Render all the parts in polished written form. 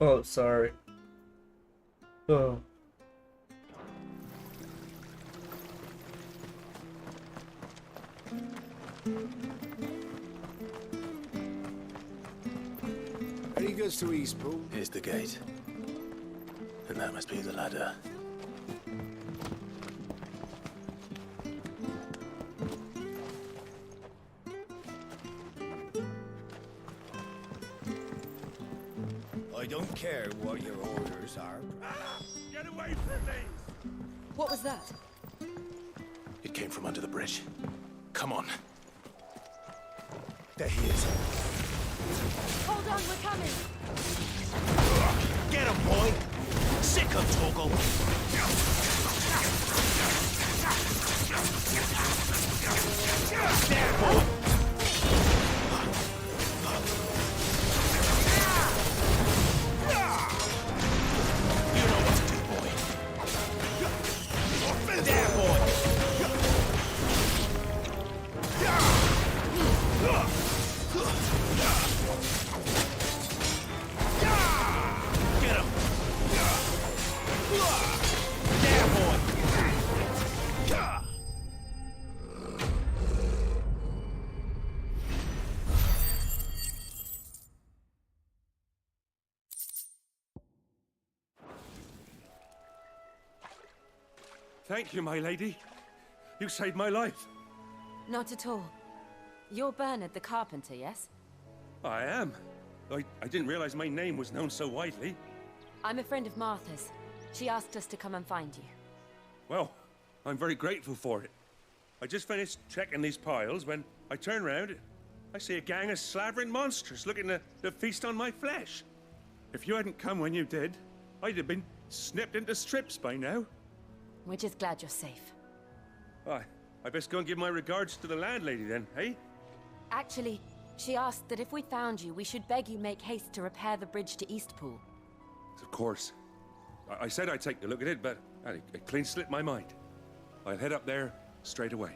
Oh, sorry. Oh. Any goods to Eastpool? Here's the gate. And that must be the ladder. I don't care what your orders are. Get away from me! What was that? It came from under the bridge. Come on. There he is. Hold on, we're coming! Get him, boy! Sick of Torgal! There, boy! You know what to do, boy. There, boy! Get him! There, boy! Thank you, my lady. You saved my life. Not at all. You're Bernard the carpenter, yes? I am. I didn't realize my name was known so widely. I'm a friend of Martha's. She asked us to come and find you. Well, I'm very grateful for it. I just finished checking these piles when I turn round. I see a gang of slavering monsters looking to feast on my flesh. If you hadn't come when you did, I'd have been snipped into strips by now. We're just glad you're safe. I best go and give my regards to the landlady then, eh? Actually, she asked that if we found you, we should beg you make haste to repair the bridge to Eastpool. Of course. I said I'd take a look at it, but it clean slipped my mind. I'll head up there straight away.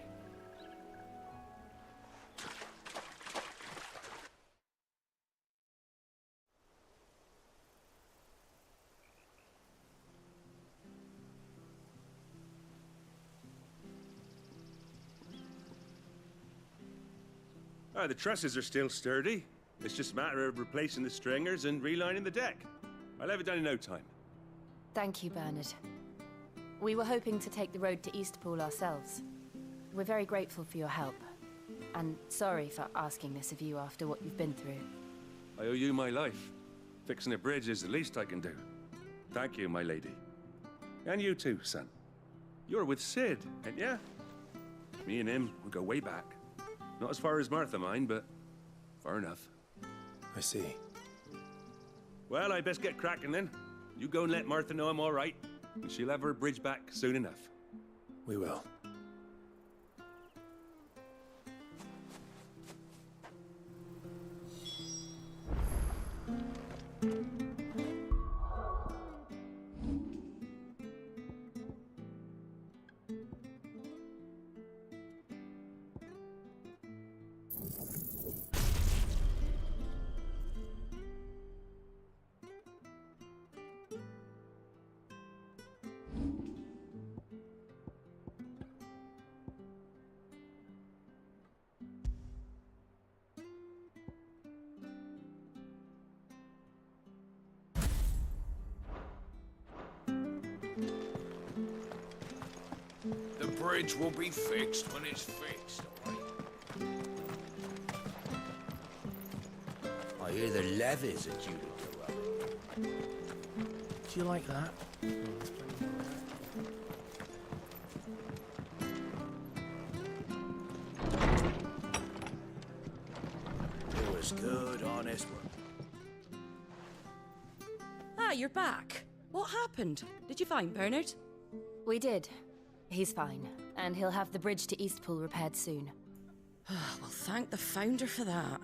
The trusses are still sturdy. It's just a matter of replacing the stringers and relining the deck. I'll have it done in no time. Thank you, Bernard. We were hoping to take the road to Eastpool ourselves. We're very grateful for your help. And sorry for asking this of you after what you've been through. I owe you my life. Fixing a bridge is the least I can do. Thank you, my lady. And you too, son. You're with Sid, ain't ya? Me and him, we go way back. Not as far as Martha, mind, but far enough. I see. Well, I best get cracking then. You go and let Martha know I'm all right, and she'll have her bridge back soon enough. We will. The bridge will be fixed when it's fixed, all right? I hear the levies are due to go up. Do you like that? It was good, honest work. Ah, you're back. What happened? Did you find Bernard? We did. He's fine, and he'll have the bridge to Eastpool repaired soon. Well, thank the Founder for that.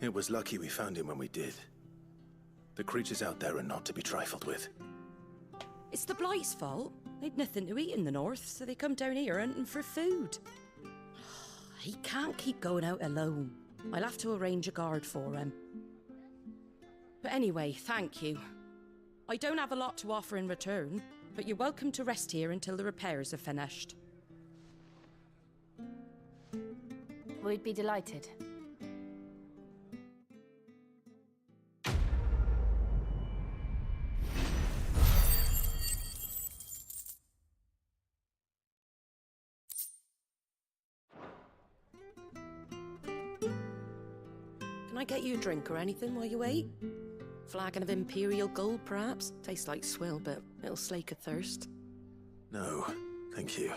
It was lucky we found him when we did. The creatures out there are not to be trifled with. It's the Blight's fault. They'd nothing to eat in the north, so they come down here hunting for food. He can't keep going out alone. I'll have to arrange a guard for him. But anyway, thank you. I don't have a lot to offer in return, but you're welcome to rest here until the repairs are finished. We'd be delighted. Can I get you a drink or anything while you wait? Flagon of Imperial Gold, perhaps? Tastes like swill, but it'll slake a thirst. No, thank you.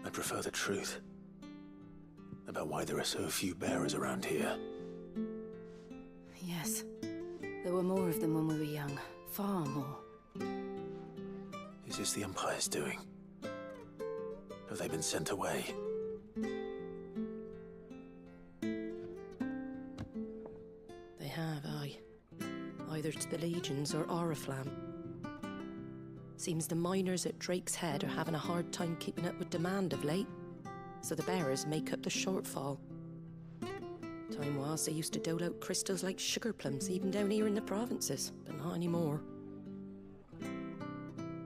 I prefer the truth. About why there are so few bearers around here. Yes. There were more of them when we were young. Far more. Is this the Empire's doing? Have they been sent away? They have, aye. Either to the Legions or Oriflamme. Seems the miners at Drake's Head are having a hard time keeping up with demand of late, so the bearers make up the shortfall. Time was they used to dole out crystals like sugar plums even down here in the provinces, but not anymore.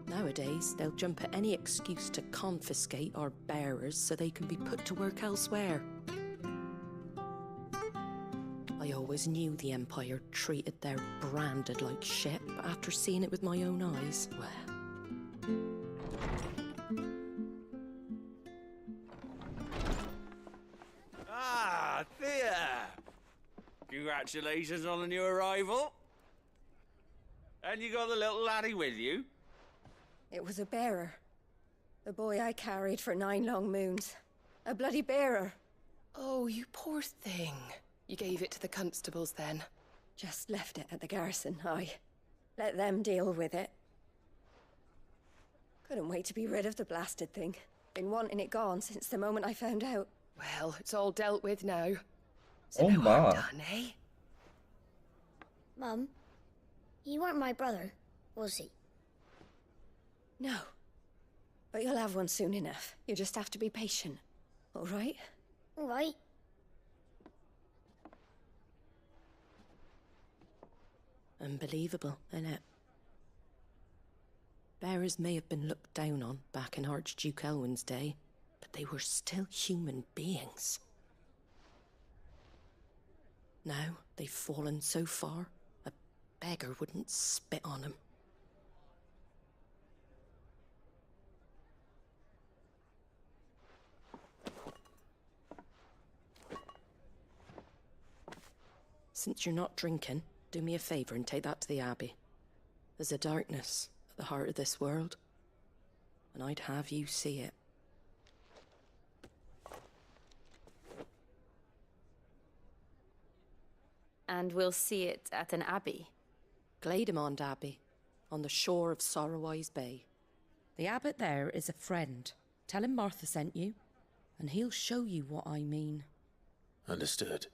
Nowadays, they'll jump at any excuse to confiscate our bearers so they can be put to work elsewhere. I always knew the Empire treated their branded like shit, but after seeing it with my own eyes, well... Ah, Thea! Congratulations on the new arrival. And you got the little laddie with you? It was a bearer. The boy I carried for 9 long moons. A bloody bearer. Oh, you poor thing. You gave it to the constables then? Just left it at the garrison, aye. Let them deal with it. Couldn't wait to be rid of the blasted thing. Been wanting it gone since the moment I found out. Well, it's all dealt with now. Oh, no harm ma. done, eh? Mum, he weren't my brother, was he? No. But you'll have one soon enough. You just have to be patient. All right? All right. Unbelievable, innit? Bearers may have been looked down on back in Archduke Elwin's day, but they were still human beings. Now they've fallen so far, a beggar wouldn't spit on them. Since you're not drinking, do me a favour and take that to the Abbey. There's a darkness at the heart of this world, and I'd have you see it. And we'll see it at an abbey. Glademond Abbey, on the shore of Sorrowwise Bay. The abbot there is a friend. Tell him Martha sent you, and he'll show you what I mean. Understood.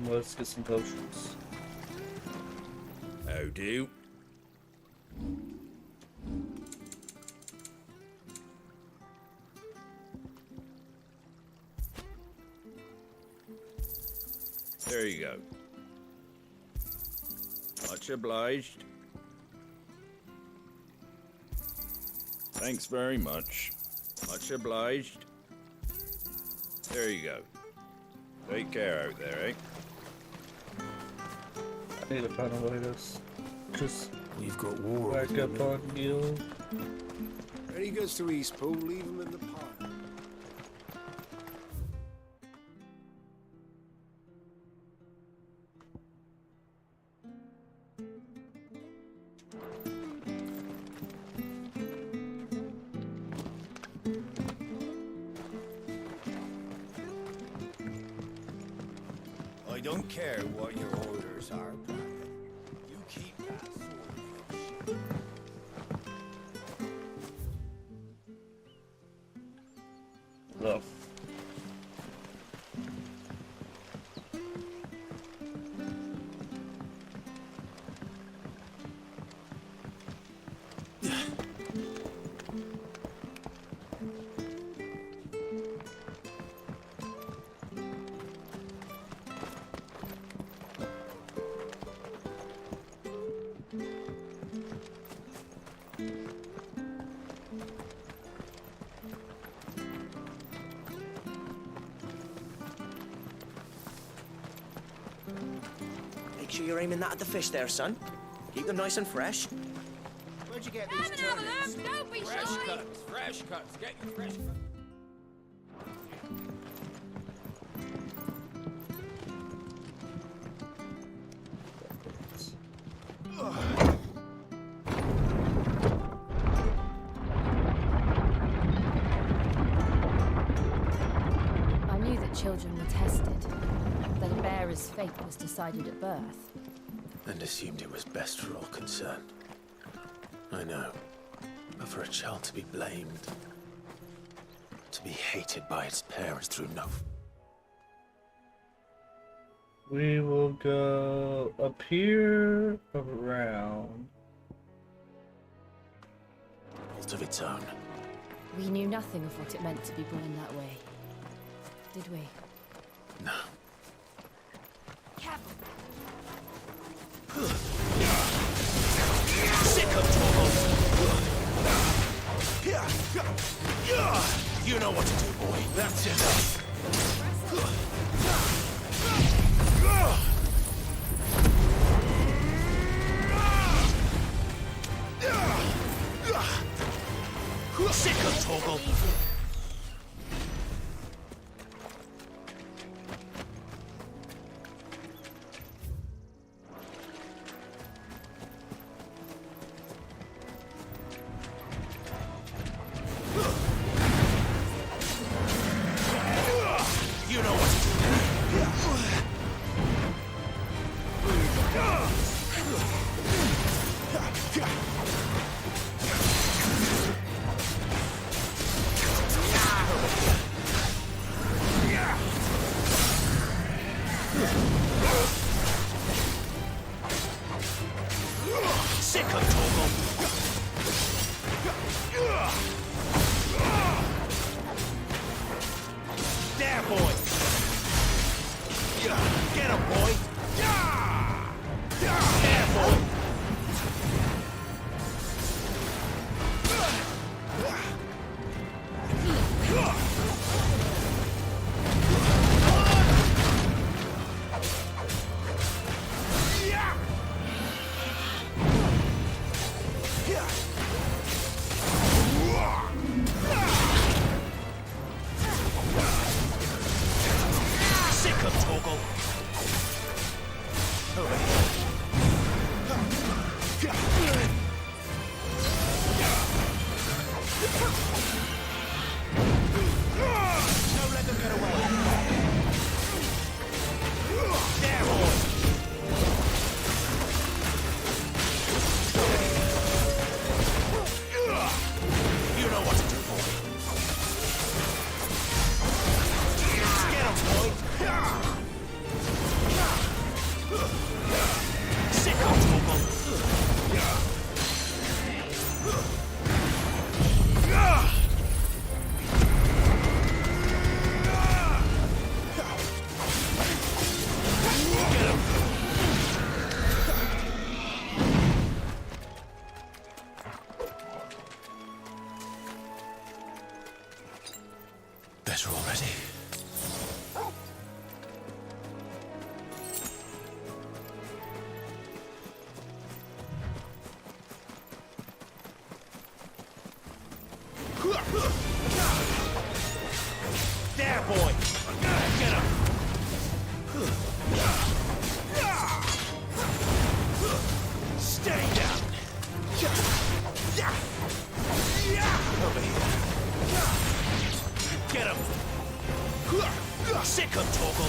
Let's get some potions. How do? There you go. Much obliged. Thanks very much. Much obliged. There you go. Take care out there, eh? I need to find a way to just We've got war back up on you. When he goes to Eastpool, leave him in the pile. I don't care what your orders are, Brandon. You keep that sword. No. sure you're aiming that at the fish there, son. Keep them nice and fresh. Where'd you get these turnips? Don't be Fresh shy! cuts, fresh cuts. Get your fresh cuts. I knew that children were tested, that a bearer's fate was decided at birth. And assumed it was best for all concerned. I know. But for a child to be blamed, to be hated by its parents through no... We will go up here, around. fault of its own. We knew nothing of what it meant to be born that way, did we? No. You know what to do, boy. That's enough. Sick of Toggle. You know what to Sick of Toggle. There, boy. Get him, boy. There, boy. Sick of Toggle. Over here. Don't let them get away. There, boy. You know what to do, boy. Get him, boy. Sick of Toggle. Get him. Better already. There, boy. Get him. Stay down. Over here. Get him. Sick of Toggle.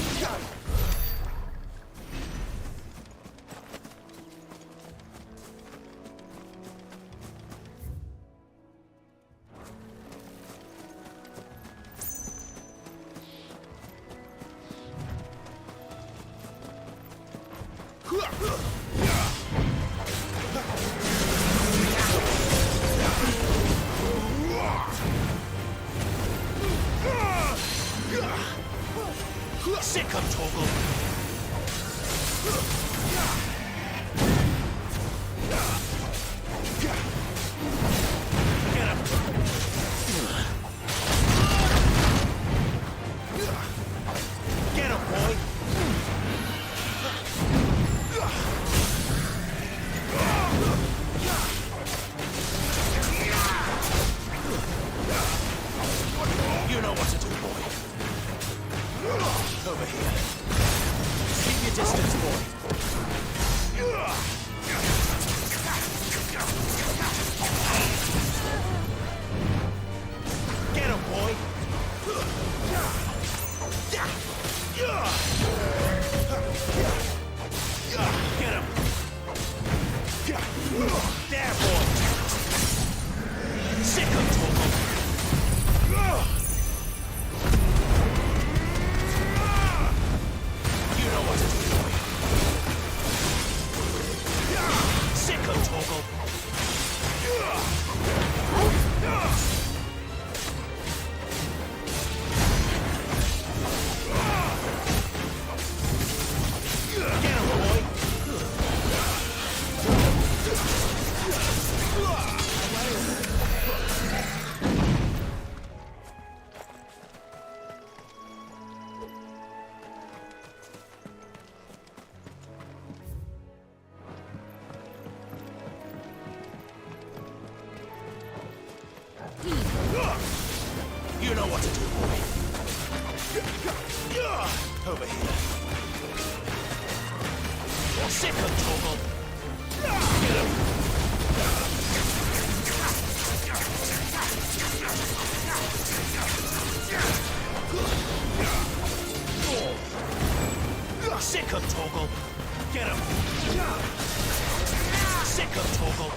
Sick of Toggle. Get him. Get him, boy. You know what to do, boy. Over here. Sick of Torgal. Get him. Sick of Torgal. Get him. Sick of Torgal.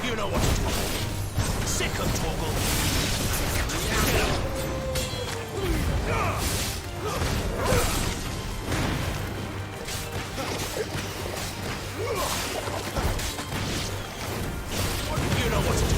You know what to do. Sick of Torgal. Get him. You know what to do.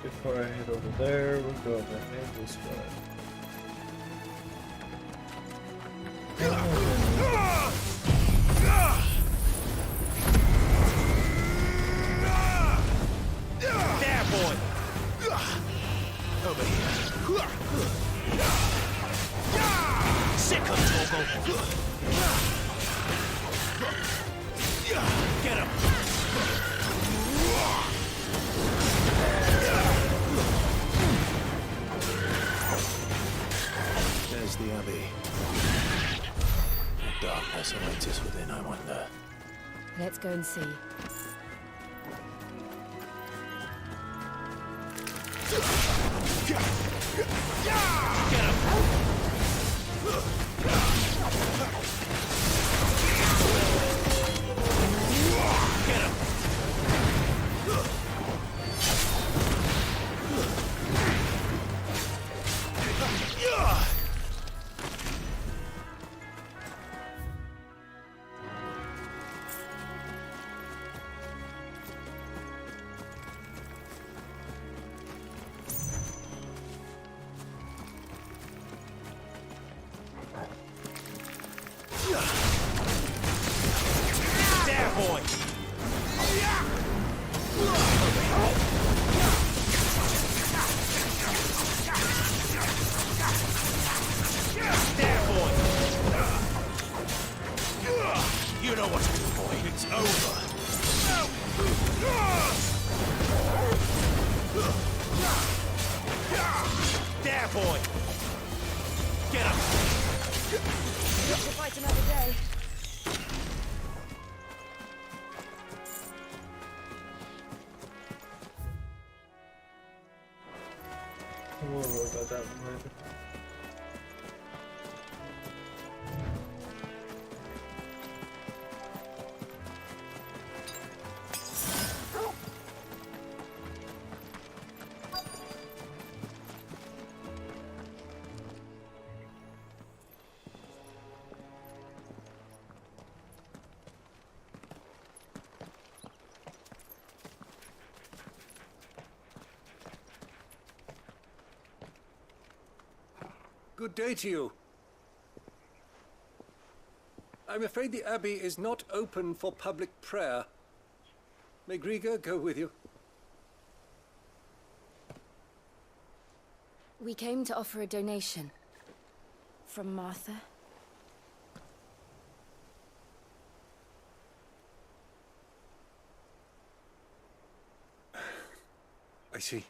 Before I head over there, we're going to head this way. There, boy. Over here. Sick of Torgal. Get him. There's the Abbey. What darkness awaits us within, I wonder. Let's go and see. Get him! Get him! There, boy! There, boy! You know what to do, boy. It's over. There, boy! Get him! We'll fight another day. We'll worry about that one later. Good day to you. I'm afraid the Abbey is not open for public prayer. May Griga go with you? We came to offer a donation. From Martha. I see.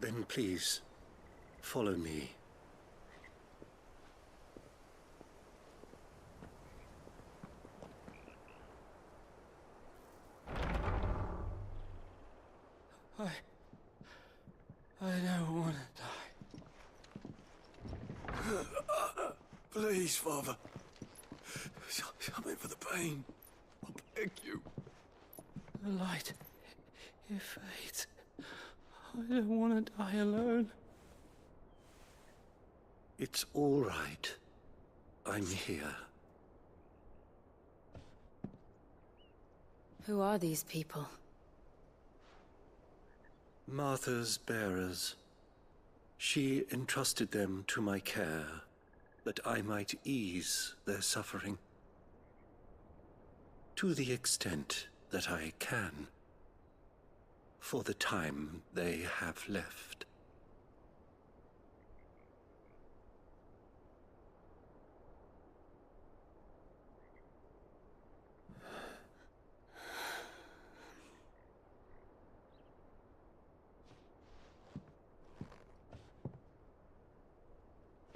Then please, follow me. I don't want to die. Please, Father. Something for the pain. I'll beg you. The light, it fades. I don't want to die alone. It's all right. I'm here. Who are these people? Martha's bearers. She entrusted them to my care, that I might ease their suffering. To the extent that I can, for the time they have left.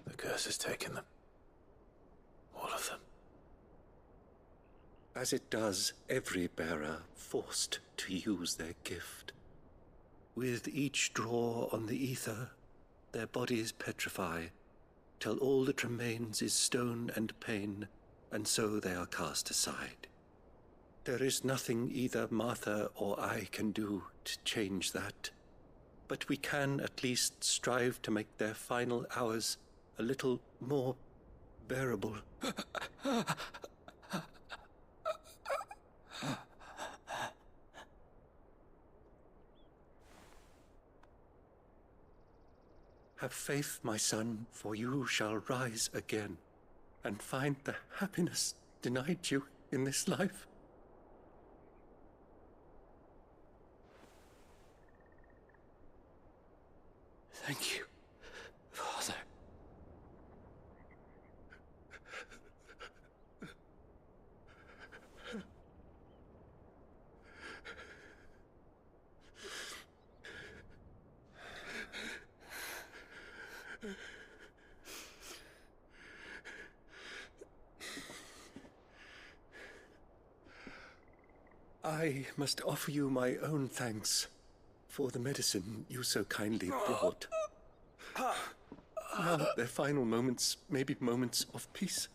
The curse has taken them. All of them. As it does every bearer forced to use their gift. With each draw on the ether, their bodies petrify, till all that remains is stone and pain, and so they are cast aside. There is nothing either Martha or I can do to change that, but we can at least strive to make their final hours a little more bearable. Have faith, my son, for you shall rise again and find the happiness denied you in this life. Thank you, Father. I must offer you my own thanks for the medicine you so kindly brought. Now their final moments may be moments of peace.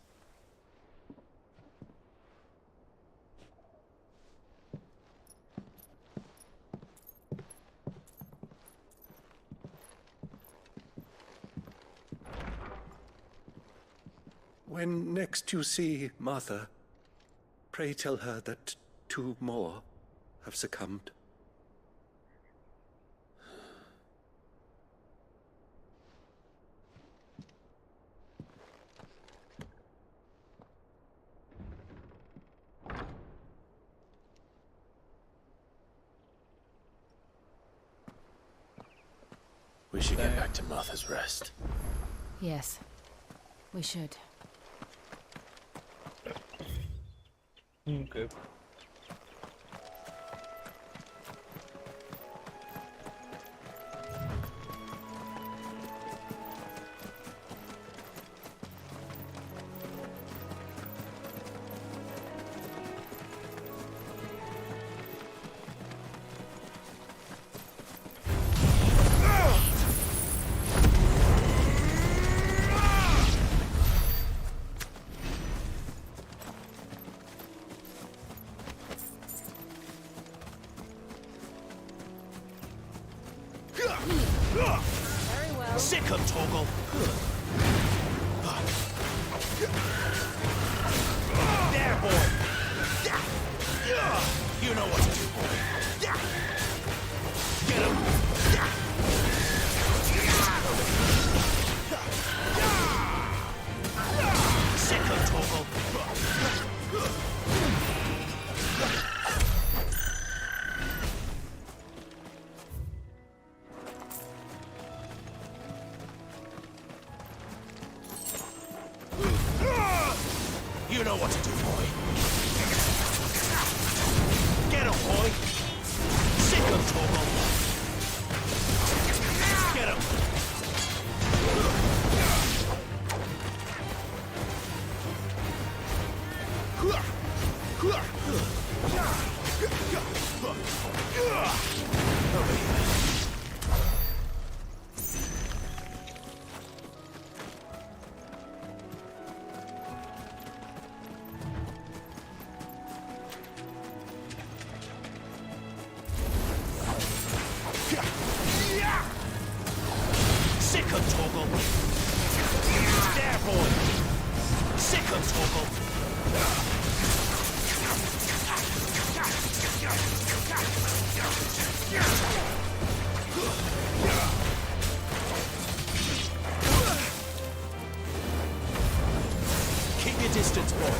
When next you see Martha, pray tell her that 2 more have succumbed. We should get back to Martha's Rest. Yes, we should. Okay. Very well. Sick of Torgal. There, boy. You know what to do, boy. Get him. Sick of Torgal. You know what to do, boy. Get him, boy. Sick of Torgal. Get him. Torgal. Keep your distance, boy.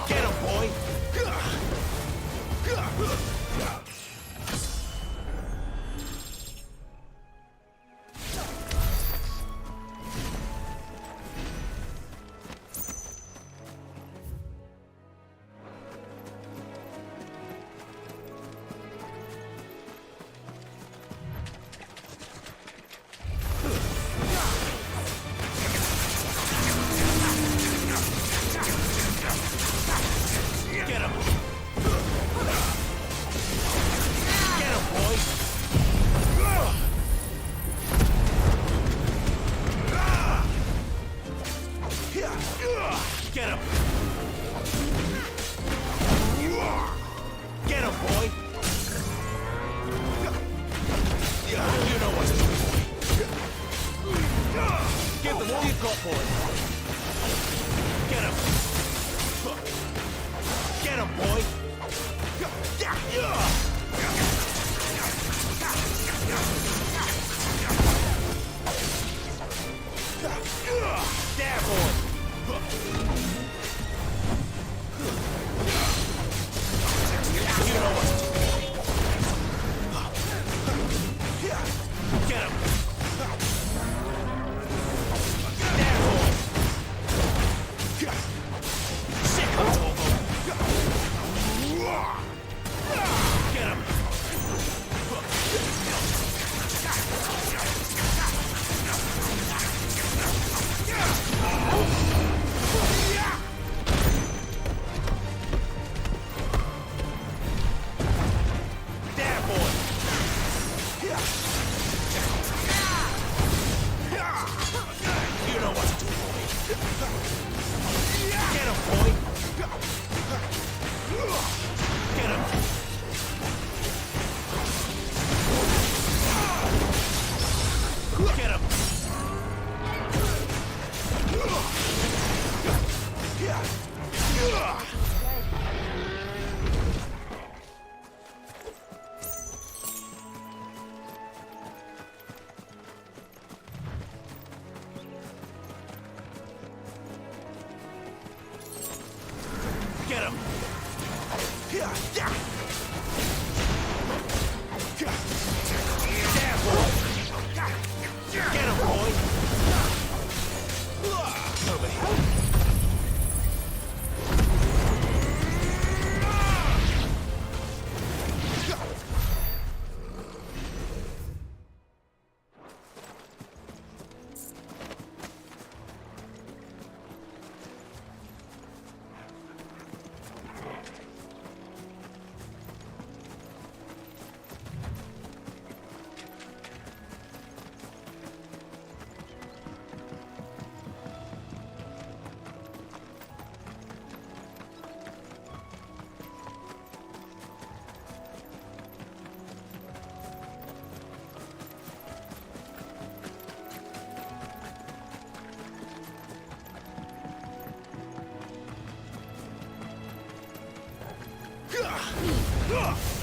Get him, boy.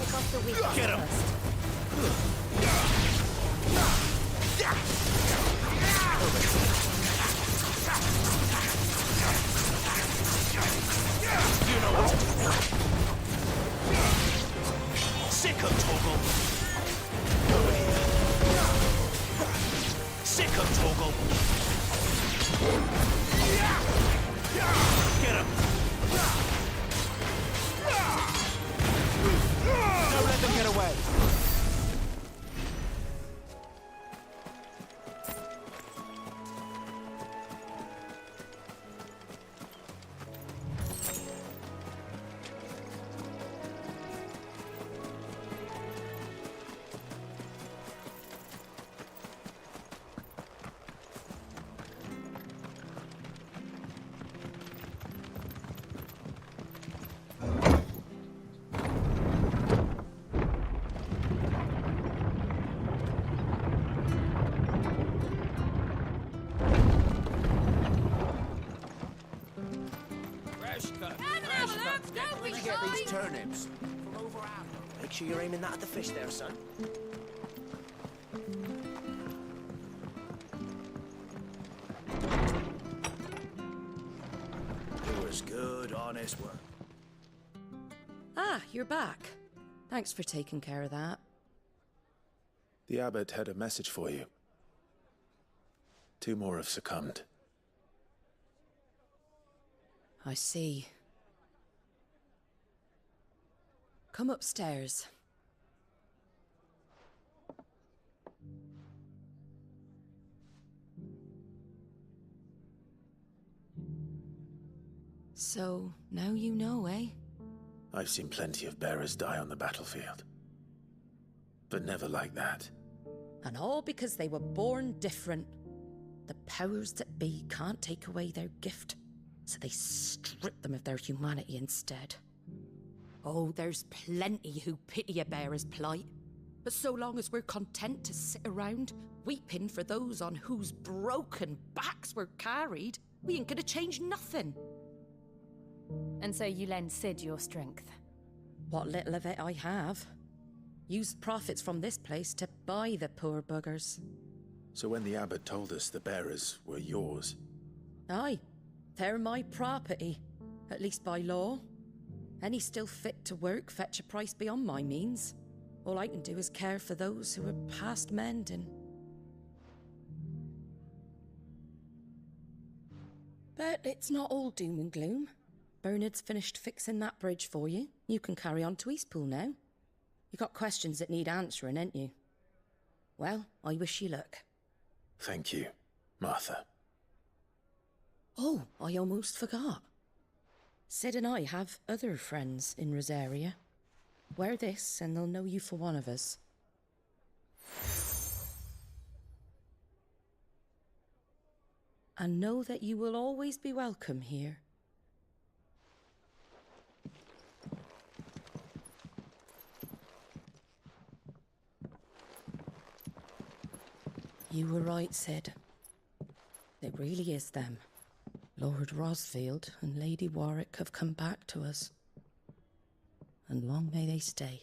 Pick off the weak Get him! You know what to do. Sick of Torgal. Over here. Sick of Torgal. Get him! Don't let them get away. Make sure you're aiming that at the fish there, son. It was good, honest work. Ah, you're back. Thanks for taking care of that. The abbot had a message for you. 2 more have succumbed. I see. Come upstairs. So, now you know, eh? I've seen plenty of bearers die on the battlefield. But never like that. And all because they were born different. The powers that be can't take away their gift, so they strip them of their humanity instead. Oh, there's plenty who pity a bearer's plight. But so long as we're content to sit around, weeping for those on whose broken backs we're carried, we ain't gonna change nothing. And so you lend Cid your strength? What little of it I have. Use profits from this place to buy the poor buggers. So when the abbot told us the bearers were yours... Aye, they're my property, at least by law. Any still fit to work fetch a price beyond my means. All I can do is care for those who are past mending. But it's not all doom and gloom. Bernard's finished fixing that bridge for you. You can carry on to Eastpool now. You got questions that need answering, ain't you? Well, I wish you luck. Thank you, Martha. Oh, I almost forgot. Cid and I have other friends in Rosaria. Wear this and they'll know you for one of us. And know that you will always be welcome here. You were right, Cid. It really is them. Lord Rosfield and Lady Warwick have come back to us. And long may they stay.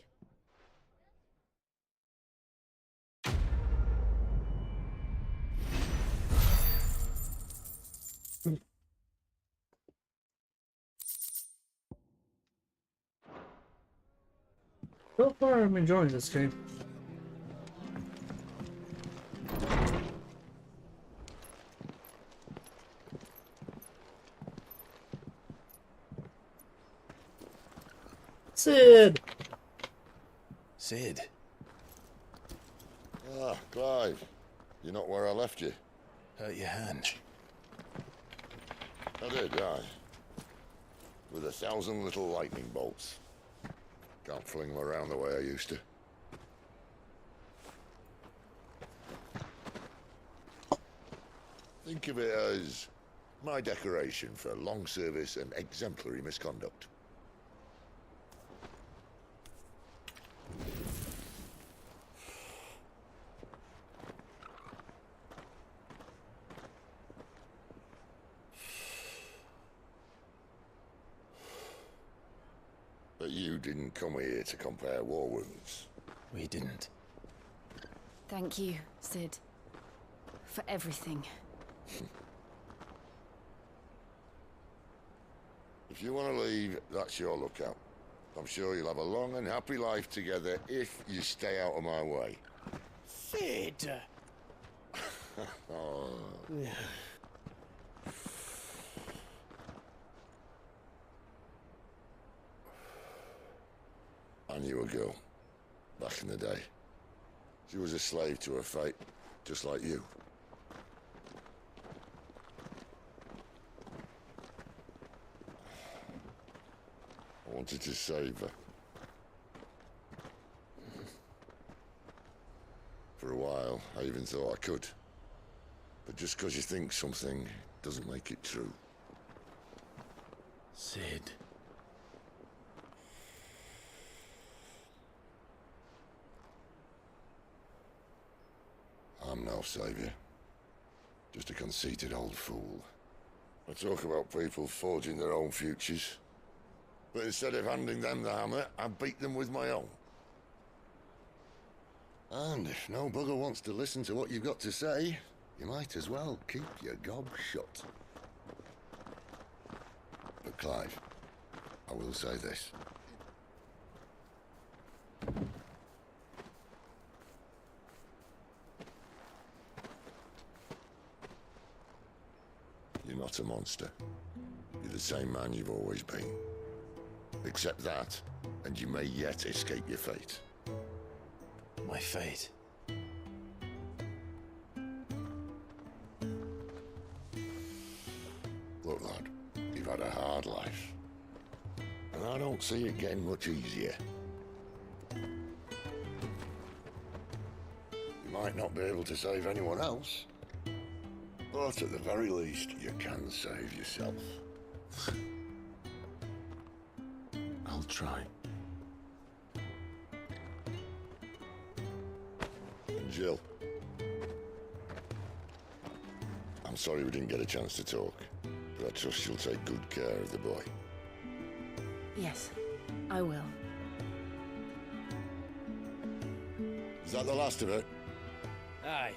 So far, I'm enjoying this game. Cid! Cid? Ah, Clive. You're not where I left you. Hurt your hand. I did, aye. With 1,000 little lightning bolts. Can't fling them around the way I used to. Think of it as my decoration for long service and exemplary misconduct. But you didn't come here to compare war wounds. We didn't. Thank you, Cid. For everything. If you want to leave, that's your lookout. I'm sure you'll have a long and happy life together if you stay out of my way. Cid! Oh. I knew a girl, back in the day. She was a slave to her fate, just like you. I wanted to save her. For a while, I even thought I could. But just because you think something doesn't make it true. Cid. I'm no savior. Just a conceited old fool. I talk about people forging their own futures. But instead of handing them the hammer, I beat them with my own. And if no bugger wants to listen to what you've got to say, you might as well keep your gob shut. But Clive, I will say this. You're not a monster. You're the same man you've always been. Accept that, and you may yet escape your fate. My fate? Look, lad, you've had a hard life. And I don't see it getting much easier. You might not be able to save anyone else, but at the very least, you can save yourself. I'll try. And Jill, I'm sorry we didn't get a chance to talk, but I trust she'll take good care of the boy. Yes, I will. Is that the last of it? Aye.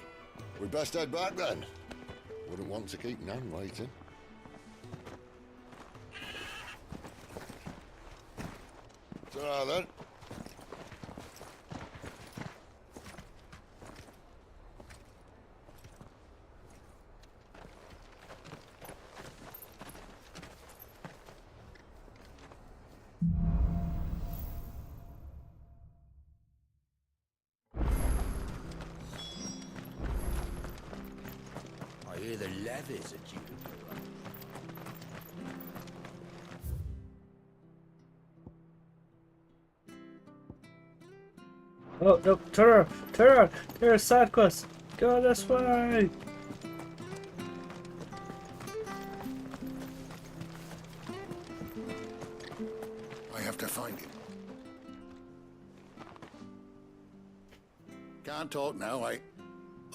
We best head back then. Wouldn't want to keep Nan waiting. Ta-ra then. I hear the levies are due to go up. Oh, no, turn! There's side quest! Go this way! I have to find him. Can't talk now,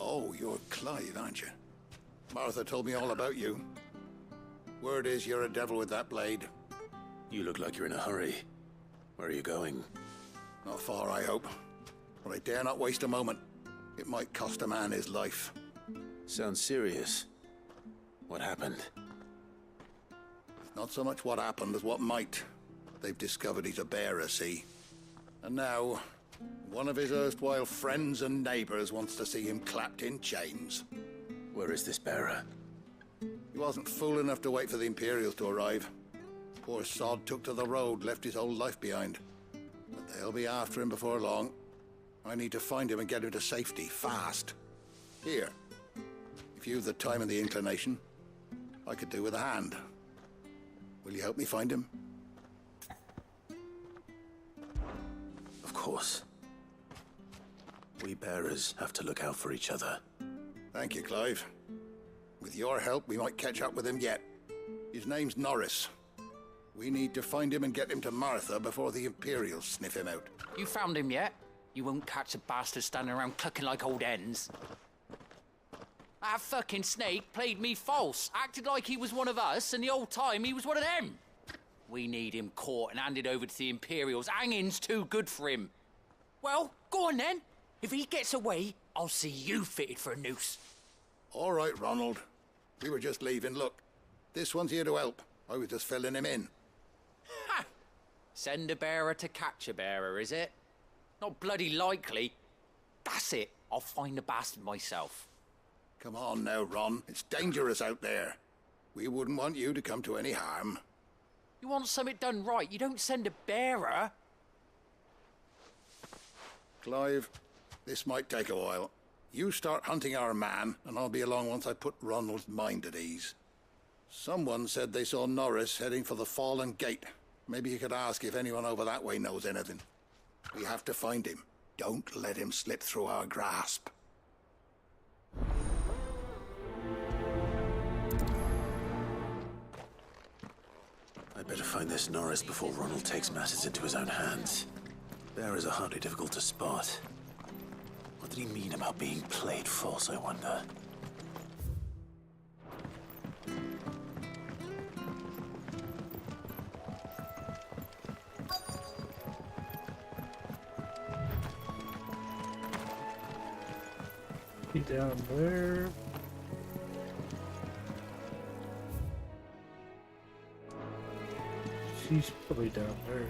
Oh, you're Clive, aren't you? Martha told me all about you. Word is you're a devil with that blade. You look like you're in a hurry. Where are you going? Not far, I hope. But I dare not waste a moment. It might cost a man his life. Sounds serious. What happened? Not so much what happened as what might. They've discovered he's a bearer, see? And now, one of his erstwhile friends and neighbors wants to see him clapped in chains. Where is this bearer? He wasn't fool enough to wait for the Imperials to arrive. Poor sod took to the road, left his whole life behind. But they'll be after him before long. I need to find him and get him to safety, fast. Here, if you've the time and the inclination, I could do with a hand. Will you help me find him? Of course. We bearers have to look out for each other. Thank you, Clive. With your help, we might catch up with him yet. His name's Norris. We need to find him and get him to Martha before the Imperials sniff him out. You found him yet? You won't catch a bastard standing around clucking like old hens. That fucking snake played me false, acted like he was one of us, and the whole time he was one of them. We need him caught and handed over to the Imperials. Hanging's too good for him. Well, go on then. If he gets away, I'll see you fitted for a noose. All right, Ronald. We were just leaving. Look, this one's here to help. I was just filling him in. Ha! Send a bearer to catch a bearer, is it? Not bloody likely. That's it. I'll find the bastard myself. Come on now, Ron. It's dangerous out there. We wouldn't want you to come to any harm. You want something done right, you don't send a bearer. Clive, this might take a while. You start hunting our man, and I'll be along once I put Ronald's mind at ease. Someone said they saw Norris heading for the Fallen Gate. Maybe you could ask if anyone over that way knows anything. We have to find him. Don't let him slip through our grasp. I'd better find this Norris before Ronald takes matters into his own hands. Bearers are hardly difficult to spot. What did he mean about being played false, I wonder? He down there. She's probably down there.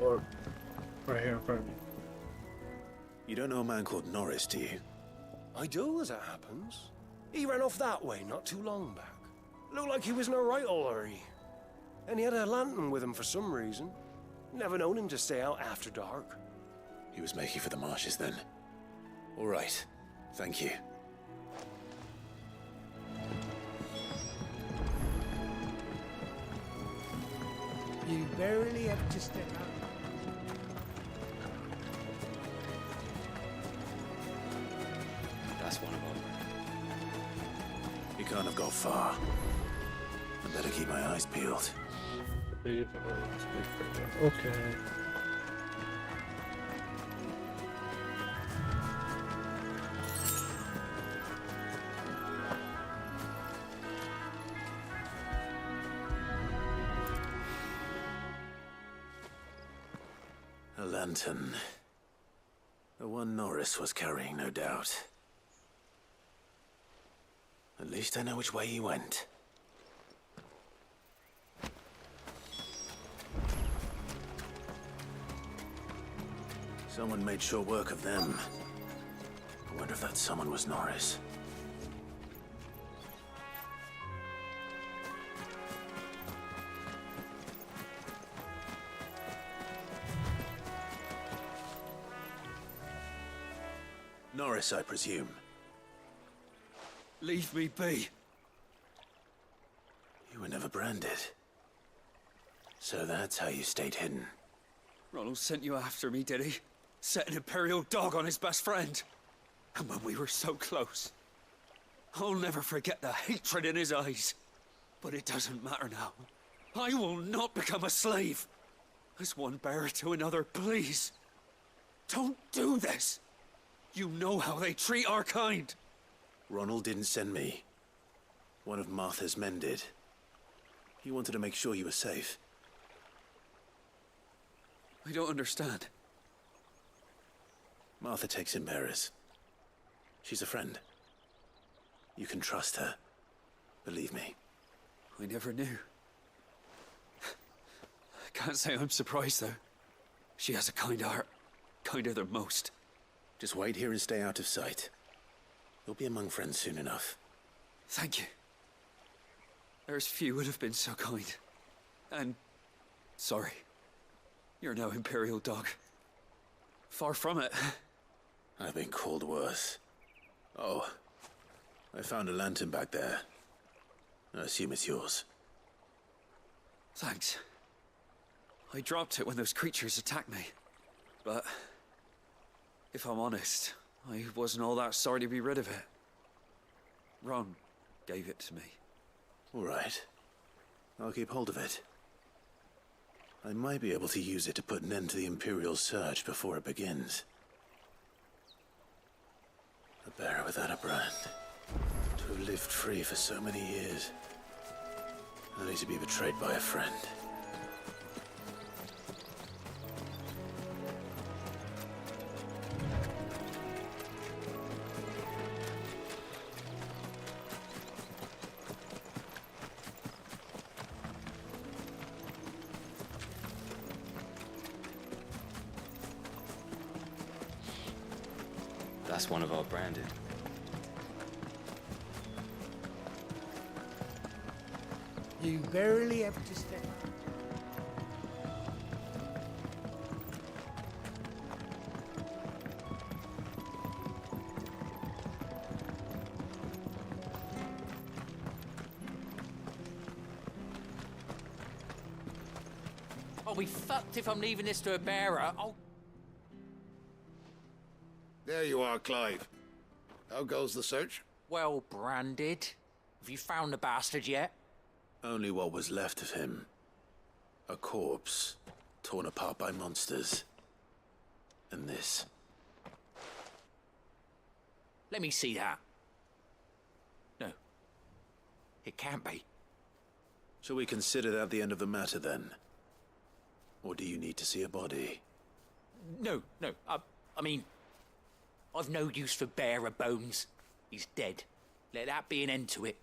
Or right here in front of me. You don't know a man called Norris, do you? I do, as it happens. He ran off that way not too long back. Looked like he was in a right old hurry. And he had a lantern with him for some reason. Never known him to stay out after dark. He was making for the marshes then. All right. Thank you. You barely have to step out. That's one of them. He can't have got far. I better keep my eyes peeled. Okay. A lantern. The one Norris was carrying, no doubt. At least I know which way he went. Someone made sure work of them. I wonder if that someone was Norris. Norris, I presume. Leave me be. You were never branded. So that's how you stayed hidden. Ronald sent you after me, did he? Set an Imperial dog on his best friend. And when we were so close. I'll never forget the hatred in his eyes. But it doesn't matter now. I will not become a slave. As one bearer to another, please. Don't do this. You know how they treat our kind. Ronald didn't send me. One of Martha's men did. He wanted to make sure you were safe. I don't understand. Martha takes in bearers. She's a friend. You can trust her. Believe me. I never knew. I can't say I'm surprised, though. She has a kind heart. Kinder than most. Just wait here and stay out of sight. You'll be among friends soon enough. Thank you. There's few would have been so kind. And... sorry. You're no Imperial dog. Far from it. I've been called worse. Oh, I found a lantern back there. I assume it's yours. Thanks. I dropped it when those creatures attacked me. But... if I'm honest, I wasn't all that sorry to be rid of it. Ron gave it to me. All right. I'll keep hold of it. I might be able to use it to put an end to the Imperial surge before it begins. A bearer without a brand. To have lived free for so many years. Only to be betrayed by a friend. That's one of our branded. You barely have to step. I'll be fucked if I'm leaving this to a bearer. I'll... There you are, Clive. How goes the search? Well, branded. Have you found the bastard yet? Only what was left of him. A corpse, torn apart by monsters. And this. Let me see that. No. It can't be. Shall we consider that the end of the matter, then? Or do you need to see a body? No. I mean, I've no use for bearer bones. He's dead. Let that be an end to it.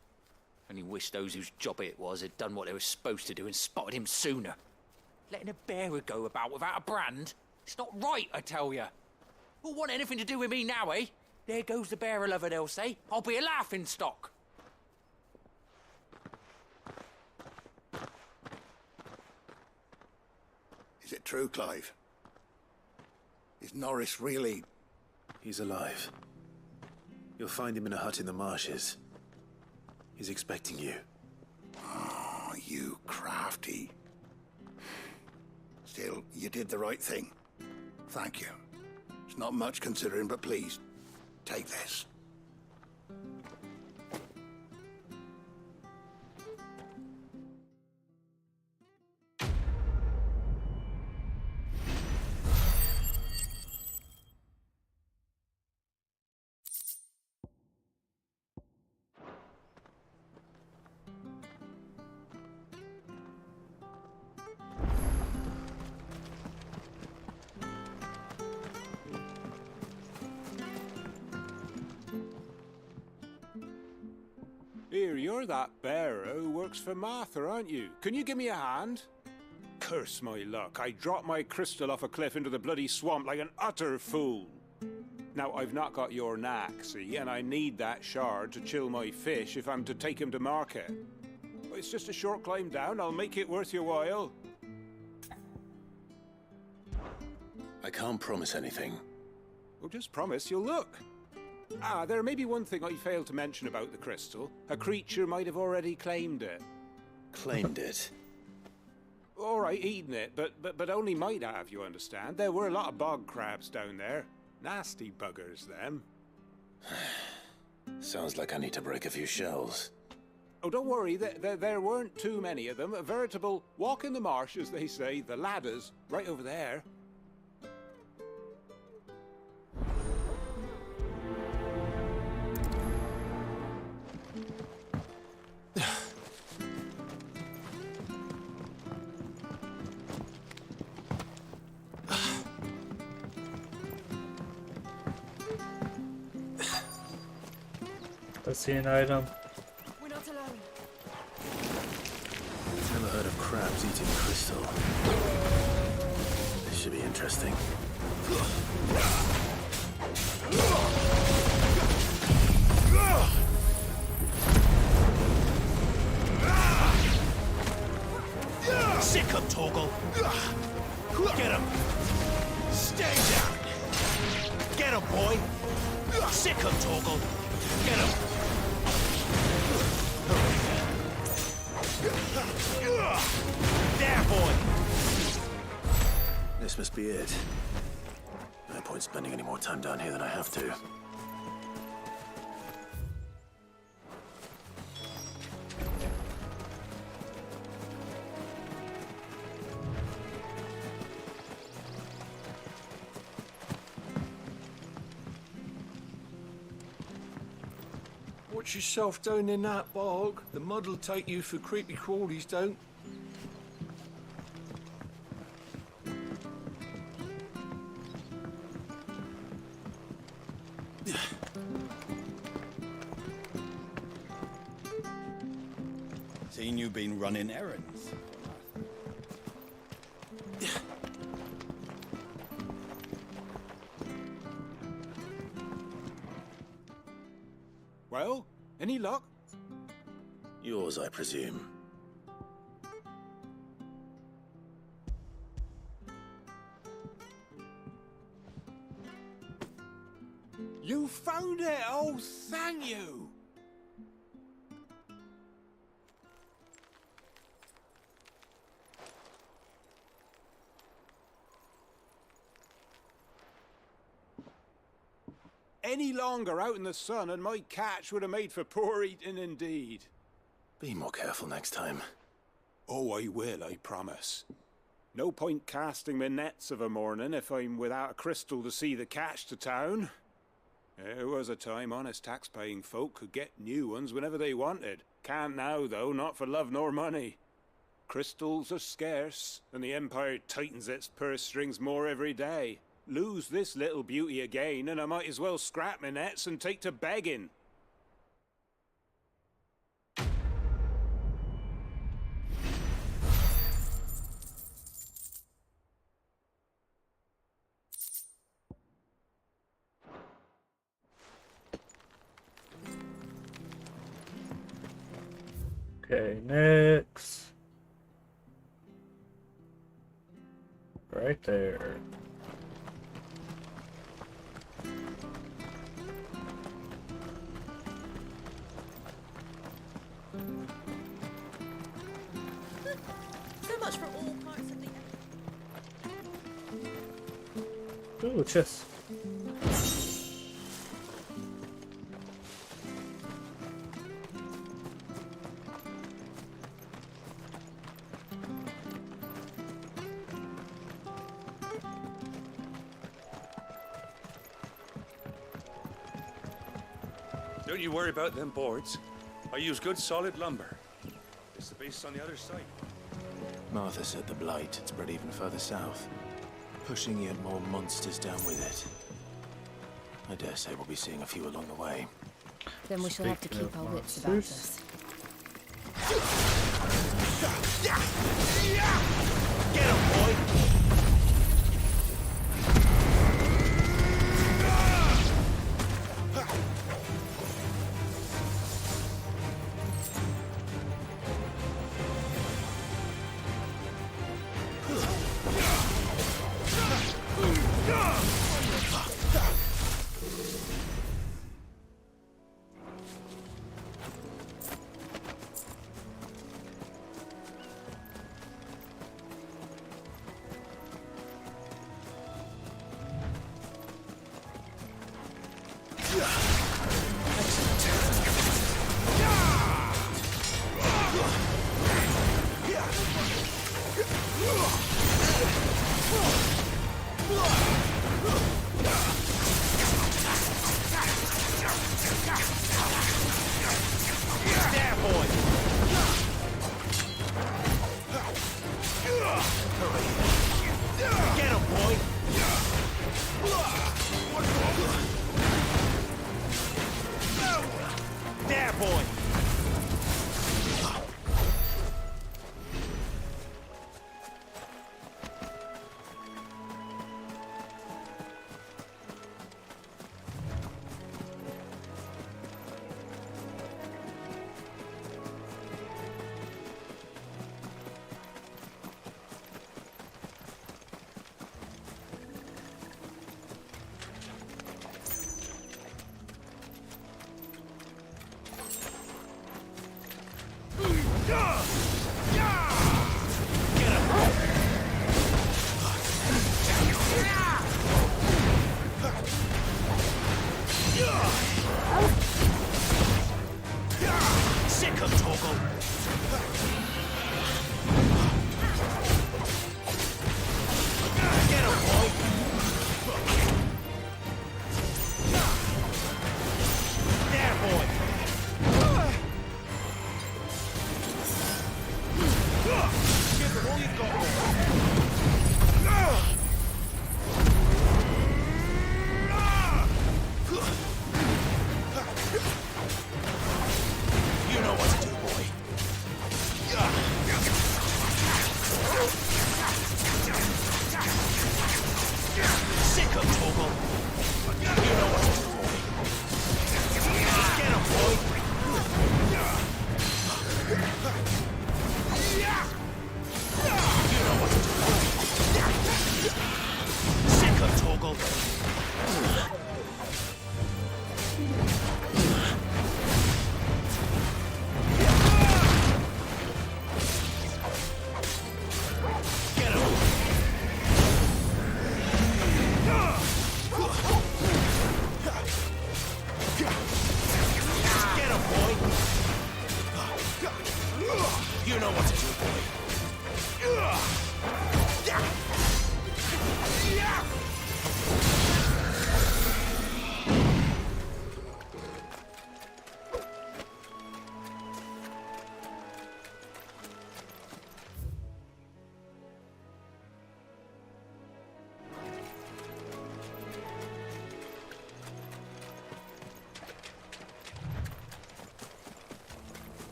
Only wish those whose job it was had done what they were supposed to do and spotted him sooner. Letting a bearer go about without a brand? It's not right, I tell you. Who'll want anything to do with me now, eh? There goes the bearer lover, they'll say. I'll be a laughing stock. Is it true, Clive? Is Norris really... He's alive. You'll find him in a hut in the marshes. He's expecting you. Oh, you crafty. Still, you did the right thing. Thank you. It's not much considering, but please, take this. Here, you're that bearer who works for Martha, aren't you? Can you give me a hand? Curse my luck, I dropped my crystal off a cliff into the bloody swamp like an utter fool. Now, I've not got your knack, see, and I need that shard to chill my fish if I'm to take him to market. But it's just a short climb down, I'll make it worth your while. I can't promise anything. Well, just promise you'll look. Ah, there may be one thing I failed to mention about the crystal. A creature might have already claimed it. Claimed it? All right, eaten it, but only might have, you understand. There were a lot of bog crabs down there. Nasty buggers, them. Sounds like I need to break a few shells. Oh, don't worry, there weren't too many of them. A veritable walk in the marsh, as they say, the ladders, right over there. I see an item. We're not alone. Never heard of crabs eating crystal. This should be interesting. Sick him, Torgal! Get him! Stay down! Get him, boy! Sick him, Torgal! Get him! There, boy! This must be it. No point spending any more time down here than I have to. Watch yourself down in that bog. The mud'll take you for creepy crawlies, don't. Seen you been running errands. Well, any luck? Yours, I presume. You found it! Oh, thank you! Any longer out in the sun and my catch would have made for poor eating indeed. Be more careful next time. Oh, I will, I promise. No point casting my nets of a morning if I'm without a crystal to see the catch to town. There was a time honest tax-paying folk could get new ones whenever they wanted. Can't now, though, not for love nor money. Crystals are scarce, and the Empire tightens its purse strings more every day. Lose this little beauty again, and I might as well scrap my nets and take to begging. Okay, next. Right there. So much for all parts of the... Ooh, chess. Don't you worry about them boards. I use good solid lumber. It's the base on the other side. Martha said the blight had spread even further south, pushing yet more monsters down with it. I dare say we'll be seeing a few along the way. Then we shall have to keep our wits about us. Get him, boy!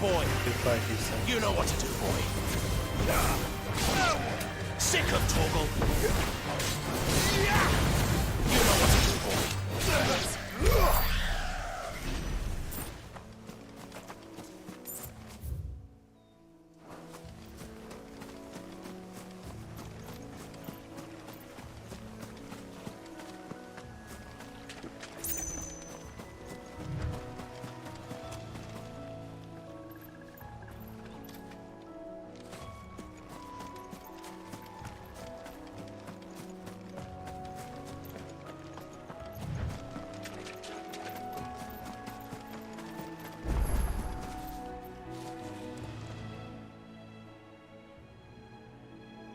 boy! Goodbye, Lisa. You know what to do, boy. Sick of Torgal. You know what to do, boy.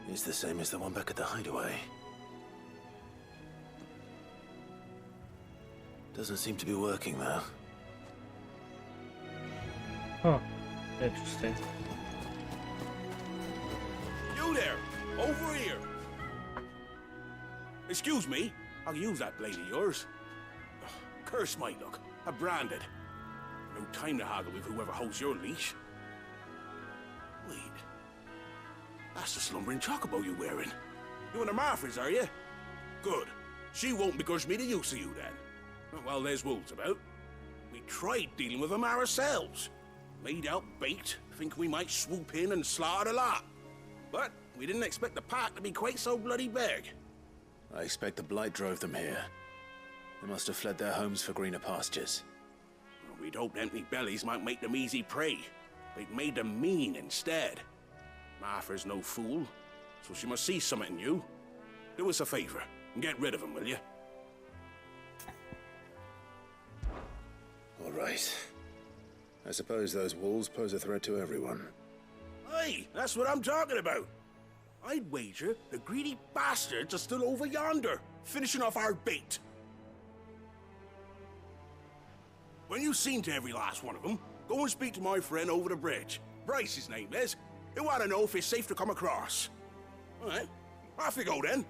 It's the same as the one back at the hideaway. Doesn't seem to be working, though. Huh. Interesting. You there! Over here! Excuse me, I'll use that blade of yours. Ugh, curse my luck. I'm branded. No time to haggle with whoever holds your leash. Wait. That's the slumbering chocobo you're wearing. You and the Marthas, are you? Good. She won't begrudge me the use of you, then. Well, there's wolves about. We tried dealing with them ourselves. Laid out bait, think we might swoop in and slaughter the lot. But we didn't expect the pack to be quite so bloody big. I expect the blight drove them here. They must have fled their homes for greener pastures. Well, we'd hoped empty bellies might make them easy prey. But it made them mean instead. Martha's no fool, so she must see something in you. Do us a favor and get rid of them, will you? All right. I suppose those wolves pose a threat to everyone. Aye, that's what I'm talking about. I'd wager the greedy bastards are still over yonder, finishing off our bait. When you've seen to every last one of them, go and speak to my friend over the bridge. Bryce, his name is. He'll want to know if it's safe to come across. All right, off you go then.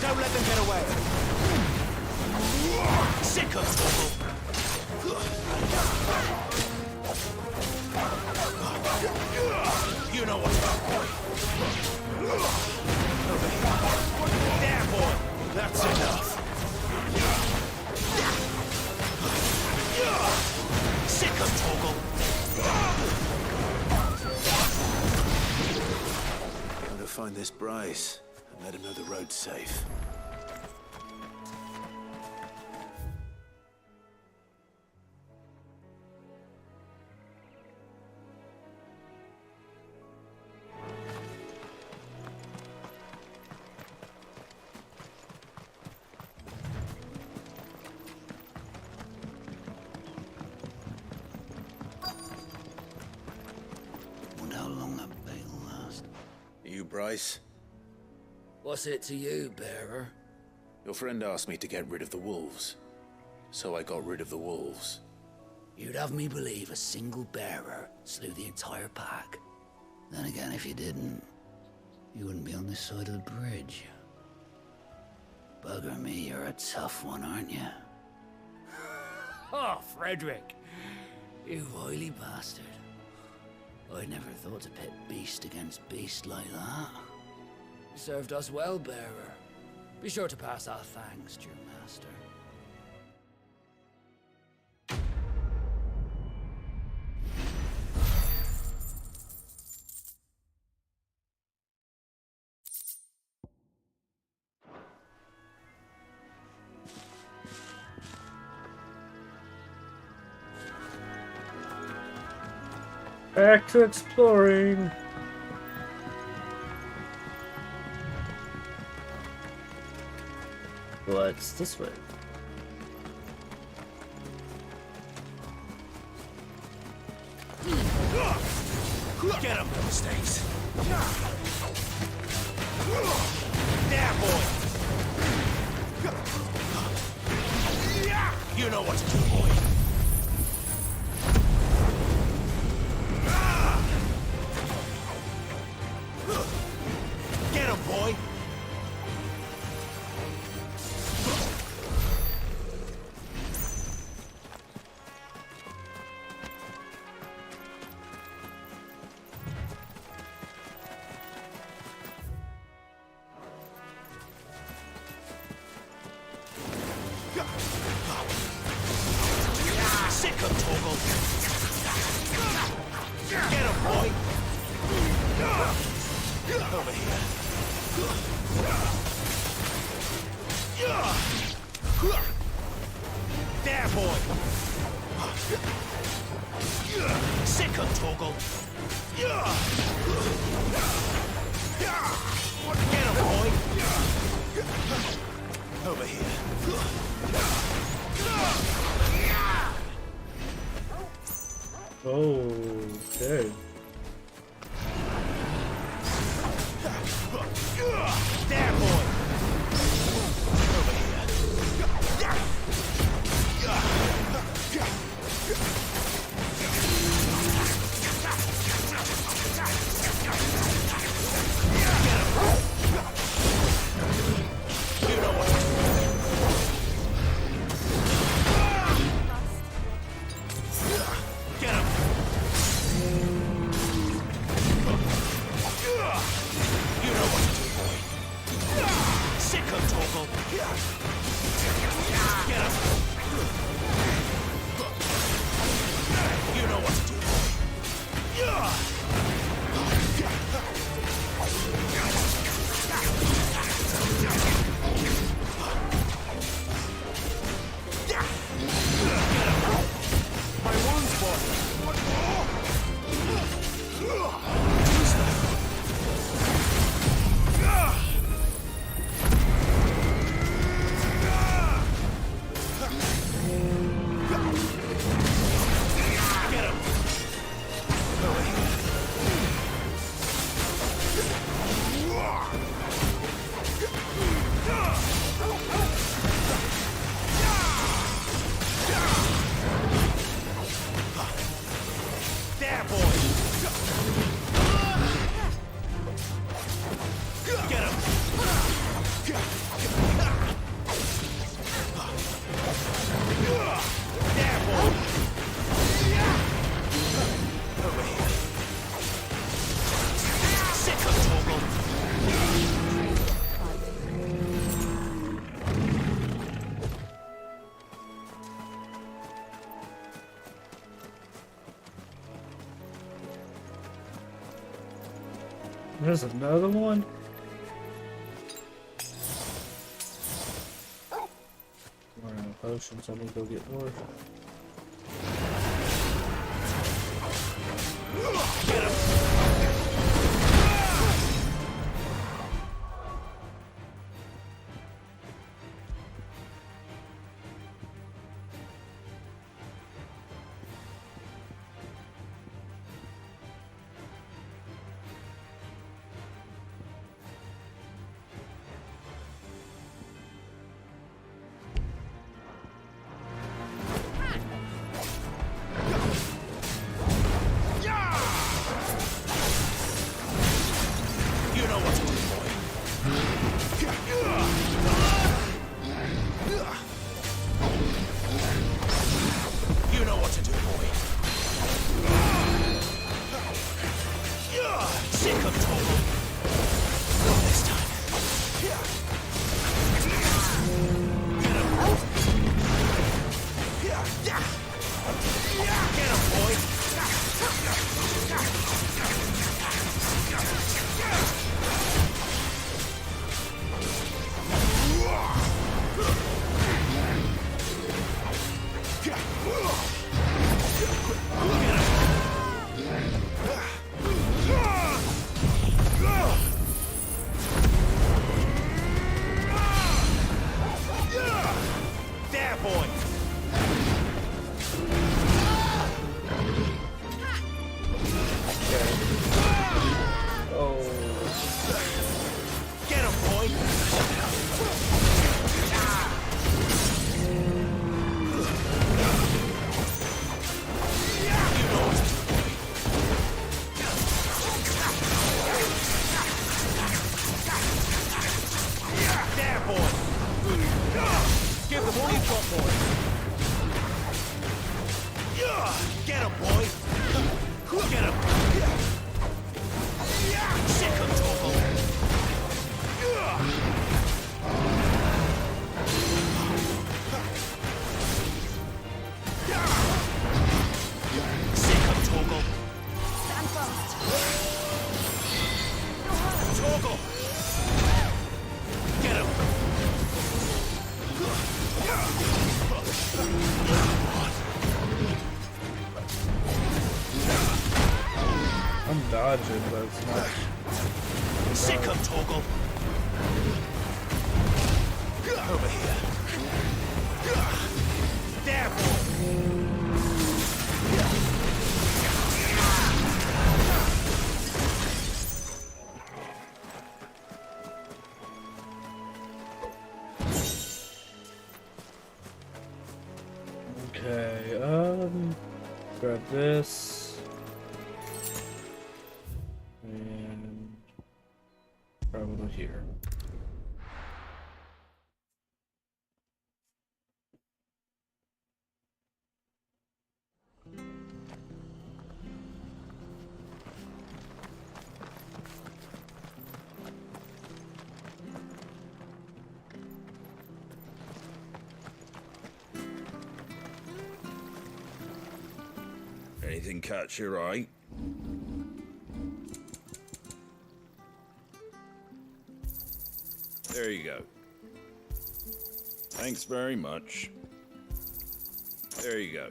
Don't let them get away. Sick of trouble. You know what's up, boy. There, boy. That's enough. Sick of Torgal. I'm gonna find this Bryce and let him know the road's safe. Wonder how long that bait will last. You, Bryce? What's it to you, bearer? Your friend asked me to get rid of the wolves. So I got rid of the wolves. You'd have me believe a single bearer slew the entire pack. Then again, if you didn't, you wouldn't be on this side of the bridge. Bugger me, you're a tough one, aren't you? Oh, Frederick! You wily bastard. I'd never thought to pit beast against beast like that. You served us well, bearer. Be sure to pass our thanks to your master. Back to exploring. What's this way? Get him, mistakes. There, boy. what to do, boy. Get him, boy! Sick of Torgal! Get him, boy! Over here. There, boy! Sick of Torgal! Get him, boy! Over here. Okay. There, boy! Over here. You know what? Get him! You know what to do, boy. Sick of Torgal. Get him! You know what to do, boy. My wounds, boy. Get him! Over here. There, boy! Get him! There, boy! Over here. Sick of Torgal! There's another one. Running out of potions, I need to go get more. Get him! Yeah! sword. Get him, boy! Get him! Sick him, Torgal! Sick him, Torgal! Stand fast. Torgal! Get him! I'm dodging, but it's not. Sick him, Torgal! Over here. There, boy! Okay, grab this. And probably here. Anything catch your eye? There you go. Thanks very much. There you go.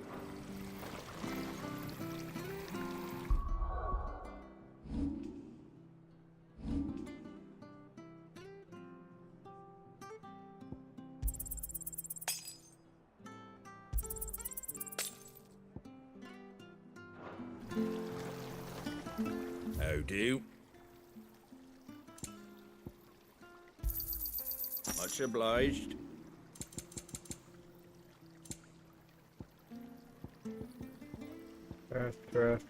How do? Much obliged. Craft.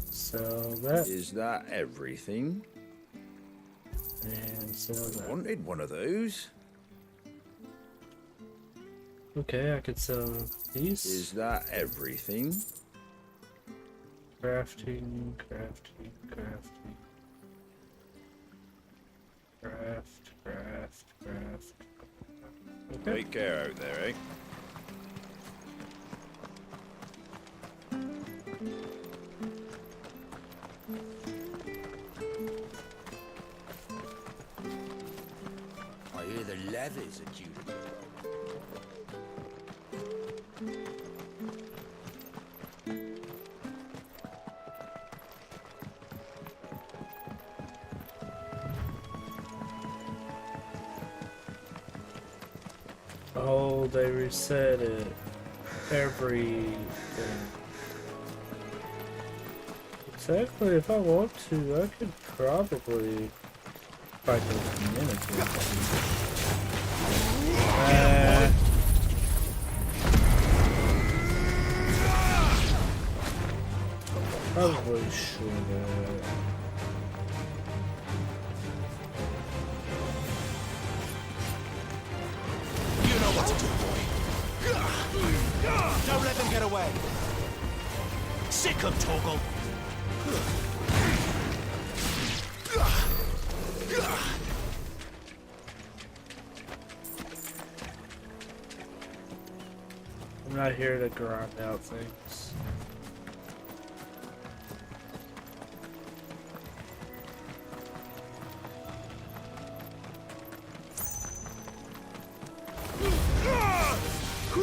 Sell that. Is that everything? And sell that. Wanted one of those. Okay, I could sell these. Is that everything? Crafting. Craft. Okay. Take care out there, eh? I hear the levies are due to go. Oh, they reset it. Everything. Exactly, if I want to, I could probably fight those minions. Probably should. You know what to do, boy. Don't let them get away. Sick him, Torgal. I'm not here to grind out things.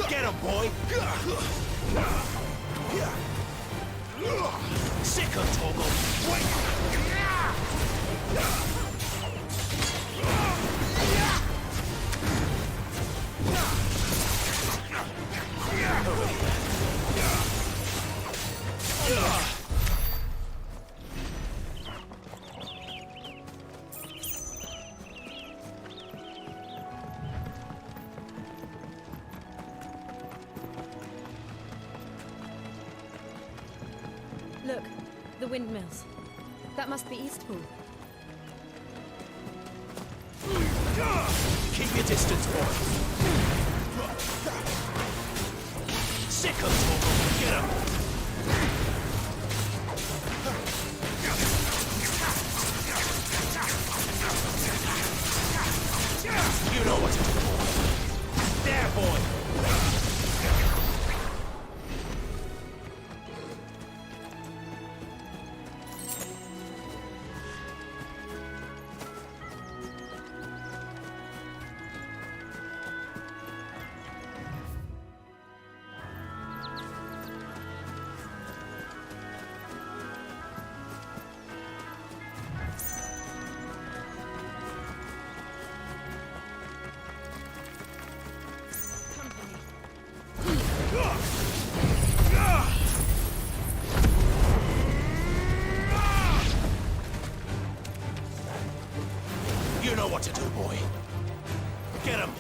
Get him, boy! Sick him, Torgal! Look, the windmills. That must be Eastpool. Keep your distance, boy. Sick of Torgal. Get him. You know what to do, boy. There, boy. You know what to do, boy. Get him.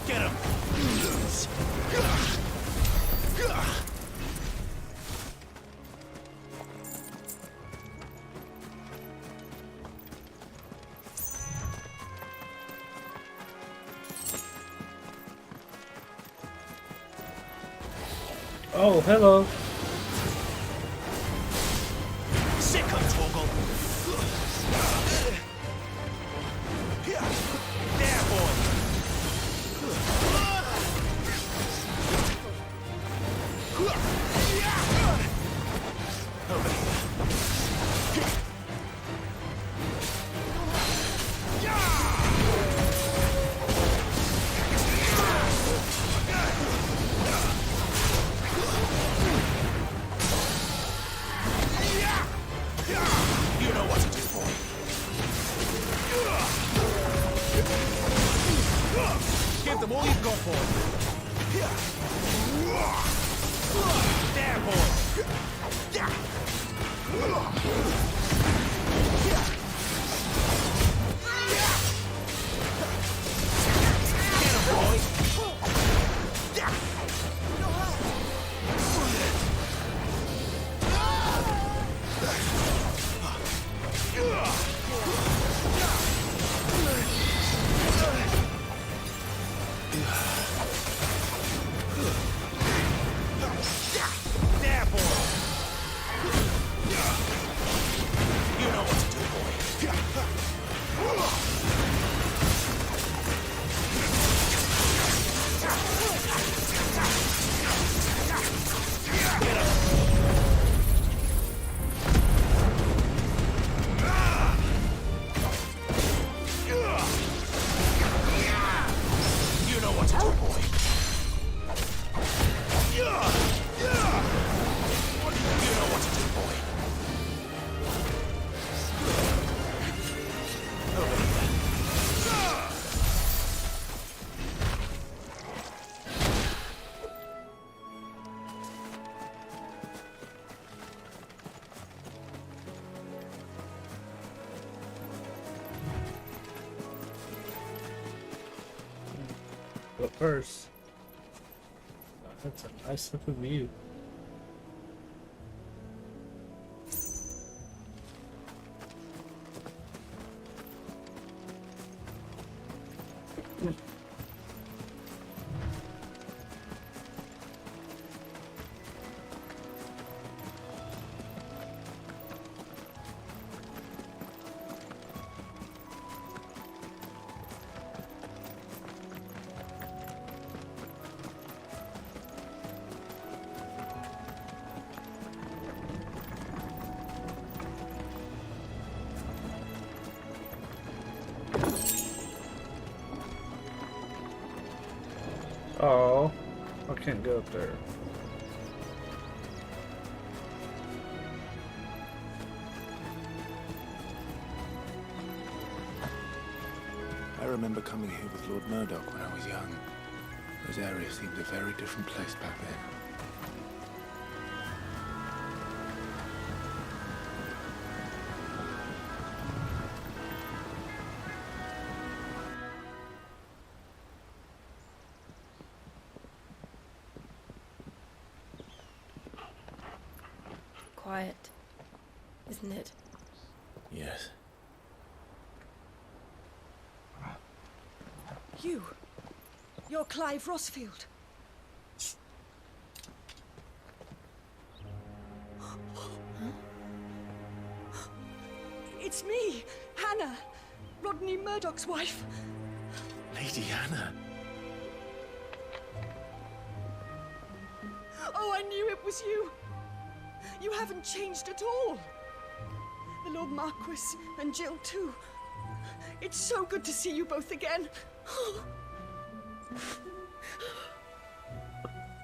Get him. Oh, hello. Sick of Torgal. There, boy. Over here. You know what to do, boy. Give them all you've got, boy. There, boy. Get him, boy. There, boy. You know what to do, boy. Get him. You know what to do, boy. You know what to do, boy. Over here. But first, that's a nice little view. Oh, I can't go up there. I remember coming here with Lord Murdoch when I was young. Those areas seemed a very different place back then. Quiet, isn't it? Yes. You. You're Clive Rossfield. It's me, Hannah, Rodney Murdoch's wife. Lady Hannah. Oh, I knew it was you. You haven't changed at all. The Lord Marquis and Jill too. It's so good to see you both again.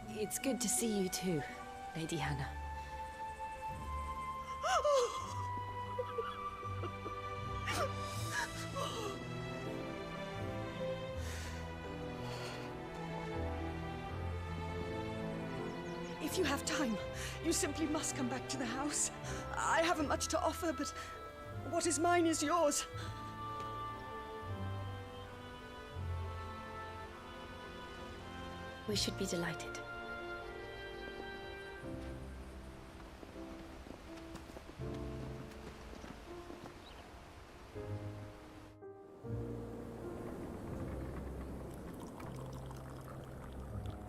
It's good to see you too, Lady Hannah. If you have time, you simply must come back to the house. I haven't much to offer, but what is mine is yours. We should be delighted.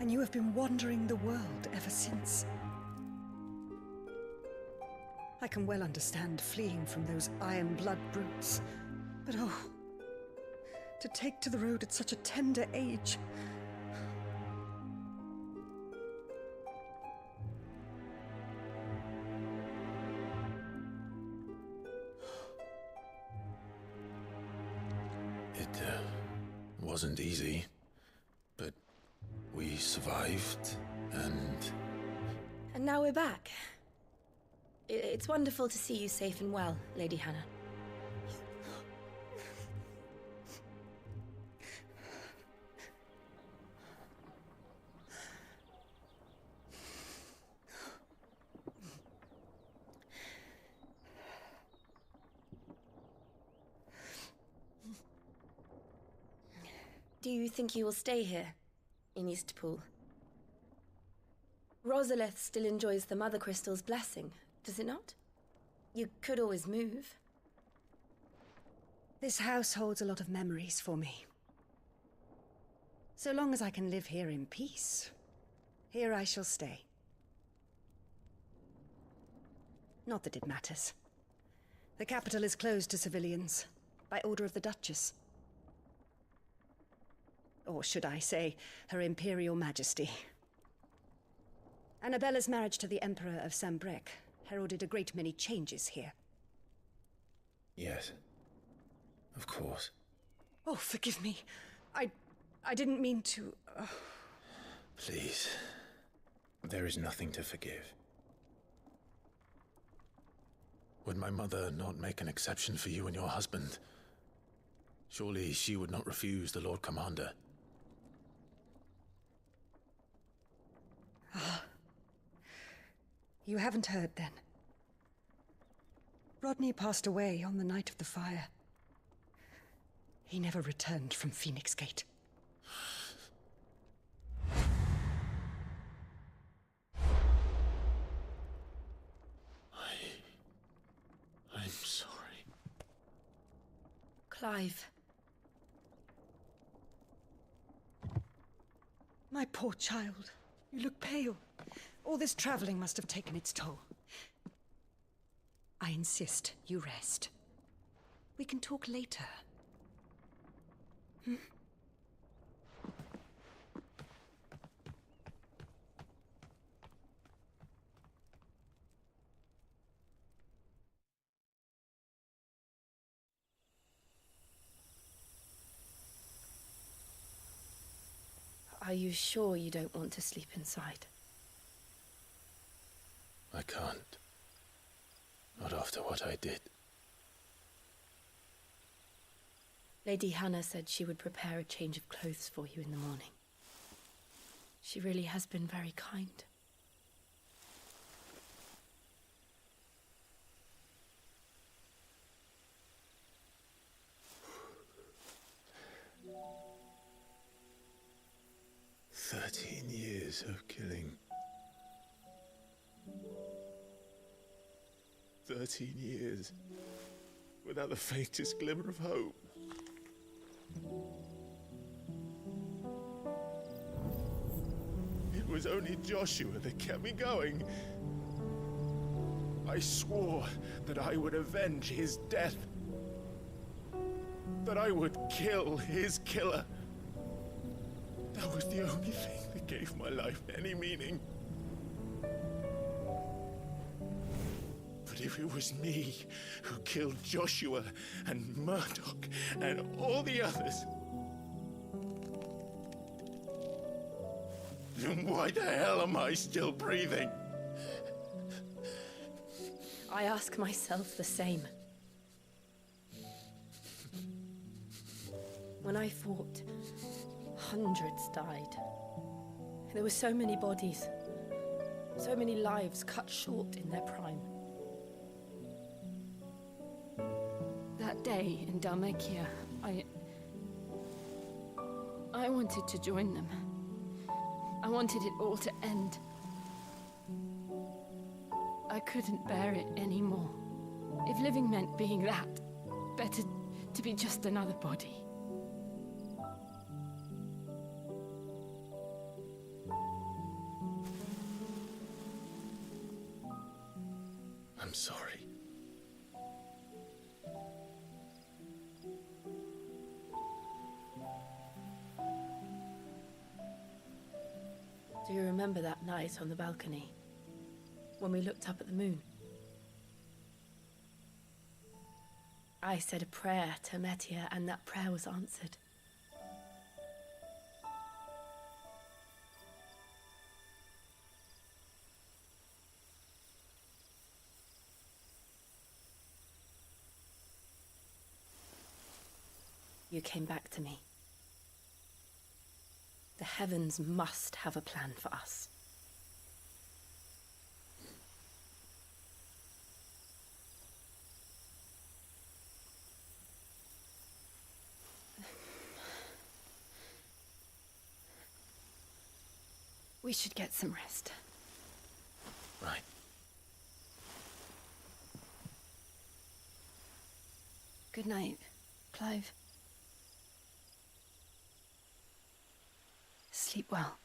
And you have been wandering the world ever since. I can well understand fleeing from those iron blood brutes, but oh, to take to the road at such a tender age. It wasn't easy, but we survived, and now we're back. It's wonderful to see you safe and well, Lady Hannah. Do you think you will stay here, in Eastpool? Rosalith still enjoys the Mother Crystal's blessing, does it not? You could always move. This house holds a lot of memories for me. So long as I can live here in peace, here I shall stay. Not that it matters. The capital is closed to civilians, by order of the Duchess. Or should I say, Her Imperial Majesty. Annabella's marriage to the Emperor of Sambrec heralded a great many changes here. yes, of course. Oh, forgive me. I didn't mean to... Please, there is nothing to forgive. Would my mother not make an exception for you and your husband? Surely she would not refuse the Lord Commander. You haven't heard, then. Rodney passed away on the night of the fire. He never returned from Phoenix Gate. I'm sorry. Clive. My poor child. You look pale. All this traveling must have taken its toll. I insist you rest. We can talk later. Hmm? Are you sure you don't want to sleep inside? I can't. Not after what I did. Lady Hannah said she would prepare a change of clothes for you in the morning. She really has been very kind. Years of killing. 13 years without the faintest glimmer of hope. was only Joshua that kept me going. I swore that I would avenge his death. That I would kill his killer. That was the only thing that gave my life any meaning. But if it was me who killed Joshua and Murdoch and all the others, then why the hell am I still breathing? I ask myself the same. When I fought, hundreds died. There were so many bodies, so many lives cut short in their prime. That day in Dhalmekia, I wanted to join them. I wanted it all to end. I couldn't bear it anymore. If living meant being that, better to be just another body. I'm sorry. Do you remember that night on the balcony? When we looked up at the moon? I said a prayer to Metia, and that prayer was answered. You came back to me. The heavens must have a plan for us. We should get some rest. Right. Good night, Clive. Sleep well.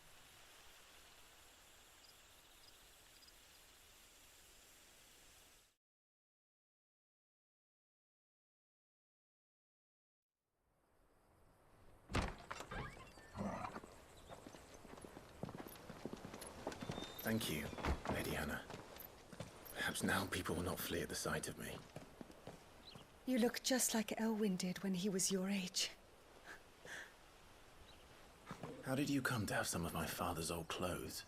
Thank you, Lady Hannah. Perhaps now people will not flee at the sight of me. You look just like Elwyn did when he was your age. How did you come to have some of my father's old clothes?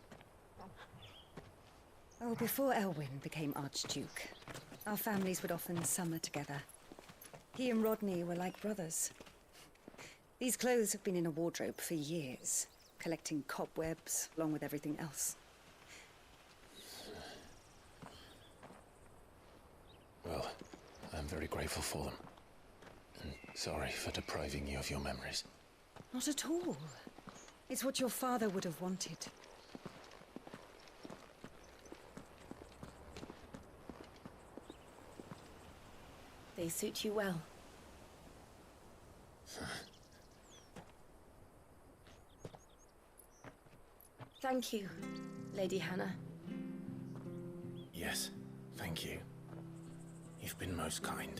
Oh, before Elwyn became Archduke, our families would often summer together. He and Rodney were like brothers. These clothes have been in a wardrobe for years, collecting cobwebs along with everything else. Well, I'm very grateful for them. And sorry for depriving you of your memories. Not at all. It's what your father would have wanted. They suit you well. Thank you, Lady Hannah. Yes, thank you. You've been most kind.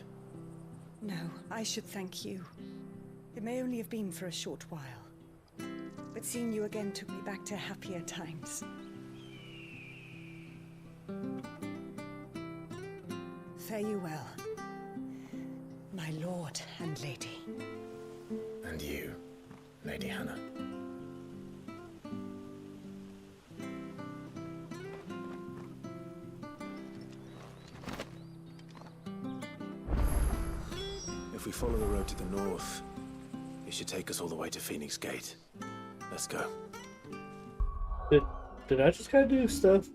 No, I should thank you. It may only have been for a short while. But seeing you again took me back to happier times. Fare you well, my lord and lady. And you, Lady Hannah. If we follow the road to the north, it should take us all the way to Phoenix Gate. Let's go. Did I just gotta do stuff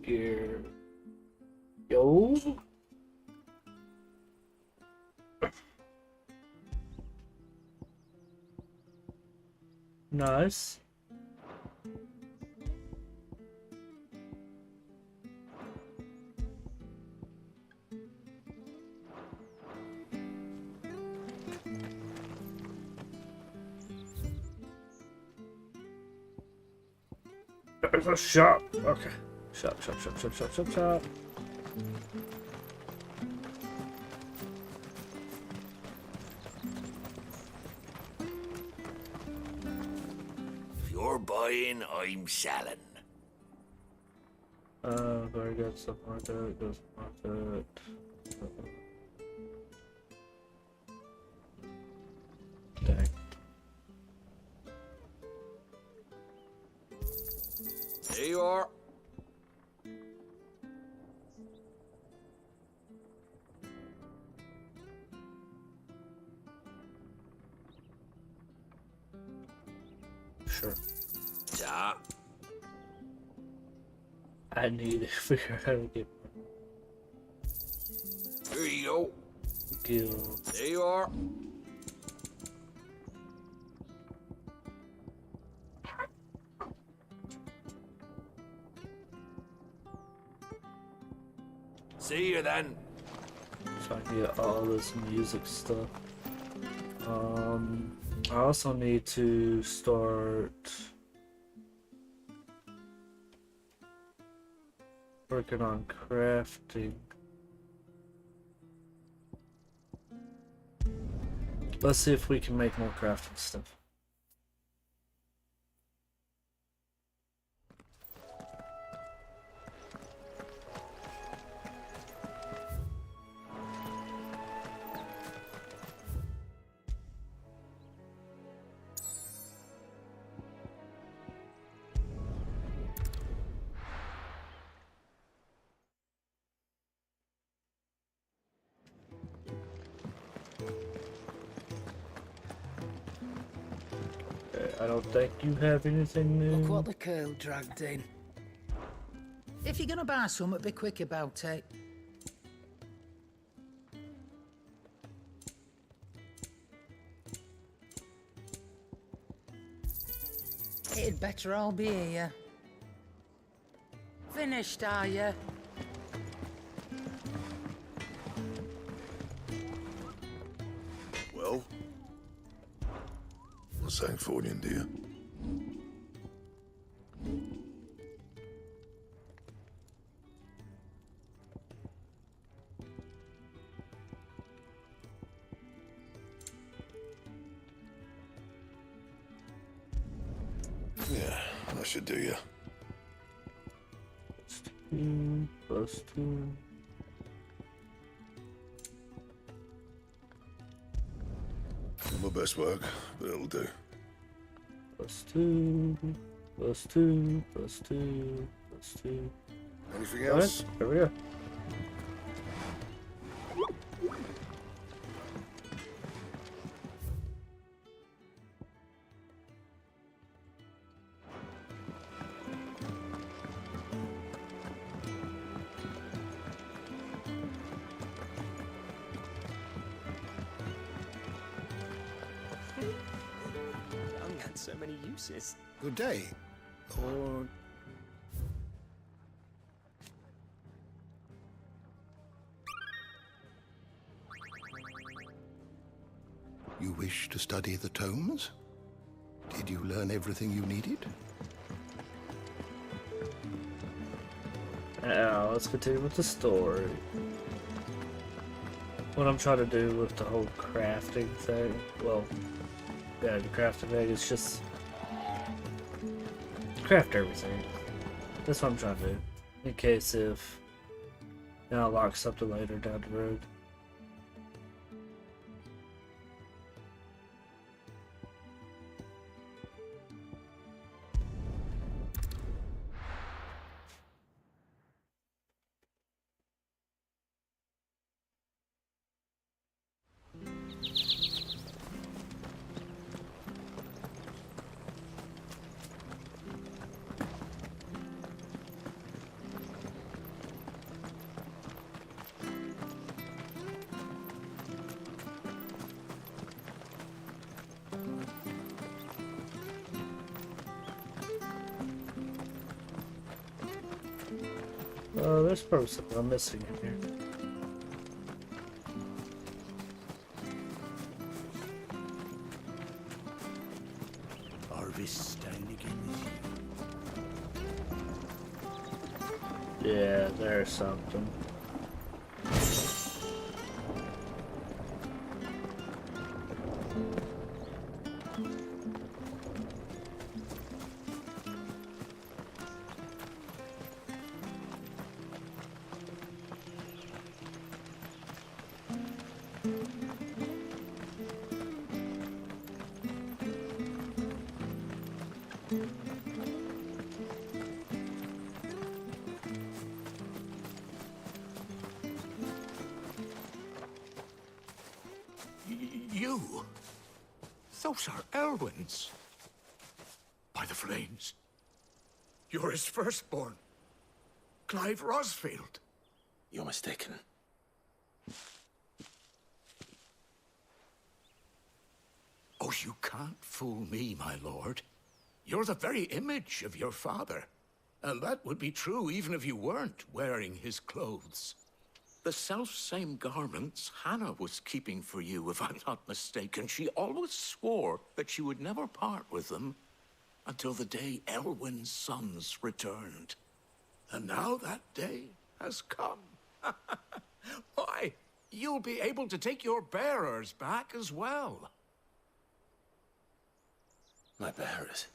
here? Yo? Nice. There's a shop. Okay. Shop. If you're buying, I'm selling. Very good. Stuff like that. Goes market. Dang. There you are. Sure. Yeah. I need to figure out how to get Here you go. guild. There you are. See you then. So I get all this music stuff. I also need to start working on crafting. Let's see if we can make more crafting stuff. I don't think you have anything new. Look what the girl dragged in. If you're gonna buy something, be quick about it. It'd better all be here. Finished, are you? Well? What's Sanfordine, dear? Yeah, that should do you. +2. Not my best work, but it'll do. +2, +2, +2, +2. Anything else? Alright, there we go. Young had so many uses. Good day. Or... You wish to study the tomes? Did you learn everything you needed? Now, let's continue with the story. What I'm trying to do with the whole crafting thing, well, yeah, the crafting thing is just craft everything. That's what I'm trying to do. In case if I'll unlock something later down the road. There's probably something I'm missing in here. Harvest down again this year. Yeah, there's something. You? Those are Elwyn's. By the flames. You're his firstborn. Clive Rosfield. You're mistaken. Oh, you can't fool me, my lord. You're the very image of your father. And that would be true even if you weren't wearing his clothes. The self-same garments Hannah was keeping for you, if I'm not mistaken. She always swore that she would never part with them until the day Elwyn's sons returned. And now that day has come. Why, you'll be able to take your bearers back as well. My bearers?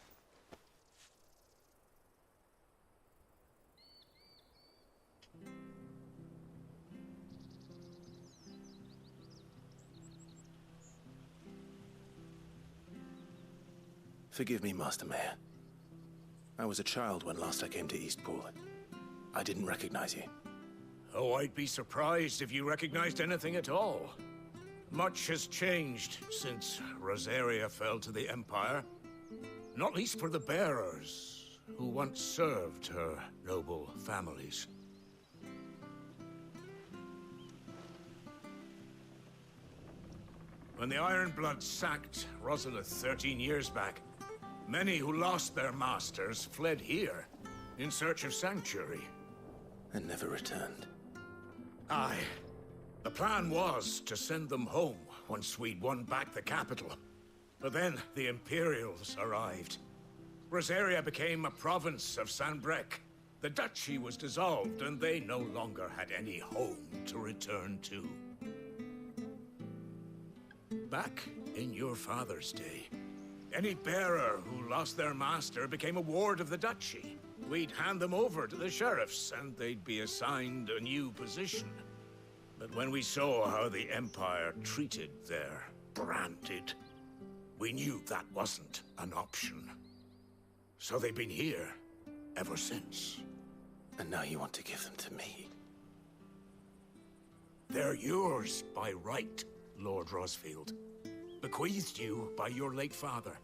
Forgive me, Master Mayor. I was a child when last I came to Eastpool. I didn't recognize you. Oh, I'd be surprised if you recognized anything at all. Much has changed since Rosaria fell to the Empire. Not least for the bearers, who once served her noble families. When the Ironbloods sacked Rosalith 13 years back, many who lost their masters fled here in search of sanctuary. And never returned. Aye. The plan was to send them home once we'd won back the capital. But then the Imperials arrived. Rosaria became a province of Sanbreque. The duchy was dissolved, and they no longer had any home to return to. Back in your father's day, any bearer who lost their master became a ward of the duchy. We'd hand them over to the sheriffs, and they'd be assigned a new position. But when we saw how the Empire treated their branded, we knew that wasn't an option. So they've been here ever since. And now you want to give them to me? They're yours by right, Lord Rosfield. Bequeathed you by your late father.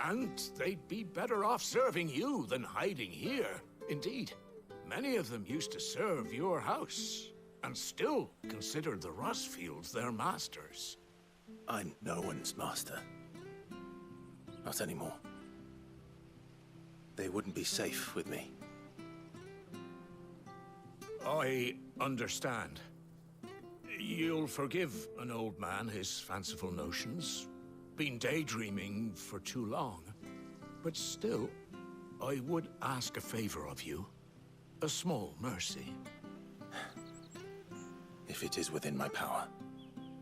And they'd be better off serving you than hiding here. Indeed, many of them used to serve your house, and still considered the Rosfields their masters. I'm no one's master. Not anymore. They wouldn't be safe with me. I understand. You'll forgive an old man his fanciful notions. Been daydreaming for too long. But still, I would ask a favor of you. A small mercy. If it is within my power.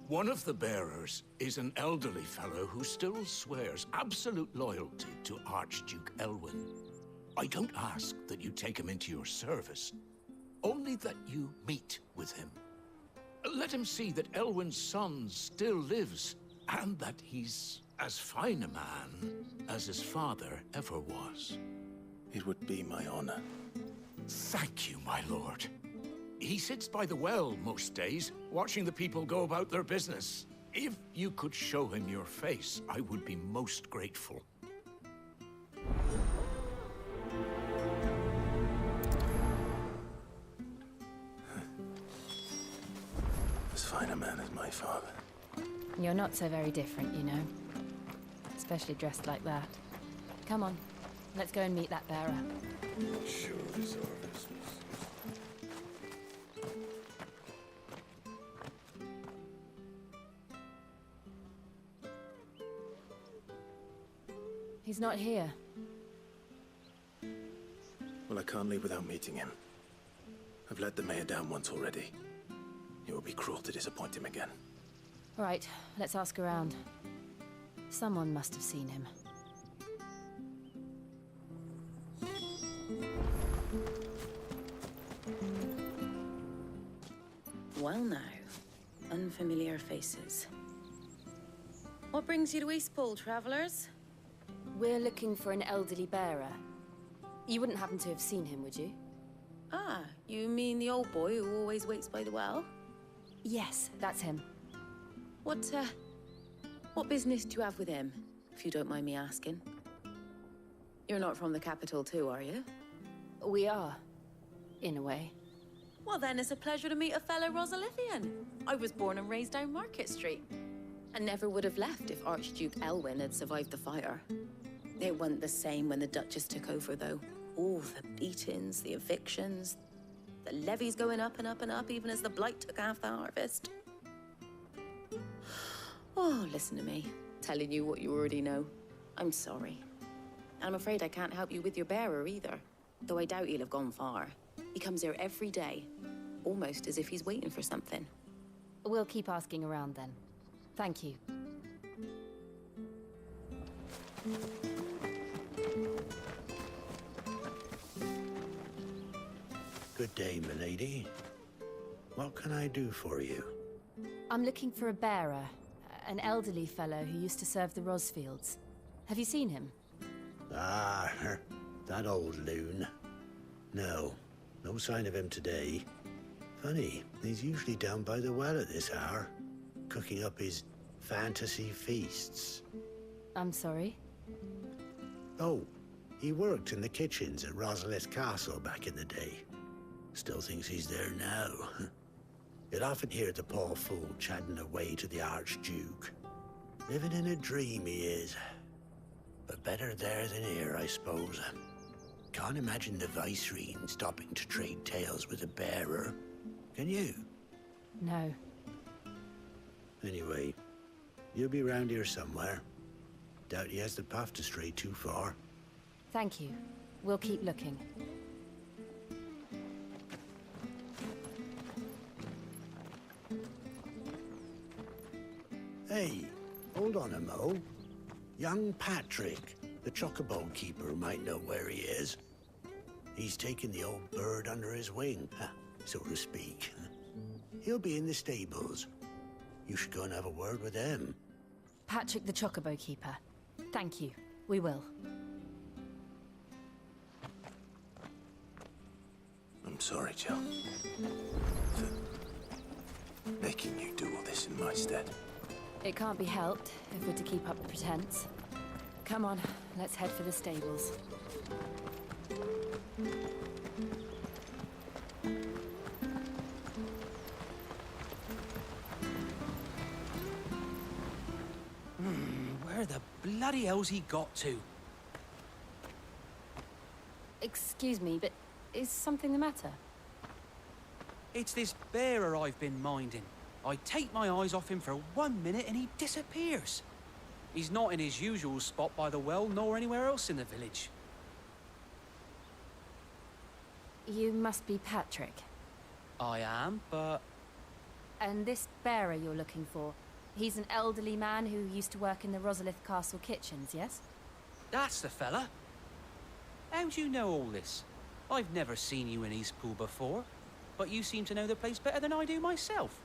One of the bearers is an elderly fellow who still swears absolute loyalty to Archduke Elwyn. I don't ask that you take him into your service, only that you meet with him. Let him see that Elwyn's son still lives, and that he's as fine a man as his father ever was. It would be my honor. Thank you, my lord. He sits by the well most days, watching the people go about their business. If you could show him your face, I would be most grateful. As fine a man as my father. You're not so very different, you know. Especially dressed like that. Come on, let's go and meet that bearer. Sure, this office. He's not here. Well, I can't leave without meeting him. I've let the mayor down once already. It would be cruel to disappoint him again. Right, let's ask around. Someone must have seen him. Well now, unfamiliar faces. What brings you to Eastpool, travellers? We're looking for an elderly bearer. You wouldn't happen to have seen him, would you? Ah, you mean the old boy who always waits by the well? Yes, that's him. What business do you have with him, if you don't mind me asking? You're not from the capital too, are you? We are, in a way. Well then, it's a pleasure to meet a fellow Rosalithian. I was born and raised down Market Street. And never would have left if Archduke Elwyn had survived the fire. It wasn't the same when the Duchess took over, though. All the beatings, the evictions, the levies going up and up and up, even as the blight took half the harvest. Oh, listen to me, telling you what you already know. I'm sorry. I'm afraid I can't help you with your bearer either, though I doubt he'll have gone far. He comes here every day, almost as if he's waiting for something. We'll keep asking around then. Thank you. Good day, milady. What can I do for you? I'm looking for a bearer, an elderly fellow who used to serve the Rosfields. Have you seen him? Ah, that old loon. No sign of him today. Funny, he's usually down by the well at this hour, cooking up his fantasy feasts. I'm sorry? Oh, he worked in the kitchens at Rosalith Castle back in the day. Still thinks he's there now. You'd often hear the poor fool chatting away to the Archduke. Living in a dream he is. But better there than here, I suppose. Can't imagine the Vicereine stopping to trade tales with a bearer. Can you? No. Anyway, you'll be round here somewhere. Doubt he has the path to stray too far. Thank you. We'll keep looking. Hey, hold on a mo. Young Patrick, the chocobo keeper, might know where he is. He's taken the old bird under his wing, so to speak. He'll be in the stables. You should go and have a word with him. Patrick the Chocobo Keeper. Thank you. We will. I'm sorry, Jill. For making you do all this in my stead. It can't be helped if we're to keep up the pretense. Come on, let's head for the stables. Where the bloody hell's he got to? Excuse me, but is something the matter? It's this bearer I've been minding. I take my eyes off him for 1 minute and he disappears. He's not in his usual spot by the well, nor anywhere else in the village. You must be Patrick. I am, but... And this bearer you're looking for, he's an elderly man who used to work in the Rosalith Castle kitchens, yes? That's the fella. How do you know all this? I've never seen you in Eastpool before, but you seem to know the place better than I do myself.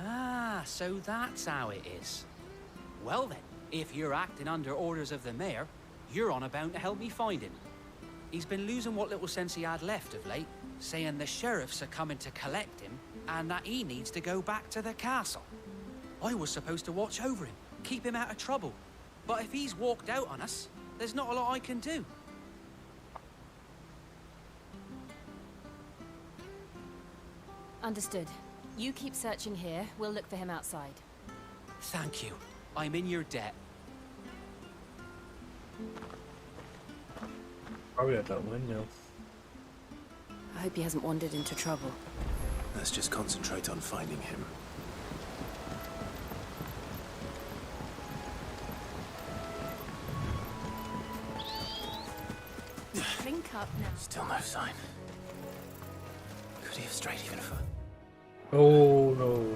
Ah, so that's how it is. Well then, if you're acting under orders of the mayor, you're on about to help me find him. He's been losing what little sense he had left of late, saying the sheriffs are coming to collect him and that he needs to go back to the castle. I was supposed to watch over him, keep him out of trouble. But if he's walked out on us, there's not a lot I can do. Understood. You keep searching here, we'll look for him outside. Thank you. I'm in your debt. Probably at that window. I hope he hasn't wandered into trouble. Let's just concentrate on finding him. Drink up now. Still no sign. Could he have strayed even further? Oh no.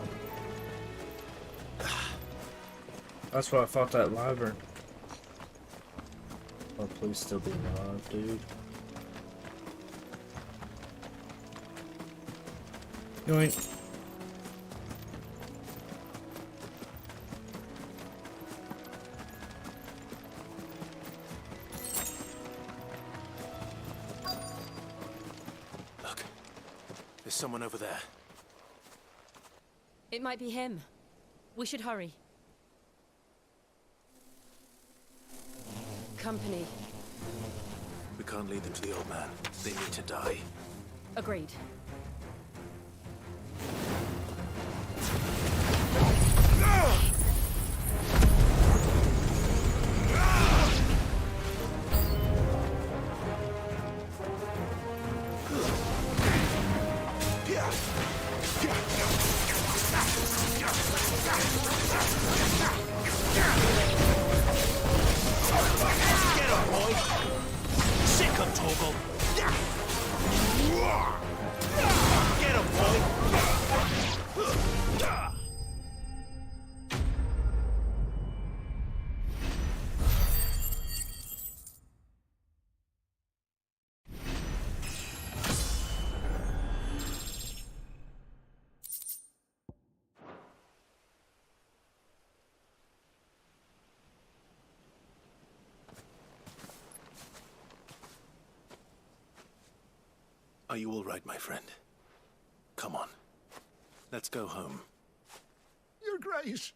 That's why I fought that wyvern. Oh, please still be alive, dude. Yoink. Look. There's someone over there. It might be him. We should hurry. Company. We can't lead them to the old man. They need to die. Agreed. Get up, boy! Sick of Torgal! Get him, boy! Are you all right, my friend? Come on. Let's go home. Your Grace,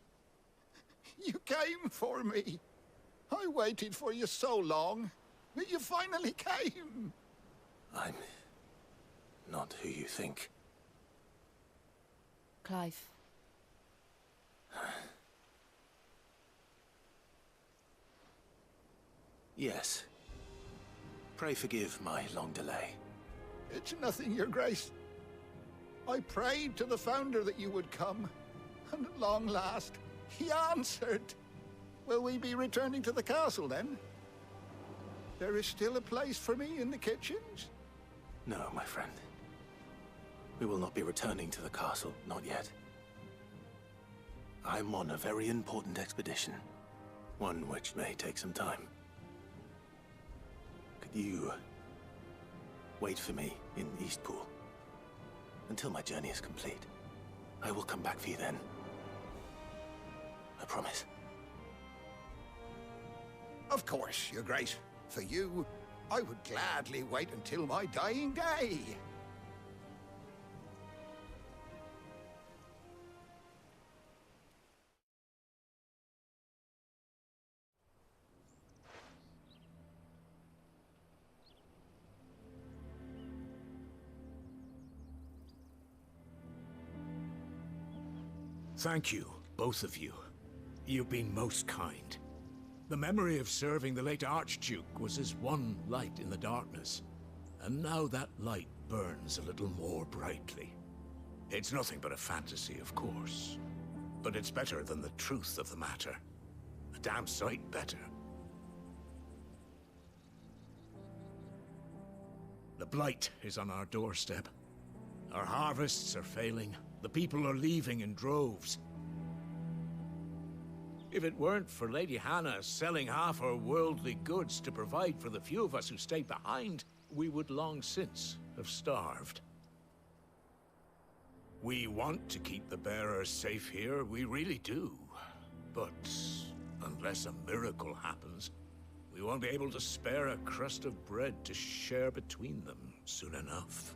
you came for me. I waited for you so long, but you finally came. I'm not who you think. Clive. Yes. Pray forgive my long delay. It's nothing, Your Grace. I prayed to the Founder that you would come, and at long last, he answered. Will we be returning to the castle, then? There is still a place for me in the kitchens? No, my friend. We will not be returning to the castle, not yet. I'm on a very important expedition. One which may take some time. Could you wait for me in Eastpool until my journey is complete? I will come back for you then. I promise. Of course, Your Grace. For you, I would gladly wait until my dying day. Thank you, both of you. You've been most kind. The memory of serving the late Archduke was as one light in the darkness, and now that light burns a little more brightly. It's nothing but a fantasy, of course, but it's better than the truth of the matter. A damn sight better. The Blight is on our doorstep. Our harvests are failing. The people are leaving in droves. If it weren't for Lady Hannah selling half her worldly goods to provide for the few of us who stayed behind, we would long since have starved. We want to keep the bearers safe here, we really do. But unless a miracle happens, we won't be able to spare a crust of bread to share between them soon enough.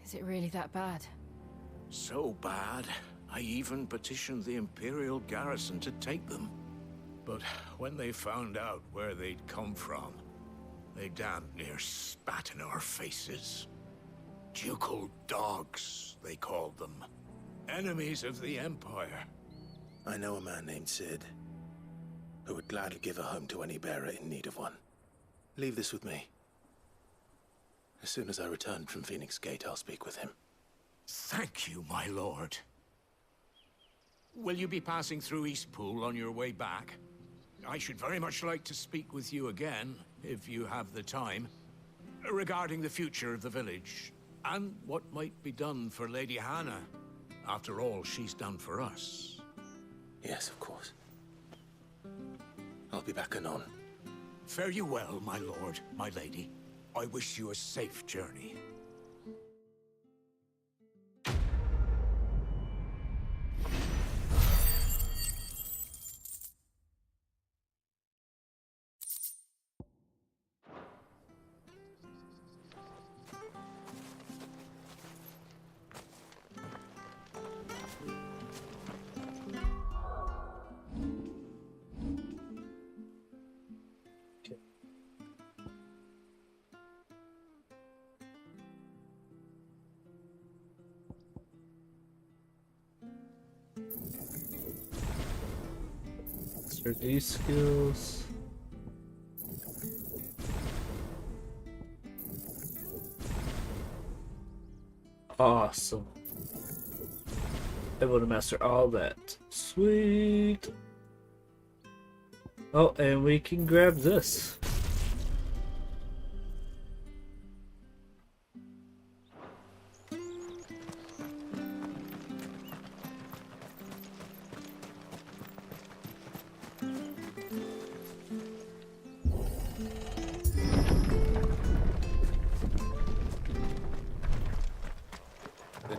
Is it really that bad? So bad, I even petitioned the Imperial garrison to take them. But when they found out where they'd come from, they damn near spat in our faces. Ducal dogs, they called them. Enemies of the Empire. I know a man named Cid, who would gladly give a home to any bearer in need of one. Leave this with me. As soon as I return from Phoenix Gate, I'll speak with him. Thank you, my lord. Will you be passing through Eastpool on your way back? I should very much like to speak with you again, if you have the time, regarding the future of the village, and what might be done for Lady Hannah. After all, she's done for us. Yes, of course. I'll be back anon. Fare you well, my lord, my lady. I wish you a safe journey. For these skills. Awesome. Able to master all that. Sweet. Oh, and we can grab this.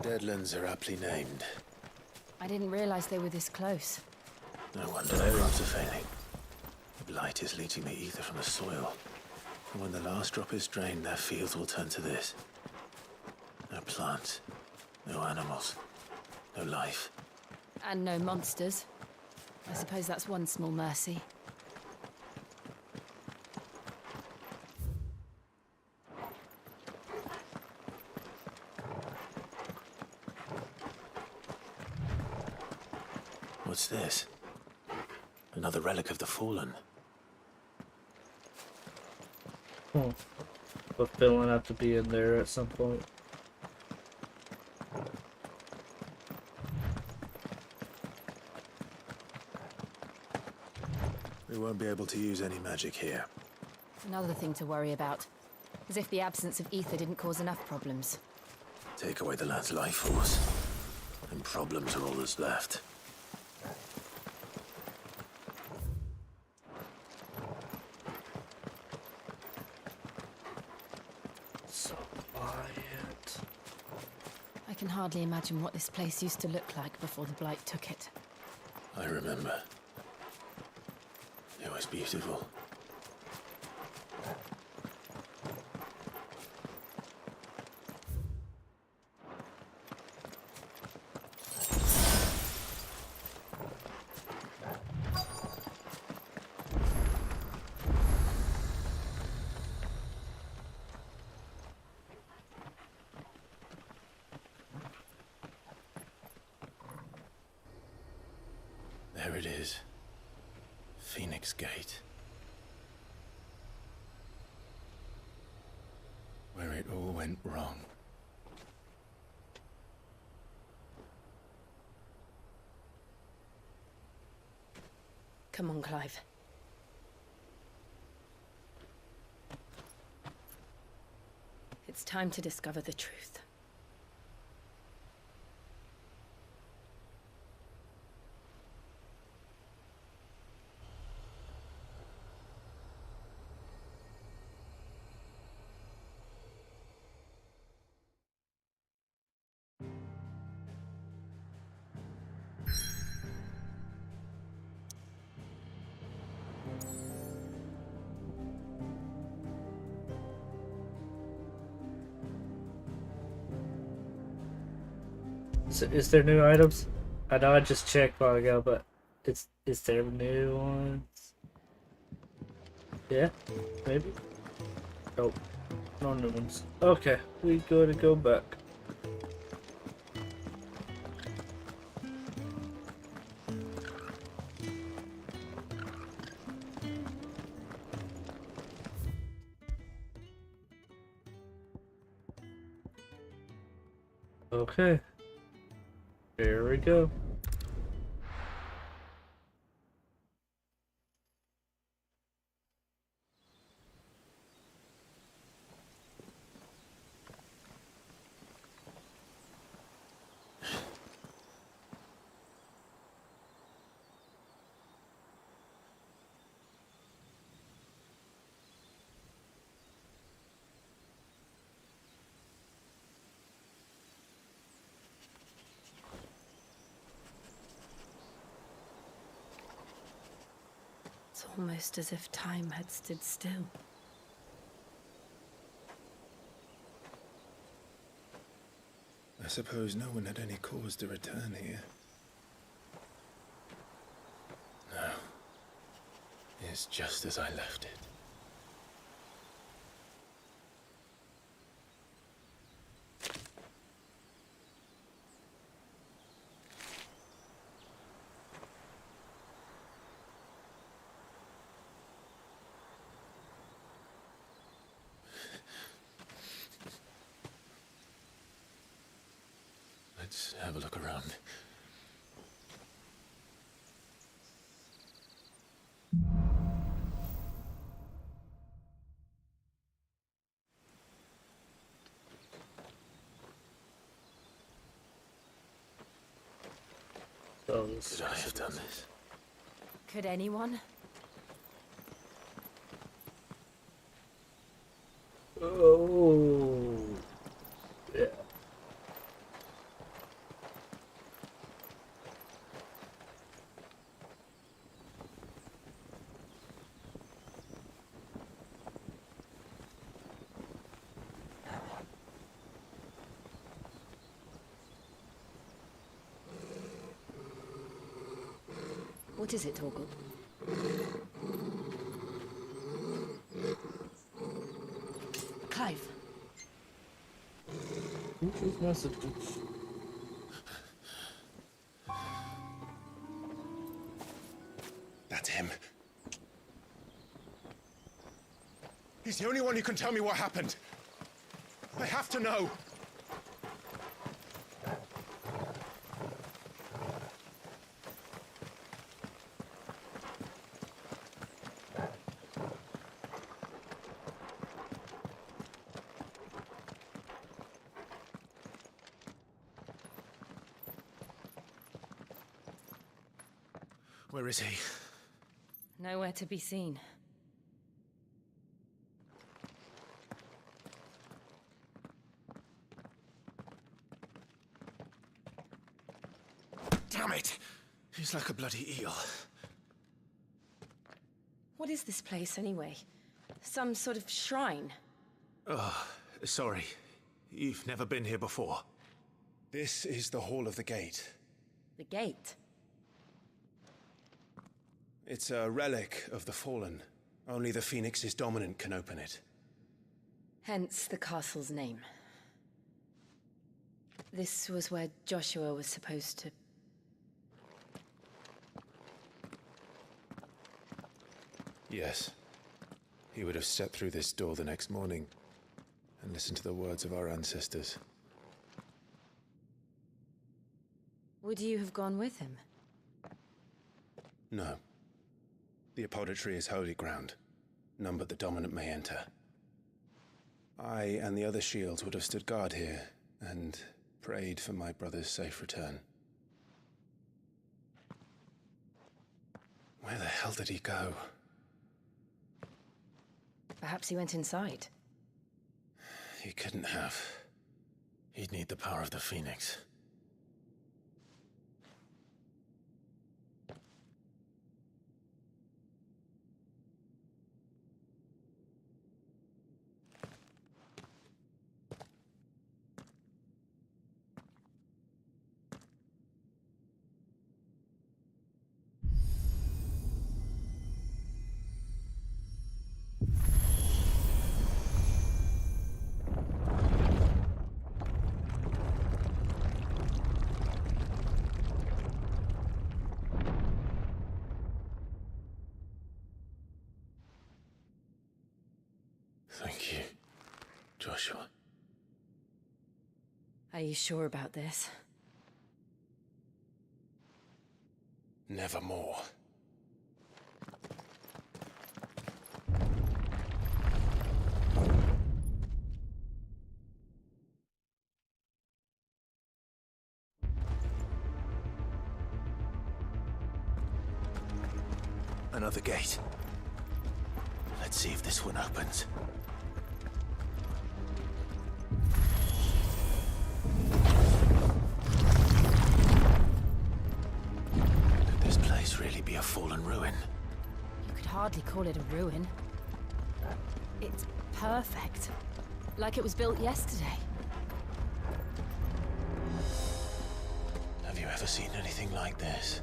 Deadlands are aptly named. I didn't realize they were this close. No wonder they're after failing. The blight is leaching the ether from the soil. And when the last drop is drained, their fields will turn to this. No plants, no animals, no life. And no monsters. I suppose that's one small mercy. What's this? Another relic of the Fallen. But Phil will have to be in there at some point. We won't be able to use any magic here. Another thing to worry about. As if the absence of ether didn't cause enough problems. Take away the lad's life force, and problems are all that's left. I can hardly imagine what this place used to look like before the Blight took it. I remember. It was beautiful. There it is. Phoenix Gate. Where it all went wrong. Come on, Clive. It's time to discover the truth. So is there new items? I know I just checked a while ago, but is there new ones? Yeah, maybe. Oh, no new ones. Okay, we gotta go back. Okay. Here we go. It's almost as if time had stood still. I suppose no one had any cause to return here. No. It's just as I left it. Let's have a look around. Could I have done this? Could anyone? Oh. Yeah. What is it, Torgal? Clive. Who's message? That's him. He's the only one who can tell me what happened. I have to know. Where is he? Nowhere to be seen. Damn it! He's like a bloody eel. What is this place, anyway? Some sort of shrine? Oh, sorry. You've never been here before. This is the Hall of the Gate. The gate? It's a relic of the Fallen. Only the Phoenix's dominant can open it. Hence the castle's name. This was where Joshua was supposed to... Yes. He would have stepped through this door the next morning and listened to the words of our ancestors. Would you have gone with him? No. The Apodytry is holy ground. None but the dominant may enter. I and the other shields would have stood guard here and prayed for my brother's safe return. Where the hell did he go? Perhaps he went inside. He couldn't have. He'd need the power of the Phoenix. Thank you, Joshua. Are you sure about this? Nevermore. Another gate. Let's see if this one opens. Could this place really be a fallen ruin? You could hardly call it a ruin. It's perfect. Like it was built yesterday. Have you ever seen anything like this?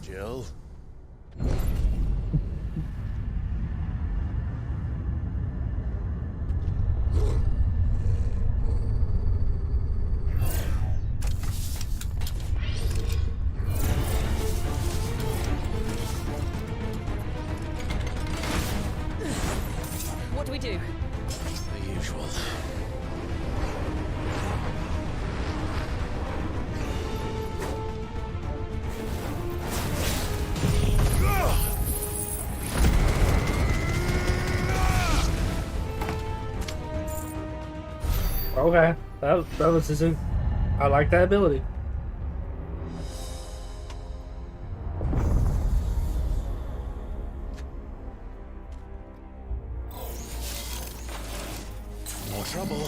Jill? What do we do? The usual. Okay, that was easy. I like that ability. More trouble.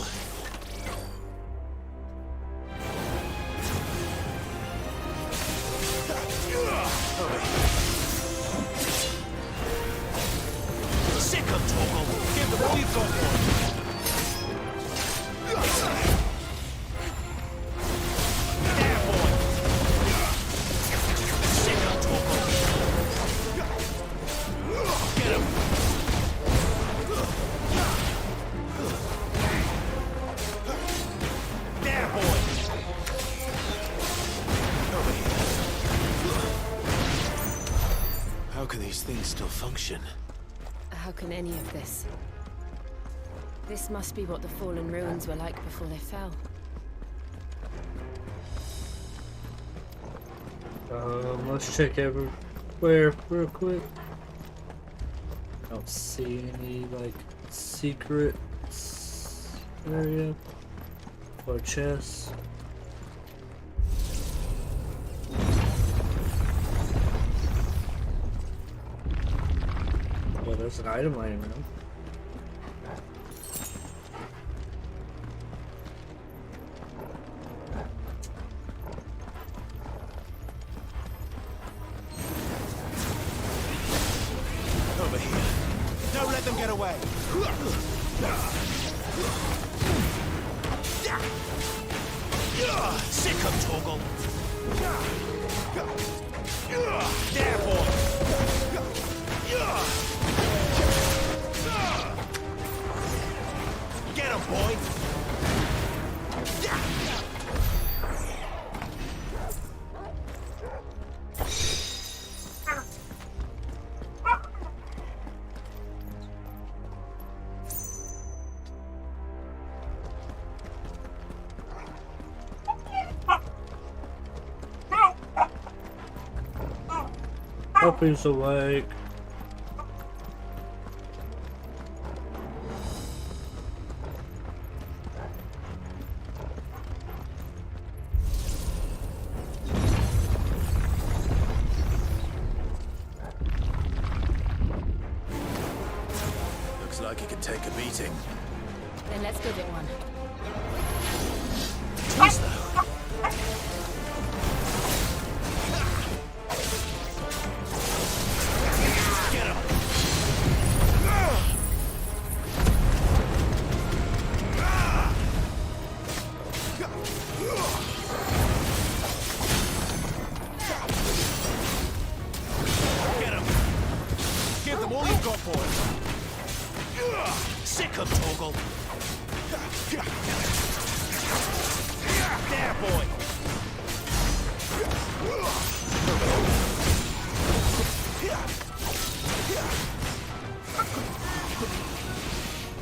Sick of Torgal! Give them all you've got for it! How can these things still function? How can any of this? This must be what the fallen ruins were like before they fell. Let's check everywhere real quick. Don't see any like secrets area or chests. Well, there's an item laying around. Over here. Don't let them get away. Sick of Torgal. There, boy. Get him, boy. Hope he's awake. Looks like he can take a beating. Then let's give it one. Too slow. There, boy!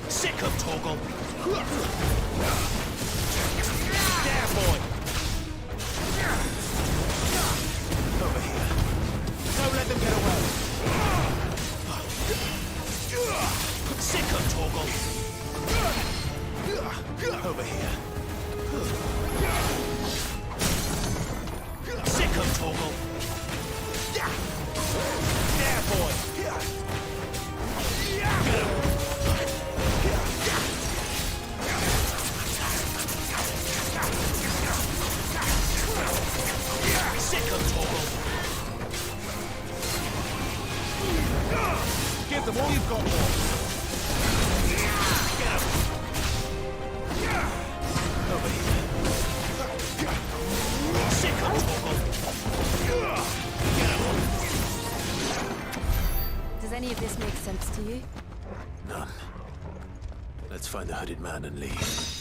Sick of Torgal! There, boy! Over here. Don't let them get away! Sick of Torgal! Over here. Sick of Torgal! There, boy! Get him! Sick of Torgal! Give them all you've got, boy! Get him! Over here. Sick of Torgal! Get him! Does any of this make sense to you? None. Let's find the hooded man and leave.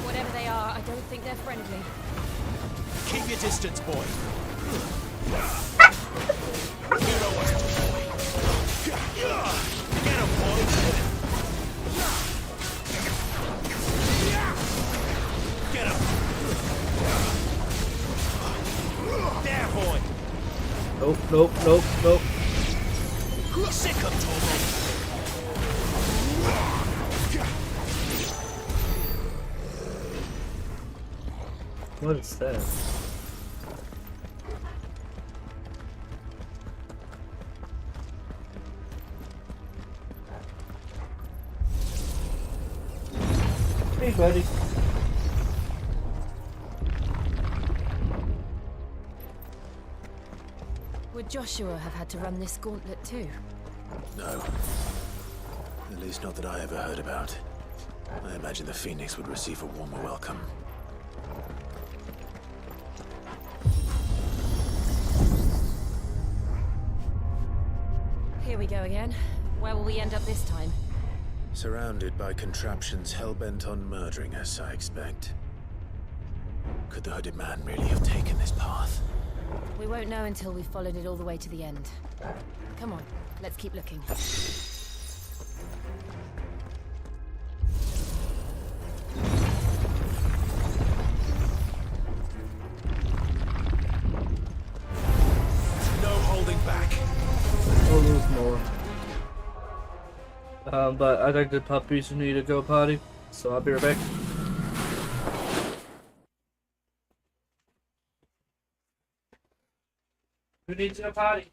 Whatever they are, I don't think they're friendly. Keep your distance, boy. You know what to do, boy. Get him, boy. Get him. There, boy. Nope, nope, nope, nope. Sick of Torgal. What is that? Hey, buddy. Would Joshua have had to run this gauntlet too? No. At least not that I ever heard about. I imagine the Phoenix would receive a warmer welcome. Here we go again. Where will we end up this time? Surrounded by contraptions hell-bent on murdering us, I expect. Could the hooded man really have taken this path? We won't know until we've followed it all the way to the end. Come on, let's keep looking. No holding back. We'll lose more. But I think the puppies need to go potty, so I'll be right back. Who needs to go potty?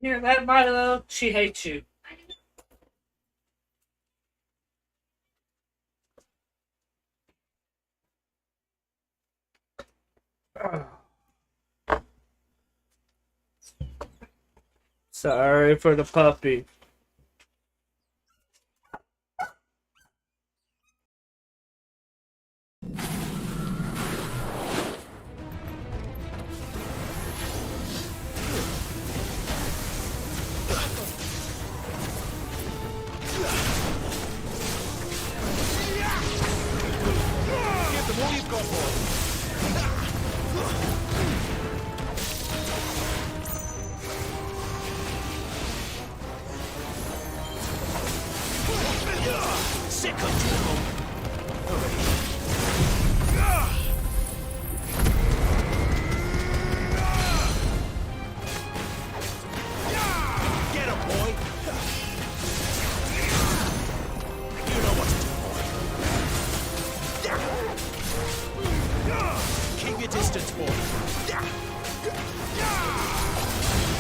Hear that, Milo? She hates you. Sorry for the puppy. Give them all you've got, Sick of trouble. Get him, boy. You know what to do, boy. Keep your distance, boy.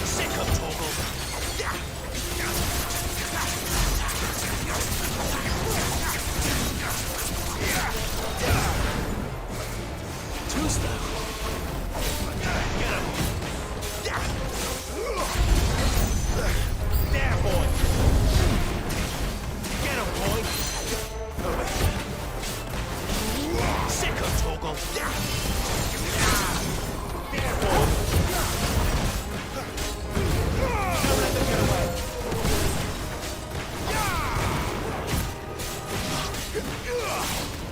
Sick of trouble. Two-step. Get him. There, boy. Get him, boy. Over here. Sick of Toggle. There, boy. Don't let them get away.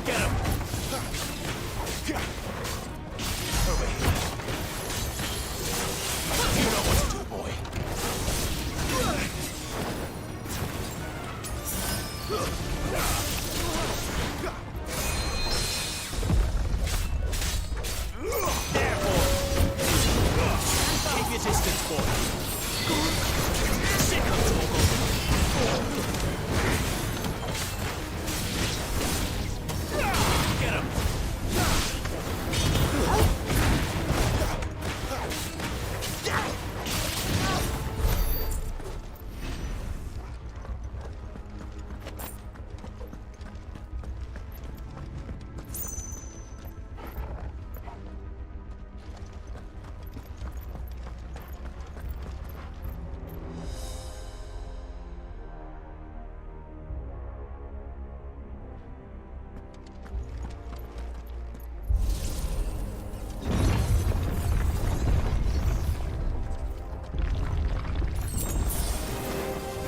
Get him. Over here. You know what to do, boy. There, boy. Keep your distance, boy. Sick of Toggle. Get him.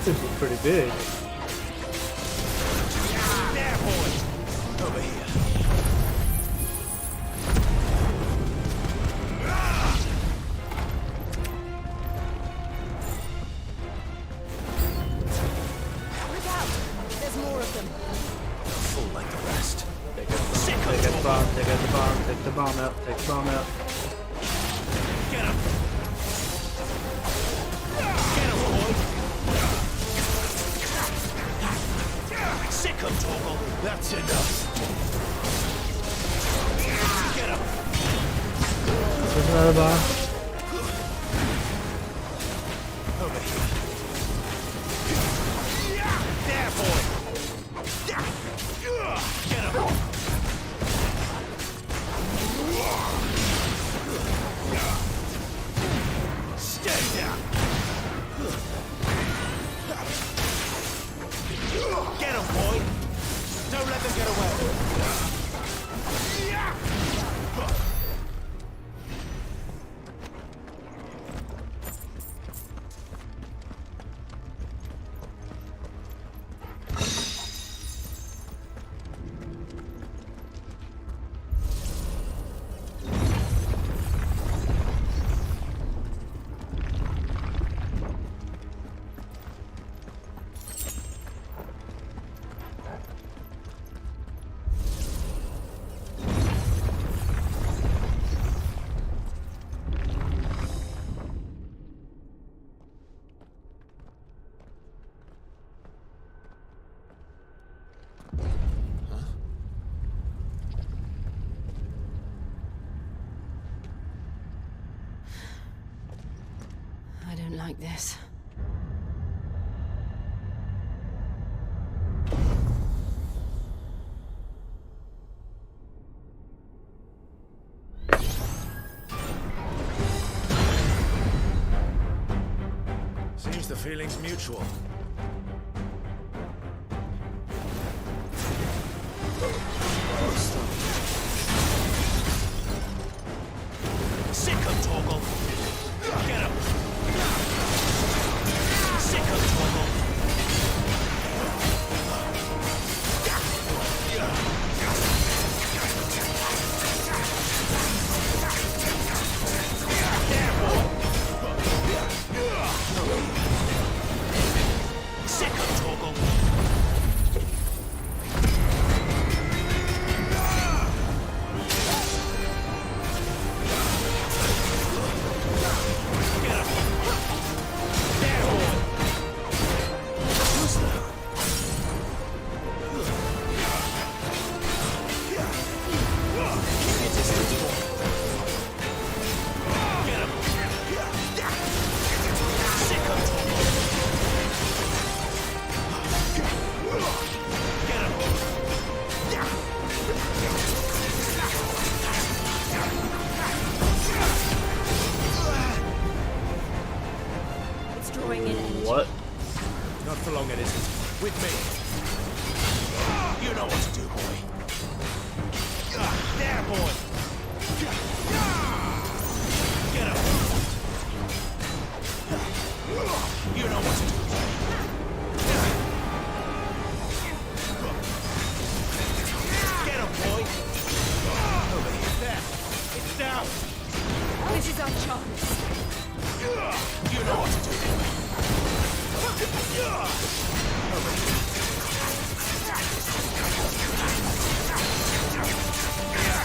This is pretty big. There, boy. Over here. Look out! There's more of them. They'll fall like the rest. Take the bomb, take the bomb, take the bomb out, take the bomb out. Get him. Get him, boy. Sick of Toggle. That's enough. Get him. There's another bomb. Over here. There, boy. Get him. Stay down. Get him, boy. Don't let them get away. I don't like this. feeling's mutual. Sick him, Torgal! Get him! Sick him, Torgal! Sick him, Torgal! It's drawing in energy. What? Not for long, it isn't. With me. You know what to do, boy. There, boy. Get him. You know what to do. Get him, boy. Over here. There. It's down. This is our chance. You know what to do, boy. Over here.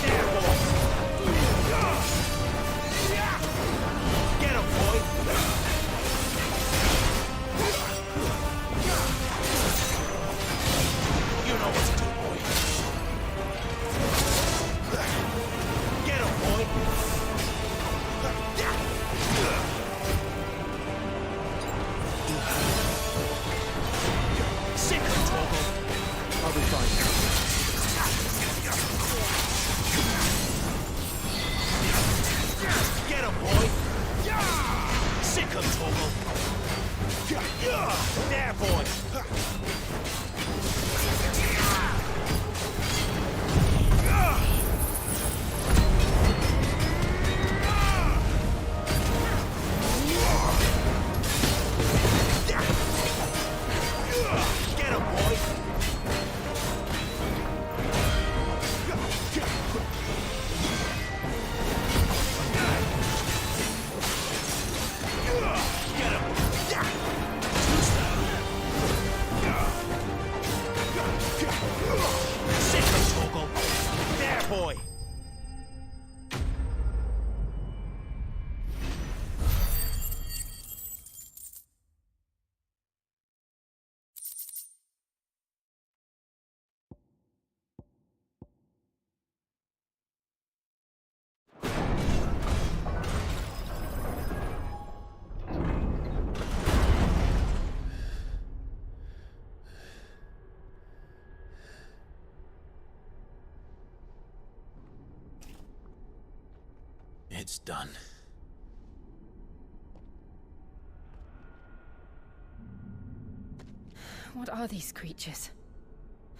There, boy. Get him, boy. You know what to do, boy. Get him, boy. Sick him, Torgal. I'll be fine. Get him, boy. Sick him, Torgal. There, boy. Get him, boy. Get him. Sick him, Torgal. There, boy. It's done. What are these creatures?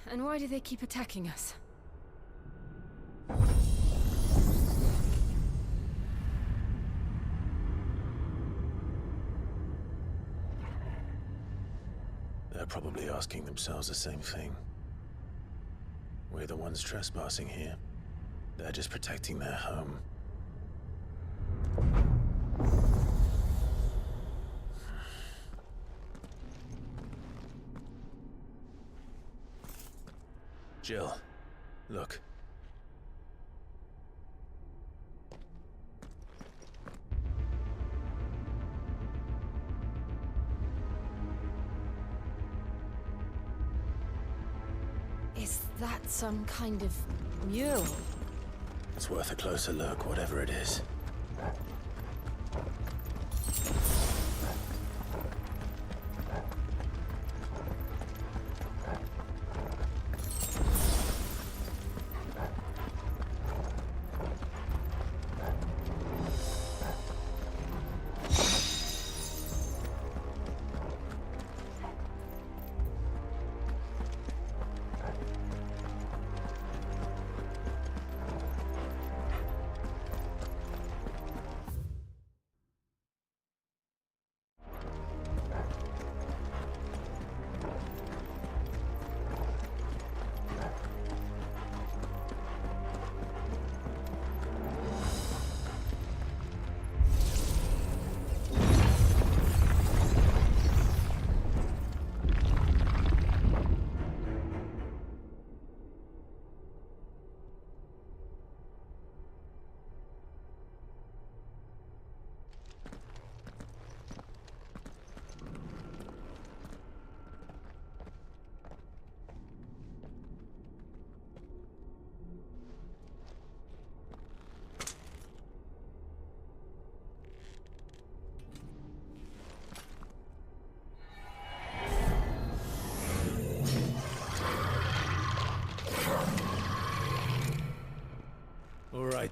And why do they keep attacking us? They're probably asking themselves the same thing. We're the ones trespassing here. They're just protecting their home. Jill, look. Is that some kind of mural? It's worth a closer look, whatever it is.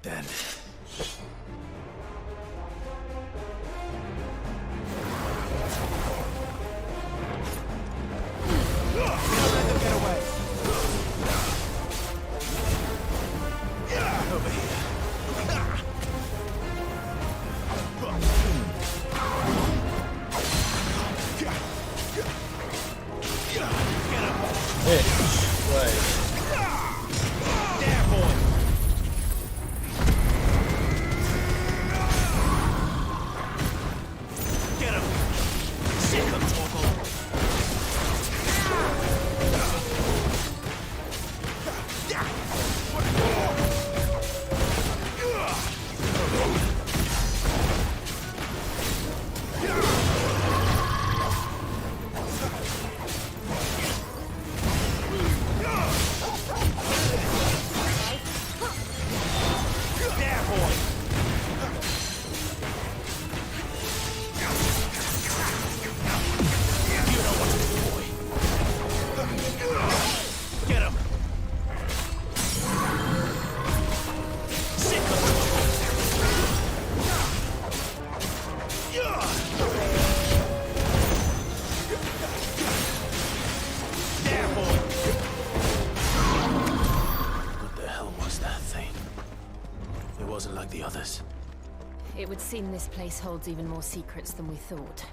it then. It would seem this place holds even more secrets than we thought.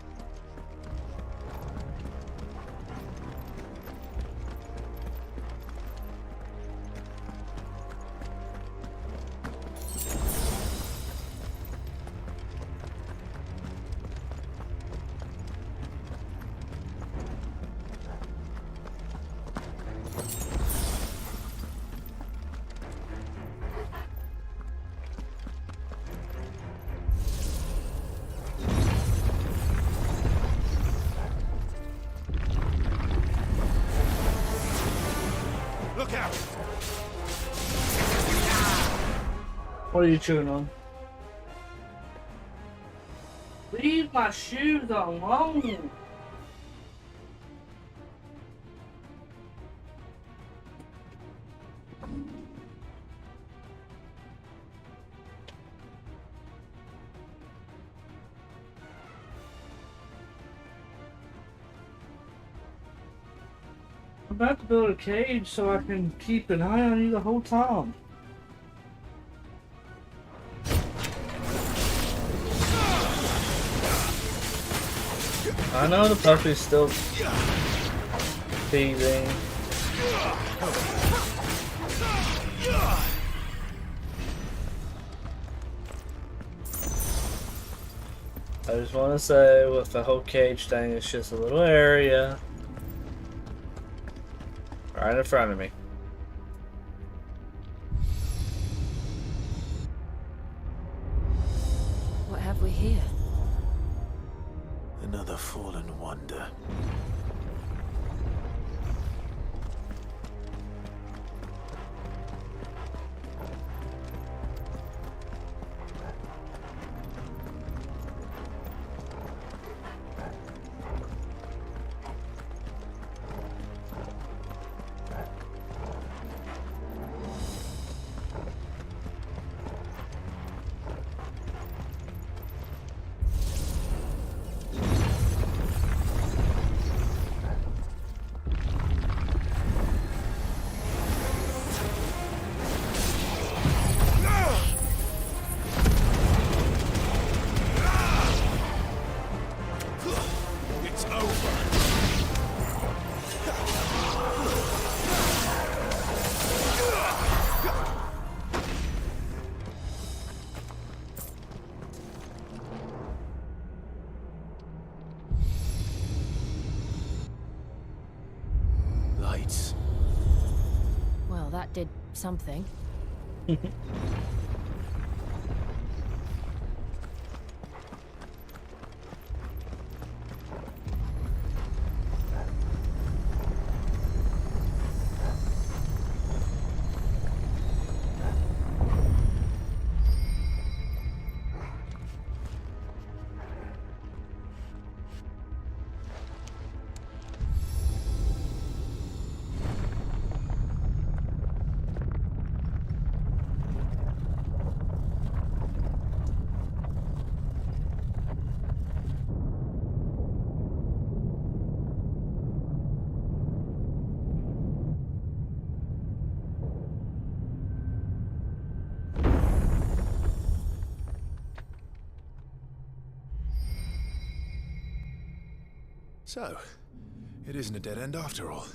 Look out! What are you chewing on? Leave my shoes alone! I'm about to build a cage so I can keep an eye on you the whole time. I know the puppy's still teething. I just want to say, with the whole cage thing, it's just a little area right in front of me. What have we here? Another fallen wonder. Lights. Well, that did something. So, it isn't a dead end after all.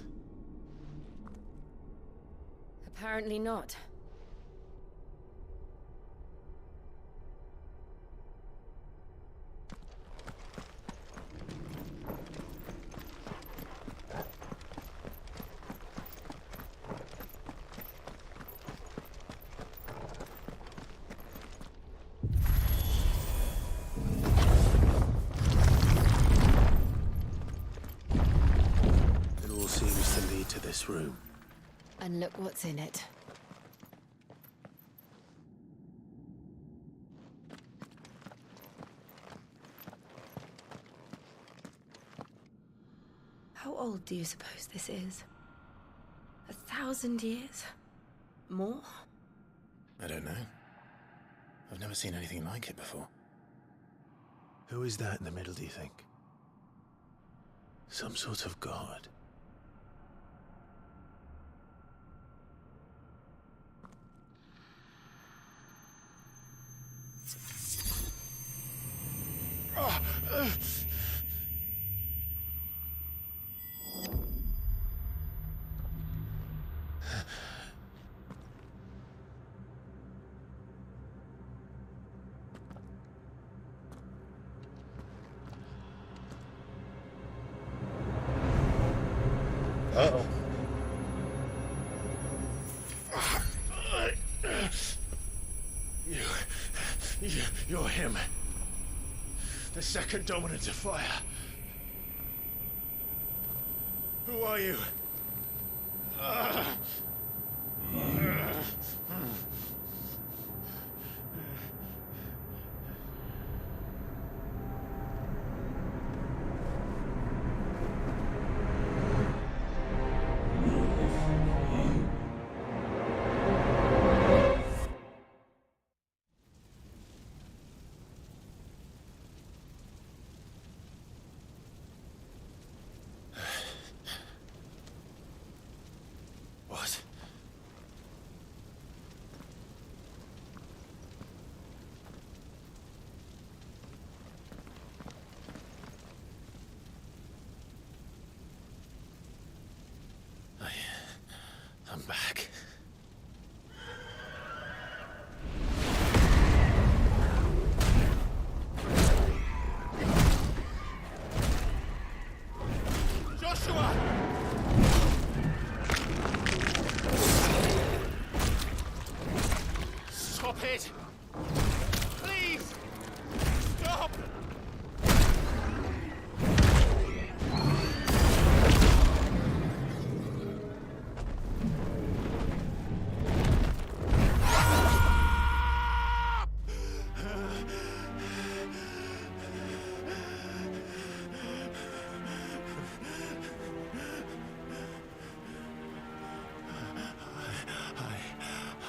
Apparently not. It all seems to lead to this room. And look what's in it. How old do you suppose this is? 1,000 years? More? I don't know. I've never seen anything like it before. Who is that in the middle, do you think? Some sort of god? Uh-oh. You're him. The second dominant of fire. Who are you? What? I'm back. Joshua! Stop it! Please! Stop!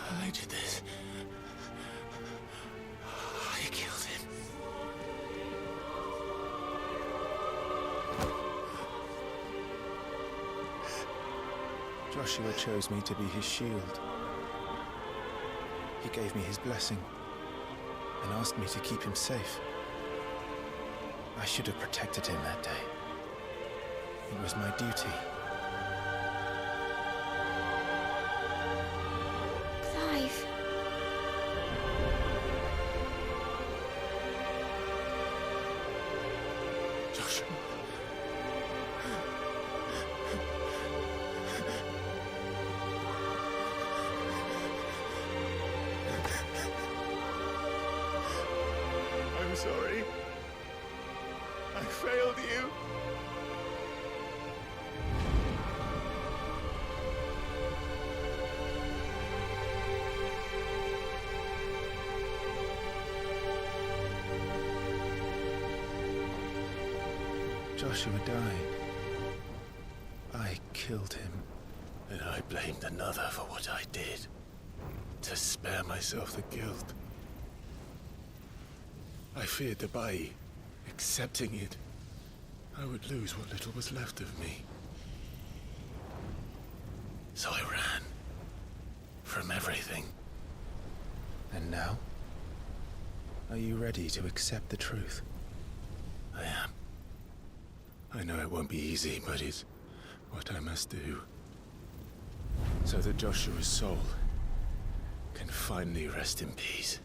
I did this. I killed him. Joshua chose me to be his shield. He gave me his blessing and asked me to keep him safe. I should have protected him that day. It was my duty. Clive. Joshua. I'm sorry. I failed you. Joshua died. I killed him. And I blamed another for what I did. To spare myself the guilt. I feared that by accepting it, I would lose what little was left of me. So I ran. From everything. And now? Are you ready to accept the truth? I am. I I know it won't be easy, but it's what I must do. So that Joshua's soul can finally rest in peace.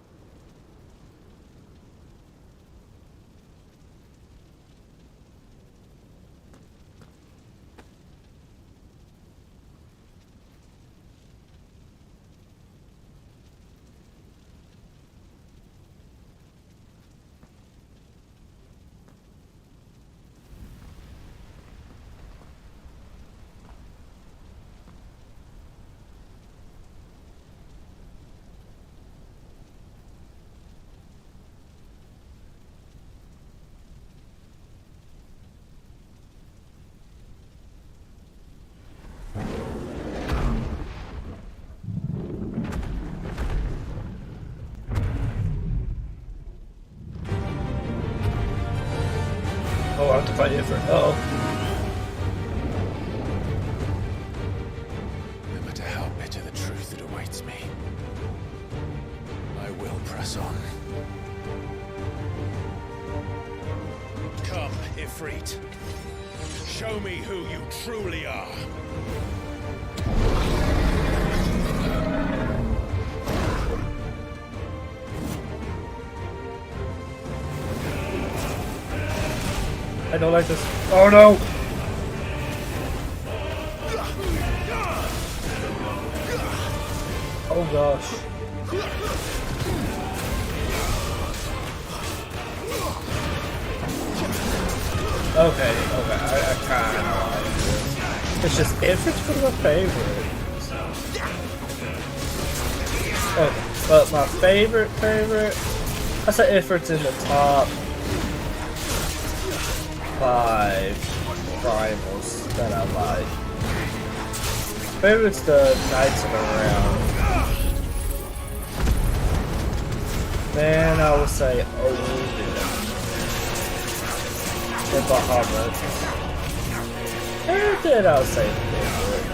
Oh, I have to fight Ifrit. Uh-oh. No matter how bitter the truth that awaits me, I will press on. Come, Ifrit. Show me who you truly are. I don't like this. Oh no! Oh gosh. Okay, I kinda like this. It's just Ifrit's one of my favorites. Okay, but my favorite, I say Ifrit's in the top 5 rivals that I like. Favorite's the Knights of the Round. Then I would say Odin. The Bahamut. And then I'll say Ifrit.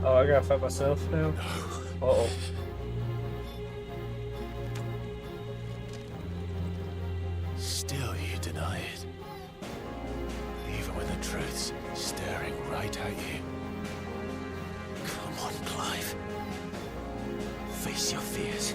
Oh, I gotta fight myself now? Uh-oh. Still you deny it. Even when the truth's staring right at you. Come on, Clive. Face your fears.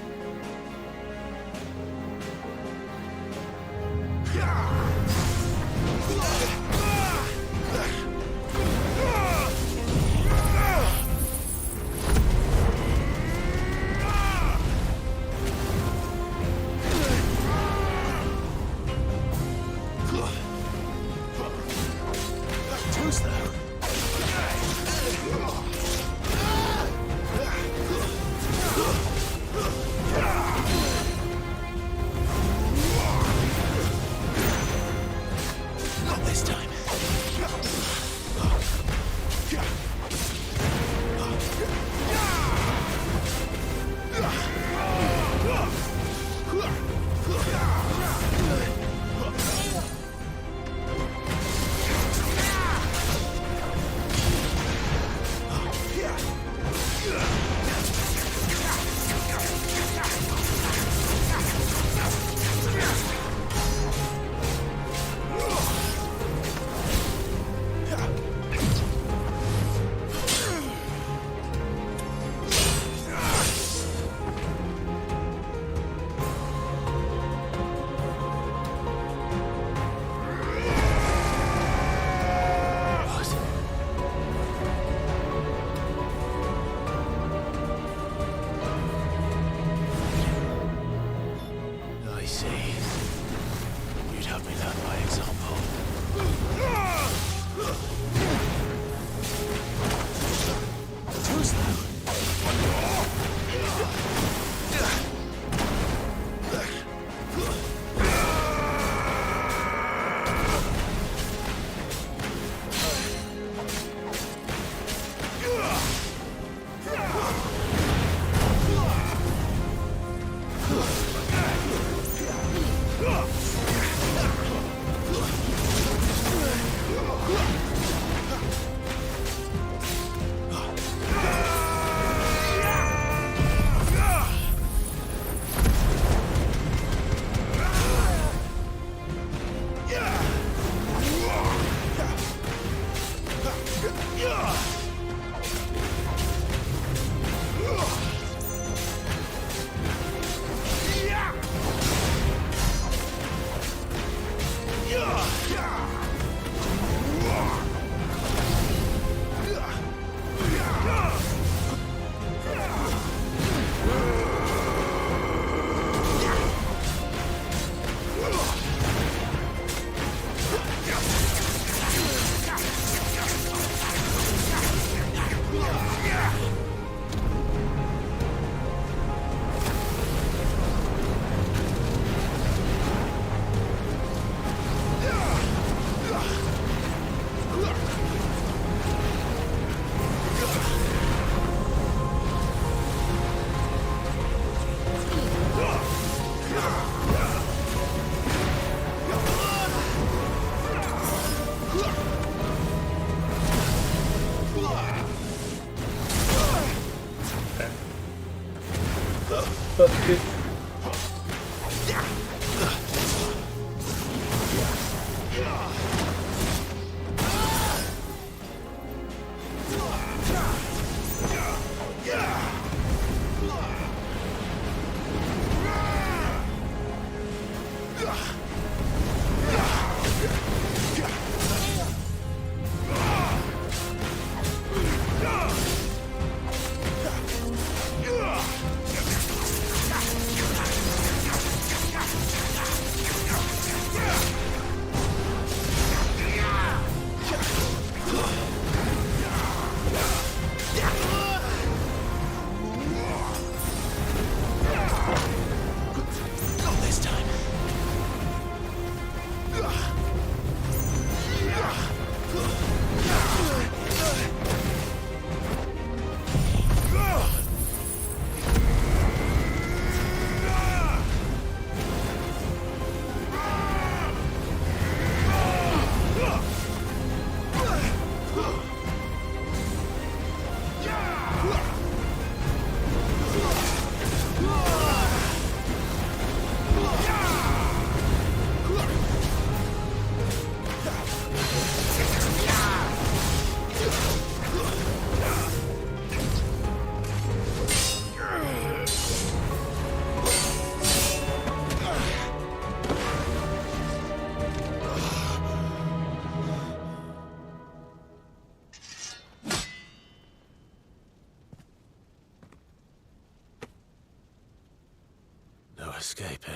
Escape, eh?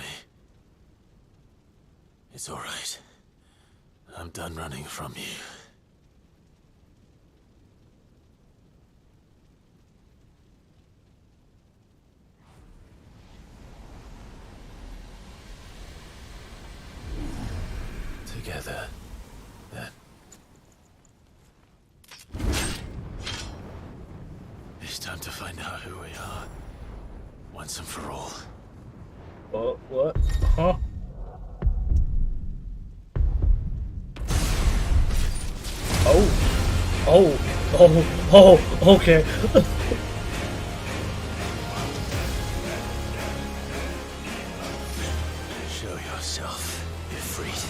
It's all right. I'm done running from you. Together, then. It's time to find out who we are, once and for all. What? Huh? Oh, okay. Show yourself, Ifrit.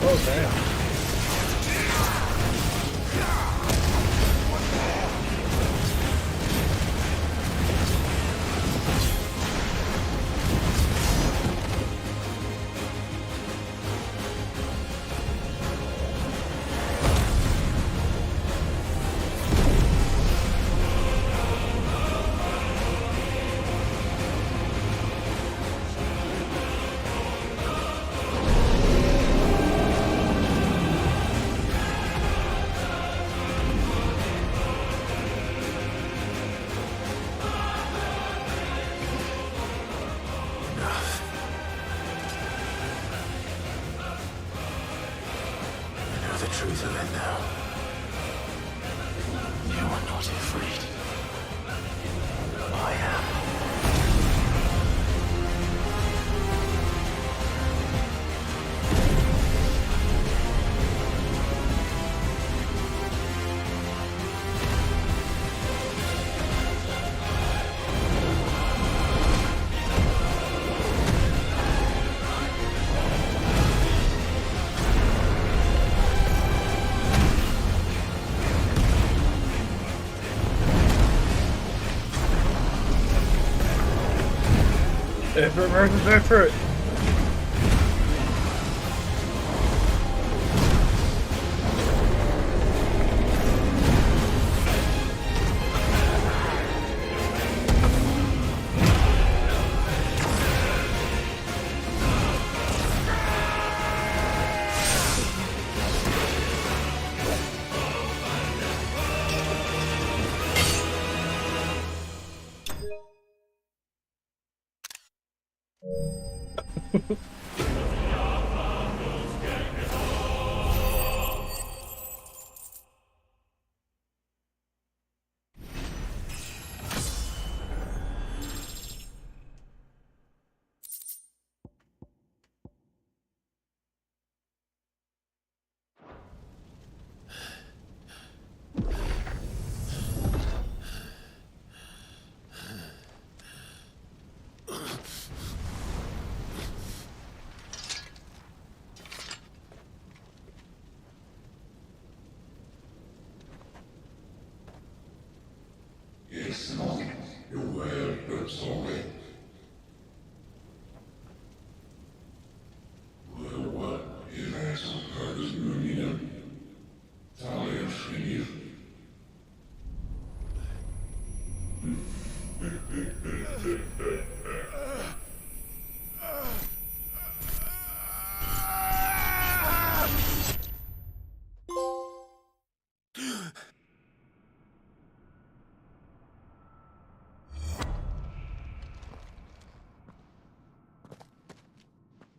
Oh, damn. Truth of it now. You are not afraid. I am. Go for it.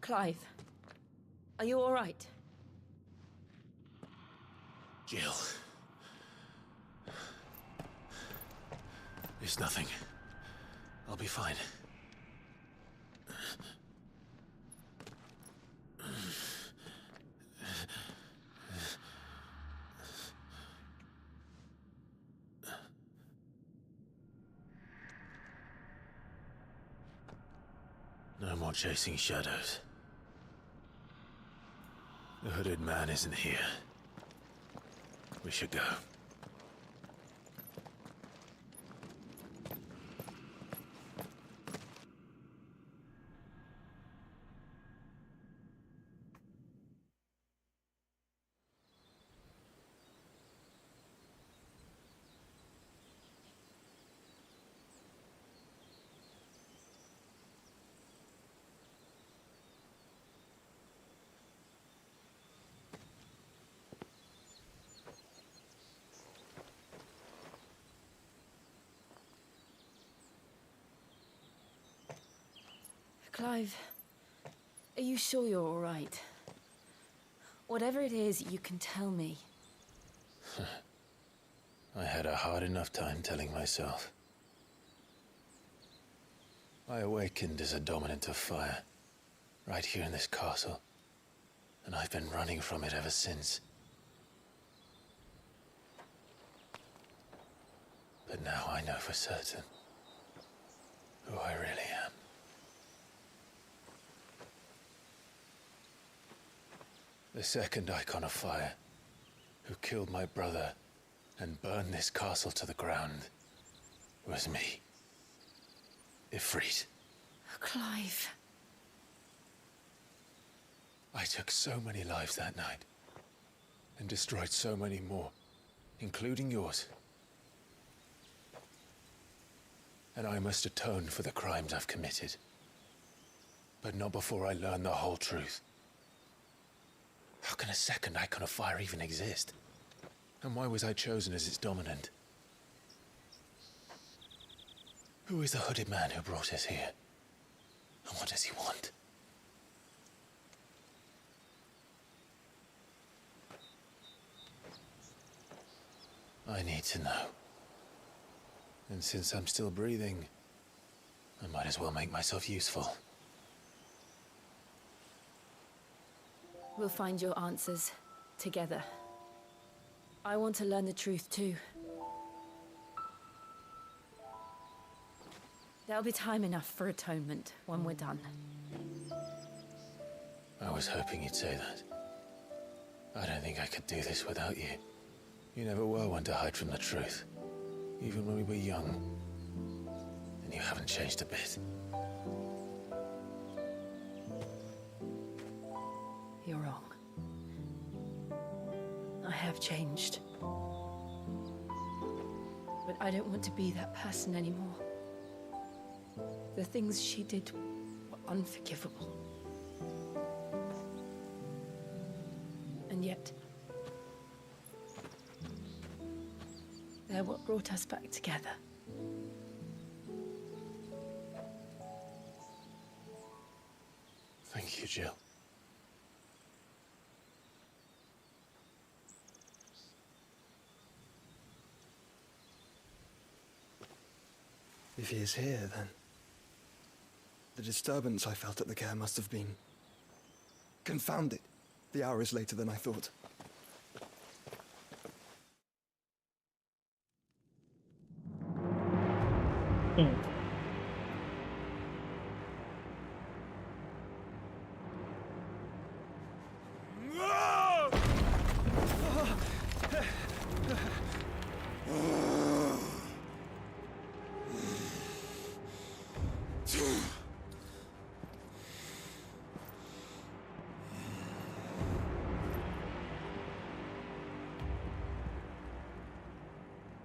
Clive, are you all right? Jill. It's nothing. I'll be fine. No more chasing shadows. The hooded man isn't here. We should go. Clive, are you sure you're all right? Whatever it is, you can tell me. I had a hard enough time telling myself. I awakened as a dominant of fire, right here in this castle, and I've been running from it ever since. But now I know for certain who I really am. The second Icon of Fire, who killed my brother and burned this castle to the ground, was me. Ifrit. Clive. I took so many lives that night, and destroyed so many more, including yours. And I must atone for the crimes I've committed. But not before I learn the whole truth. How can a second Icon of Fire even exist? And why was I chosen as its dominant? Who is the hooded man who brought us here? And what does he want? I need to know. And since I'm still breathing, I might as well make myself useful. We'll find your answers together. I want to learn the truth too. There'll be time enough for atonement when we're done. I was hoping you'd say that. I don't think I could do this without you. You never were one to hide from the truth, even when we were young. And you haven't changed a bit. you're wrong. I have changed. But I don't want to be that person anymore. The things she did were unforgivable. And yet, they're what brought us back together. Thank you, Jill. If he is here, then the disturbance I felt at the care must have been confounded. The hour is later than I thought.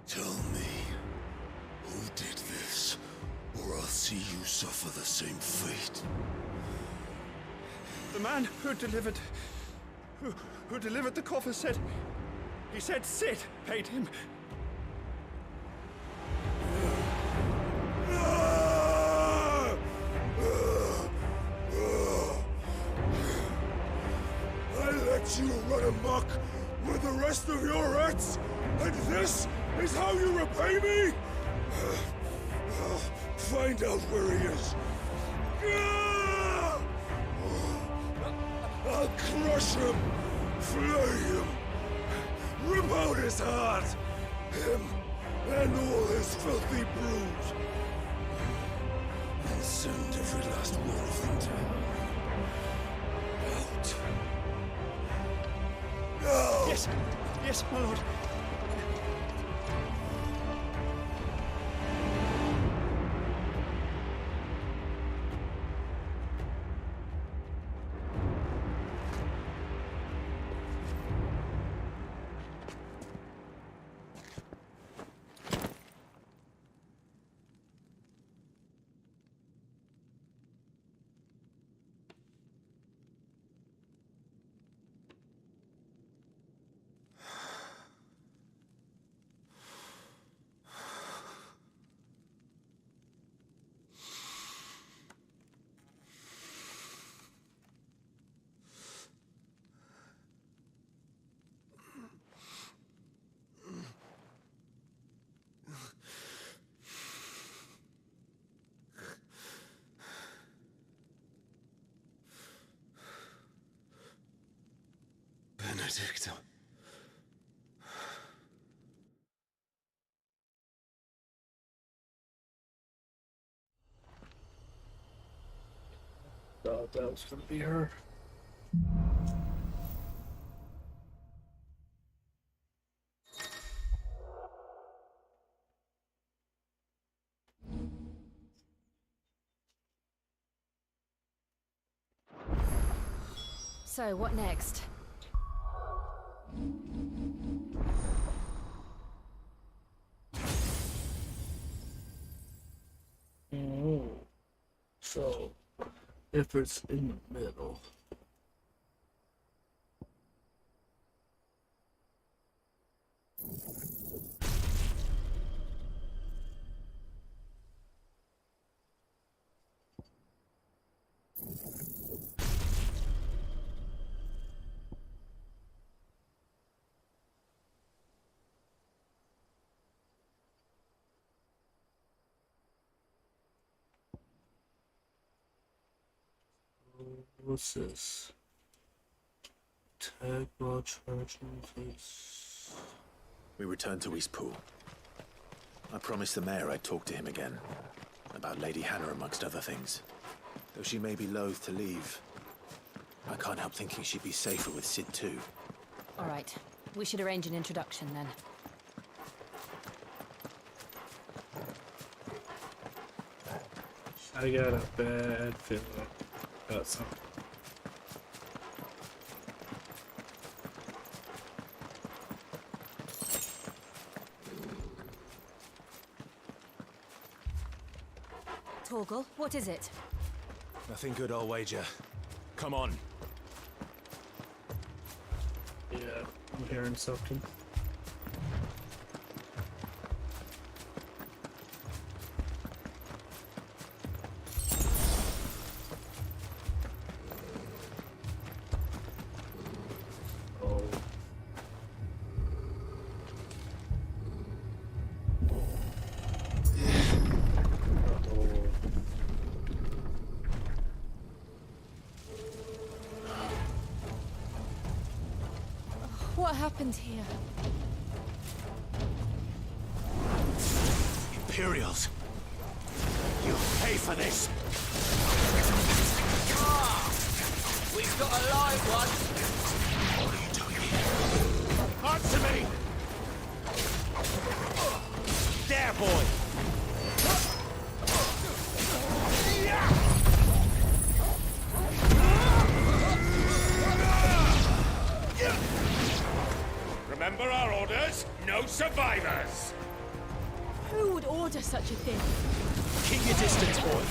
Tell me, who did this, or I'll see you suffer the same fate. The man who delivered the coffer said... He said Sid paid him. I let you run amok with the rest of your rats, and this is how you repay me? Find out where he is. I'll crush him, flay him, rip out his heart, him and all his filthy brood, and send every last one of them to hell. Out. Yes, yes, my lord. Benedicta. Thought that was gonna be her. So, what next? So, if it's in the middle. What's this? Tag while charging, please. We returned to Eastpool. I promised the mayor I'd talk to him again. About Lady Hannah, amongst other things. Though she may be loath to leave, I can't help thinking she'd be safer with Sid too. All right. We should arrange an introduction then. I got a bad feeling about something. Torgal, what is it? Nothing good, I'll wager. Come on. Yeah, I'm hearing something. What happened here? Imperials! You'll pay for this! We've got a live one! What are you doing here? Answer me! There, boy! Remember our orders? No survivors! Who would order such a thing? Keep your distance, boy.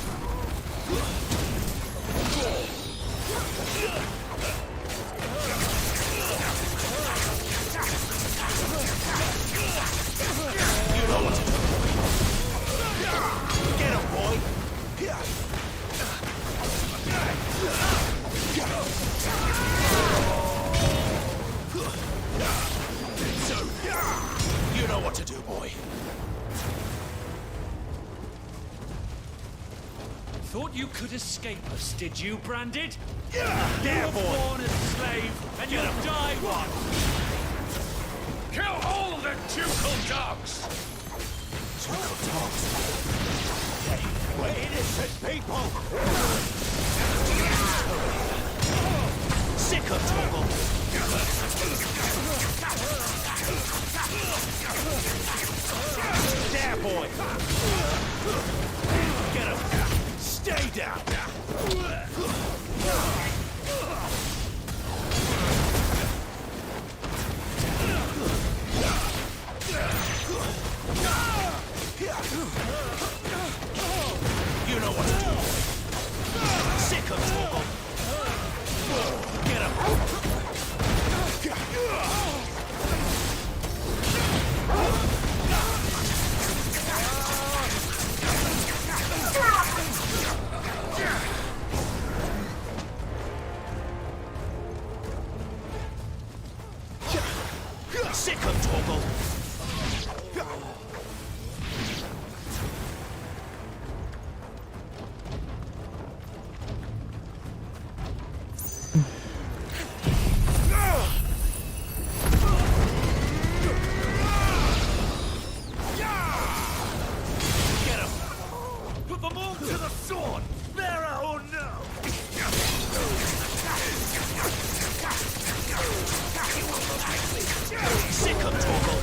You know what to do. Get him, boy. You know what to do, boy. Thought you could escape us, did you, Branded? There, you were boy. born as a slave, and you'll die one. Kill all the ducal dogs! Ducal dogs? Hey, we're innocent people! Sick of trouble! There, boy! Get him! Stay down! You know what to do! Sick of trouble! Get him! Sick of Torgal! Get him! Put them all to the sword! Vera or no! Sick of Torgal!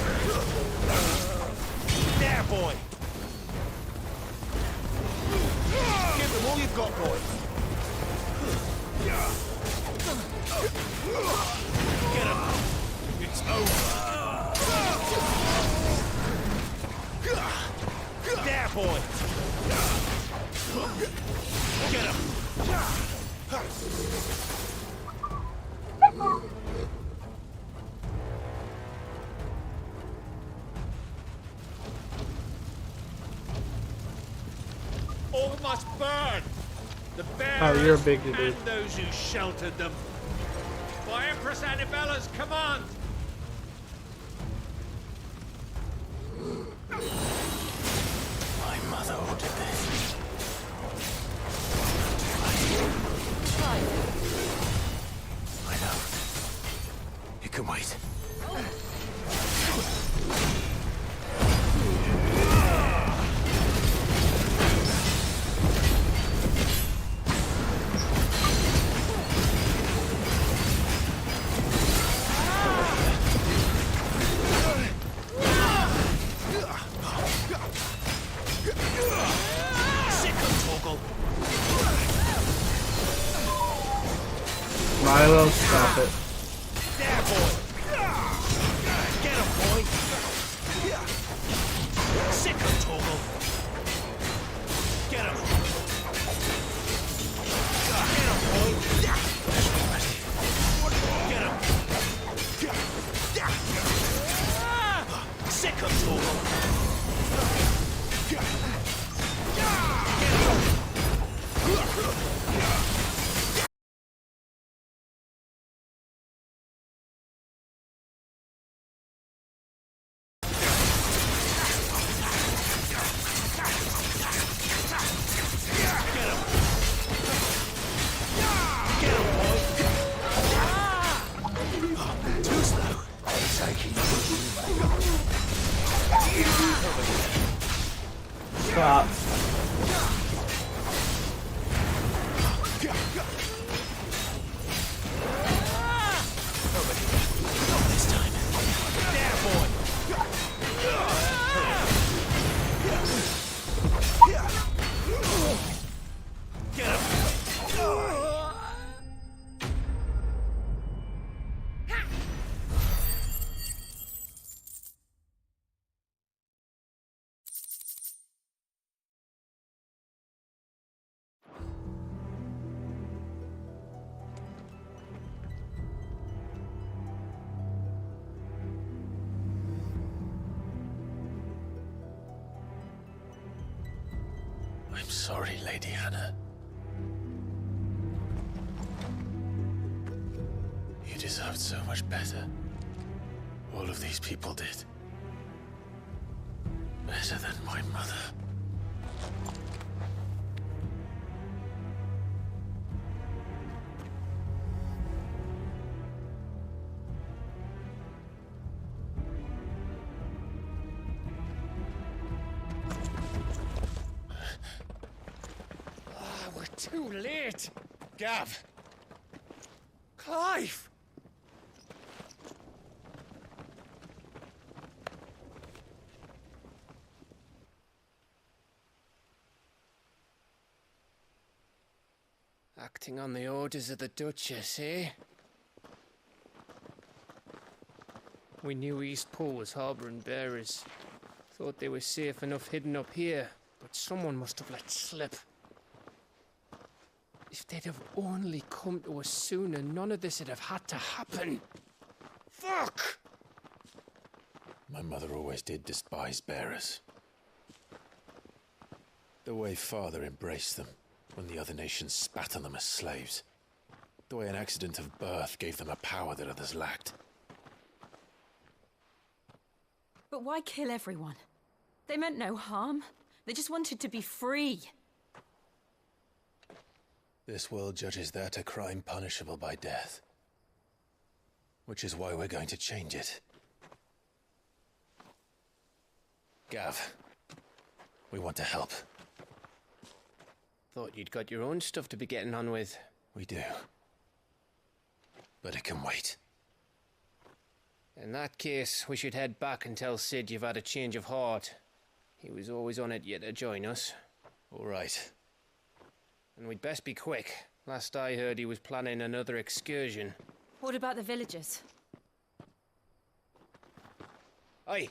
There, boy! Give them all you've got, boy! Get him! It's over! There, boy! Get him! All must burn! The bearers Oh, you're a big dude. and those who sheltered them. By Empress Annabella's command! My mother ordered this. I know. It can wait. Sick of Torgal! Milo, stop it. There, boy! Get him, boy! Sick of Torgal! Get him! Crap. I'm sorry, Lady Hannah. You deserved so much better. All of these people did. Better than my mother. We're too late. Gav. Clive. Acting on the orders of the Duchess, eh? We knew Eastpool was harbouring bearers. Thought they were safe enough hidden up here, but someone must have let slip. If they'd have only come to us sooner, none of this would have had to happen. Fuck! My mother always did despise bearers. The way Father embraced them when the other nations spat on them as slaves. The way an accident of birth gave them a power that others lacked. But why kill everyone? They meant no harm. They just wanted to be free. This world judges that a crime punishable by death. Which is why we're going to change it. Gav, we want to help. Thought you'd got your own stuff to be getting on with. We do. But it can wait. In that case, we should head back and tell Sid you've had a change of heart. He was always on it yet to join us. All right. And we'd best be quick. Last I heard, he was planning another excursion. What about the villagers? Aye.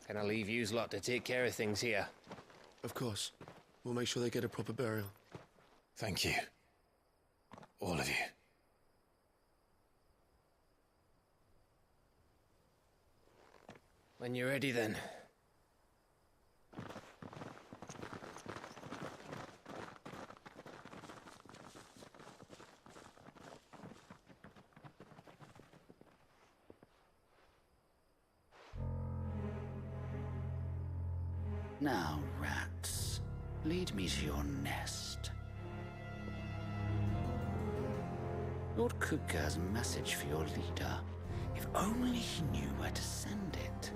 Can I leave yous lot to take care of things here? Of course. We'll make sure they get a proper burial. Thank you. All of you. When you're ready, then. Now, rats, lead me to your nest. Lord Kupka has a message for your leader. If only he knew where to send it.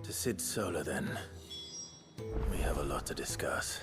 To Sid Solar, then. We have a lot to discuss.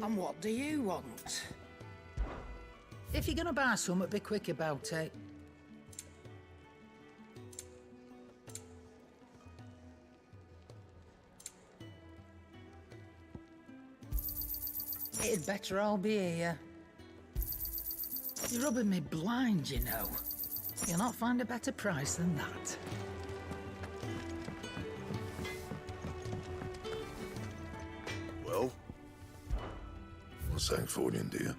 And what do you want? If you're gonna buy something, be quick about it. It'd better all be here. You're rubbing me blind, you know. You'll not find a better price than that. Well? What's that for you, dear?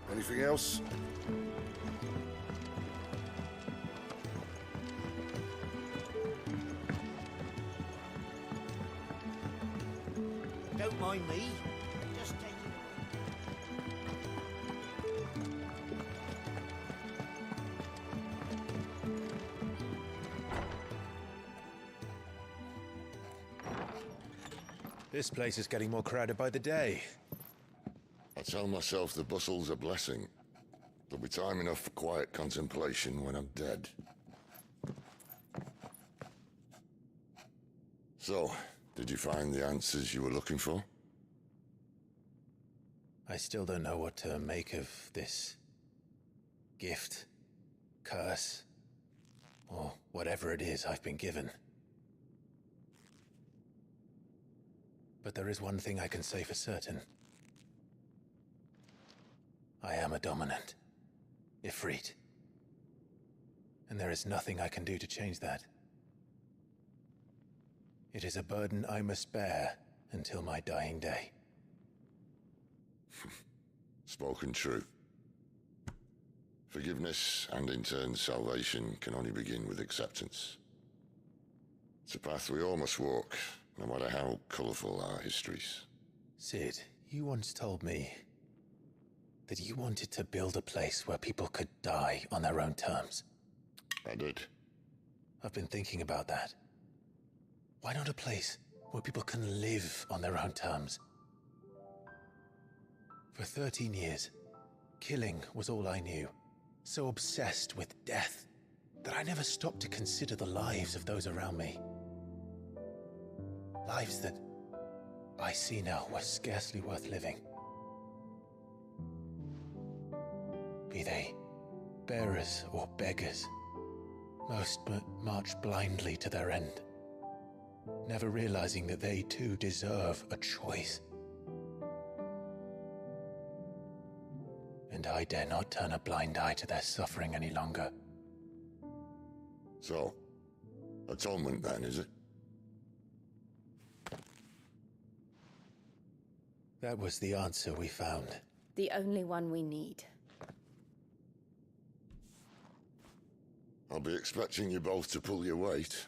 Anything else? Don't mind me. Just take it. This place is getting more crowded by the day. I tell myself the bustle's a blessing. There'll be time enough for quiet contemplation when I'm dead. So, did you find the answers you were looking for? I still don't know what to make of this gift, curse, or whatever it is I've been given. But there is one thing I can say for certain. I am a dominant, Ifrit. And there is nothing I can do to change that. It is a burden I must bear until my dying day. Spoken true. Forgiveness, and in turn salvation, can only begin with acceptance. It's a path we all must walk, no matter how colourful our histories. Cid, you once told me that you wanted to build a place where people could die on their own terms. I did. I've been thinking about that. Why not a place where people can live on their own terms? For 13 years, killing was all I knew. So obsessed with death that I never stopped to consider the lives of those around me. Lives that I see now were scarcely worth living. Be they bearers or beggars, most march blindly to their end, never realizing that they too deserve a choice. And I dare not turn a blind eye to their suffering any longer. So, atonement then, is it? That was the answer we found. The only one we need. I'll be expecting you both to pull your weight.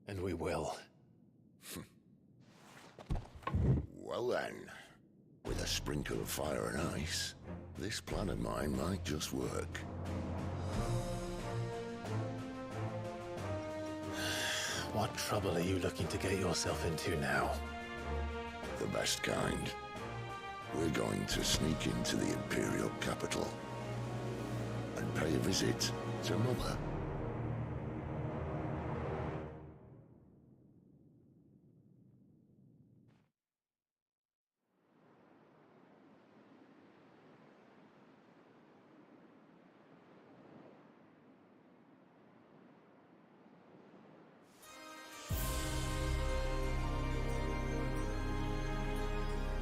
And we will. Well then, with a sprinkle of fire and ice, this plan of mine might just work. What trouble are you looking to get yourself into now? The best kind. We're going to sneak into the Imperial capital and pay a visit to Mother.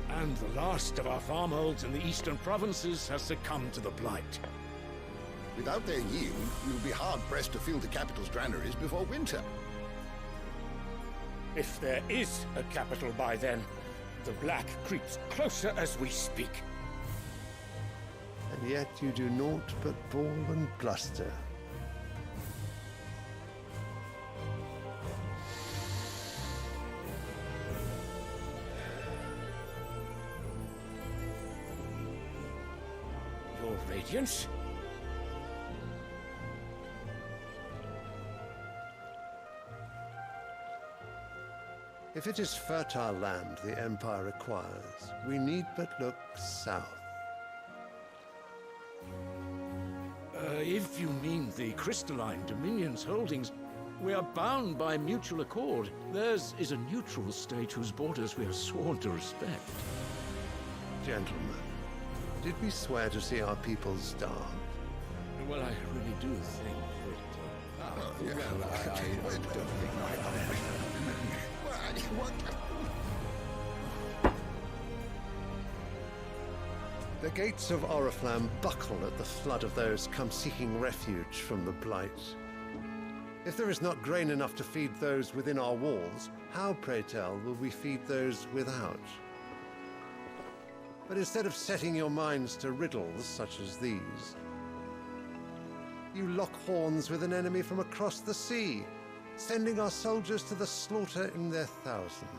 And the last of our farmholds in the eastern provinces has succumbed to the blight. Without their yield, you'll be hard-pressed to fill the capital's granaries before winter. If there is a capital by then, the black creeps closer as we speak. And yet you do naught but bawl and bluster. Your Radiance? If it is fertile land the Empire requires, we need but look south. If you mean the Crystalline Dominion's holdings, we are bound by mutual accord. Theirs is a neutral state whose borders we are sworn to respect. Gentlemen, did we swear to see our people starve? Well, I really do think that... The gates of Oriflamme buckle at the flood of those come seeking refuge from the Blight. If there is not grain enough to feed those within our walls, how, pray tell, will we feed those without? But instead of setting your minds to riddles such as these, you lock horns with an enemy from across the sea, sending our soldiers to the slaughter in their thousands.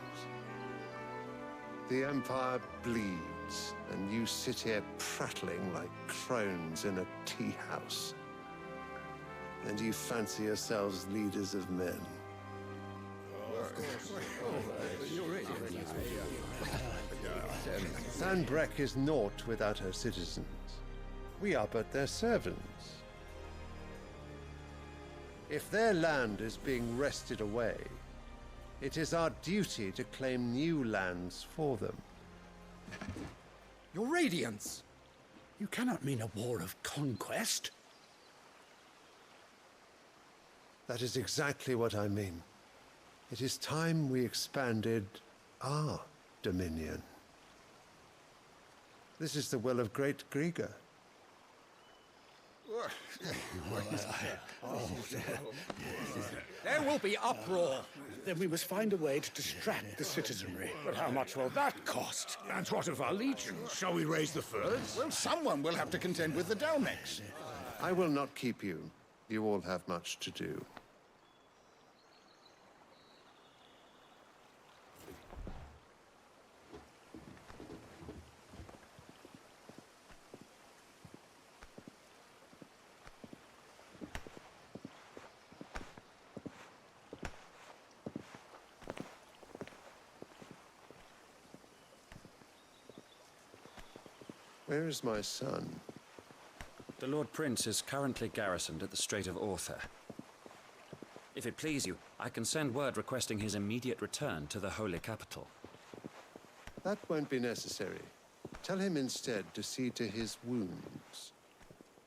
The Empire bleeds, and you sit here prattling like crones in a tea house. And you fancy yourselves leaders of men. Sanbreque is naught without her citizens. We are but their servants. If their land is being wrested away, it is our duty to claim new lands for them. Your Radiance! You cannot mean a war of conquest. That is exactly what I mean. It is time we expanded our dominion. This is the will of great Grieger. There will be uproar. Then we must find a way to distract the citizenry. But how much will that cost? And what of our legions? Shall we raise the furs? Well, someone will have to contend with the Dalmex. I will not keep you. You all have much to do. Where is my son? The Lord Prince is currently garrisoned at the Strait of Orther. If it please you, I can send word requesting his immediate return to the Holy Capital. That won't be necessary. Tell him instead to see to his wounds.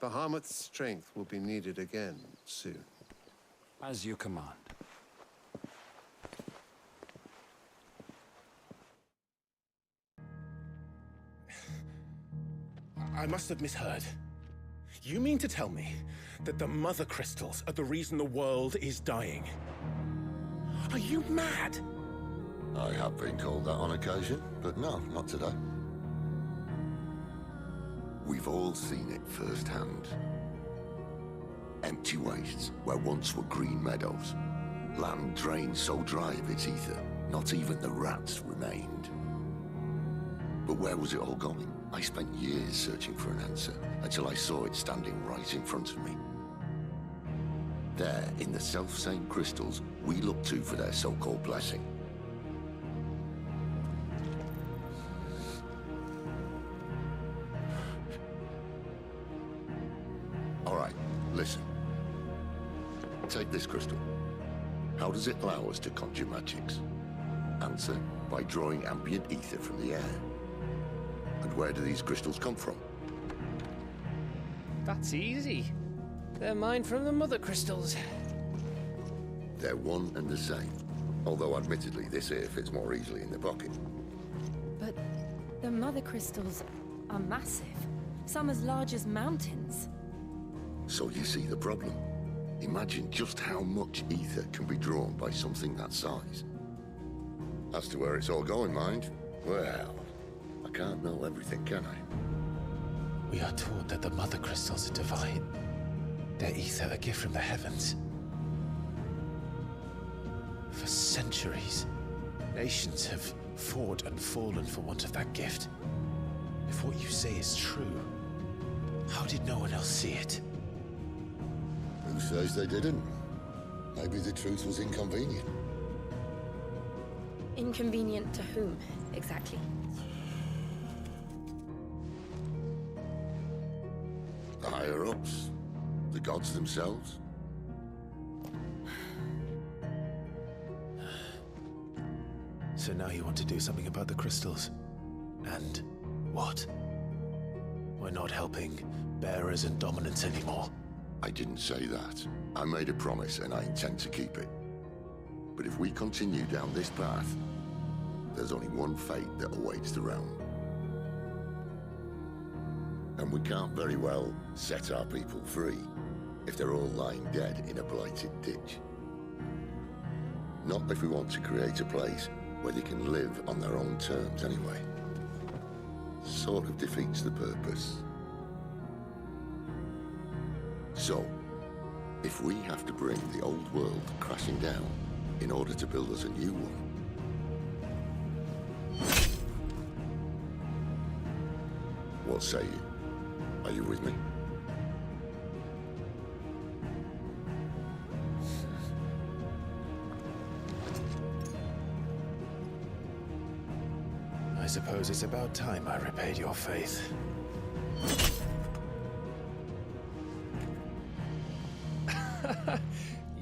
Bahamut's strength will be needed again soon. As you command. I must have misheard. You mean to tell me that the Mother Crystals are the reason the world is dying? Are you mad? I have been called that on occasion, but no, not today. We've all seen it firsthand. Empty wastes where once were green meadows. Land drained so dry of its ether, not even the rats remained. But where was it all going? I spent years searching for an answer, until I saw it standing right in front of me. There, in the self-same crystals we look to for their so-called blessing. All right, listen. Take this crystal. How does it allow us to conjure magics? Answer, by drawing ambient ether from the air. And where do these crystals come from? That's easy. They're mine from the Mother Crystals. They're one and the same. Although admittedly this here fits more easily in the pocket. But the Mother Crystals are massive. Some as large as mountains. So you see the problem. Imagine just how much ether can be drawn by something that size. As to where it's all going, mind, well, I can't know everything, can I? We are taught that the Mother Crystals are divine. Their ether a gift from the heavens. For centuries, nations have fought and fallen for want of that gift. If what you say is true, how did no one else see it? Who says they didn't? Maybe the truth was inconvenient. Inconvenient to whom, exactly? The higher-ups? The gods themselves? So now you want to do something about the crystals? And what? We're not helping bearers and dominants anymore. I didn't say that. I made a promise and I intend to keep it. But if we continue down this path, there's only one fate that awaits the realm. And we can't very well set our people free if they're all lying dead in a blighted ditch. Not if we want to create a place where they can live on their own terms anyway. Sort of defeats the purpose. So, if we have to bring the old world crashing down in order to build us a new one, what say you? Are you with me? I suppose it's about time I repaid your faith.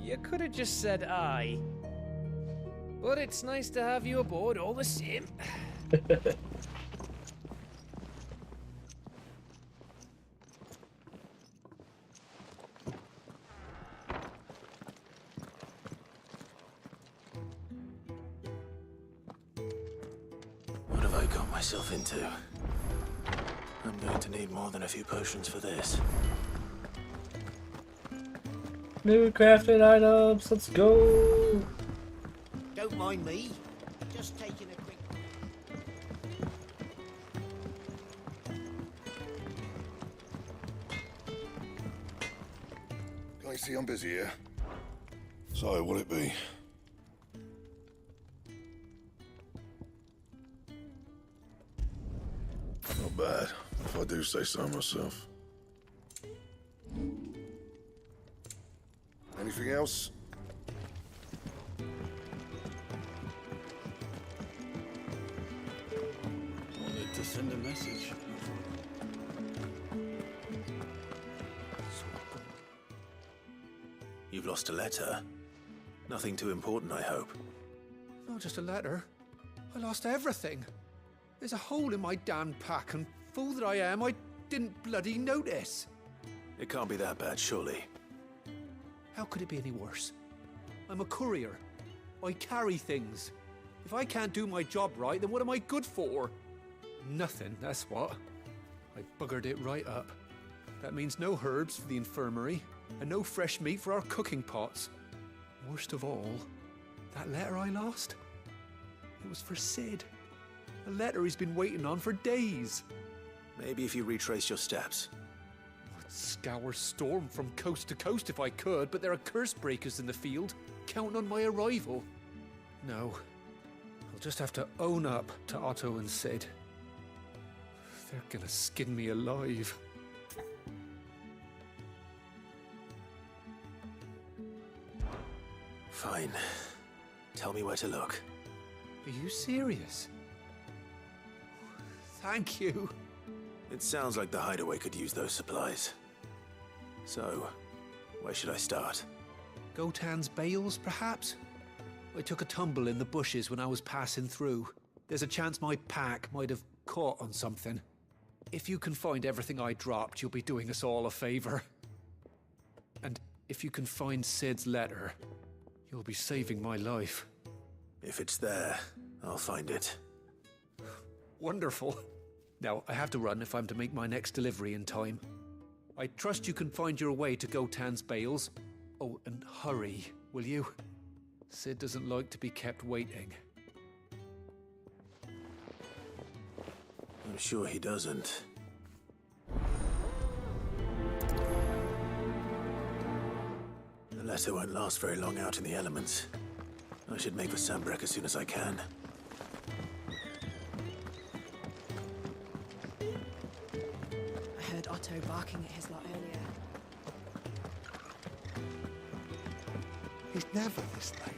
You could have just said aye. But it's nice to have you aboard all the same. What have I got myself into? I'm going to need more than a few potions for this. New crafted items, let's go! Don't mind me. Just taking a quick... Can I see I'm busy here? So, will it be? Not bad, if I do say so myself. Anything else? I'll need to send a message. You've lost a letter? Nothing too important, I hope. Not just a letter. I lost everything. There's a hole in my damn pack, and fool that I am, I didn't bloody notice. It can't be that bad, surely. How could it be any worse? I'm a courier. I carry things. If I can't do my job right, then what am I good for? Nothing, that's what. I buggered it right up. That means no herbs for the infirmary, and no fresh meat for our cooking pots. Worst of all, that letter I lost? It was for Sid. A letter he's been waiting on for days. Maybe if you retrace your steps. I'd scour Storm from coast to coast if I could, but there are curse breakers in the field, counting on my arrival. No. I'll just have to own up to Otto and Sid. They're gonna skin me alive. Fine. Tell me where to look. Are you serious? Thank you. It sounds like the hideaway could use those supplies. So, where should I start? Gotan's bales, perhaps? I took a tumble in the bushes when I was passing through. There's a chance my pack might have caught on something. If you can find everything I dropped, you'll be doing us all a favor. And if you can find Sid's letter, you'll be saving my life. If it's there, I'll find it. Wonderful. Now, I have to run if I'm to make my next delivery in time. I trust you can find your way to Gotan's bales. Oh, and hurry, will you? Sid doesn't like to be kept waiting. I'm sure he doesn't. The letter won't last very long out in the elements. I should make for Sanbreque as soon as I can. I heard Otto barking at his lot earlier. He's never this late.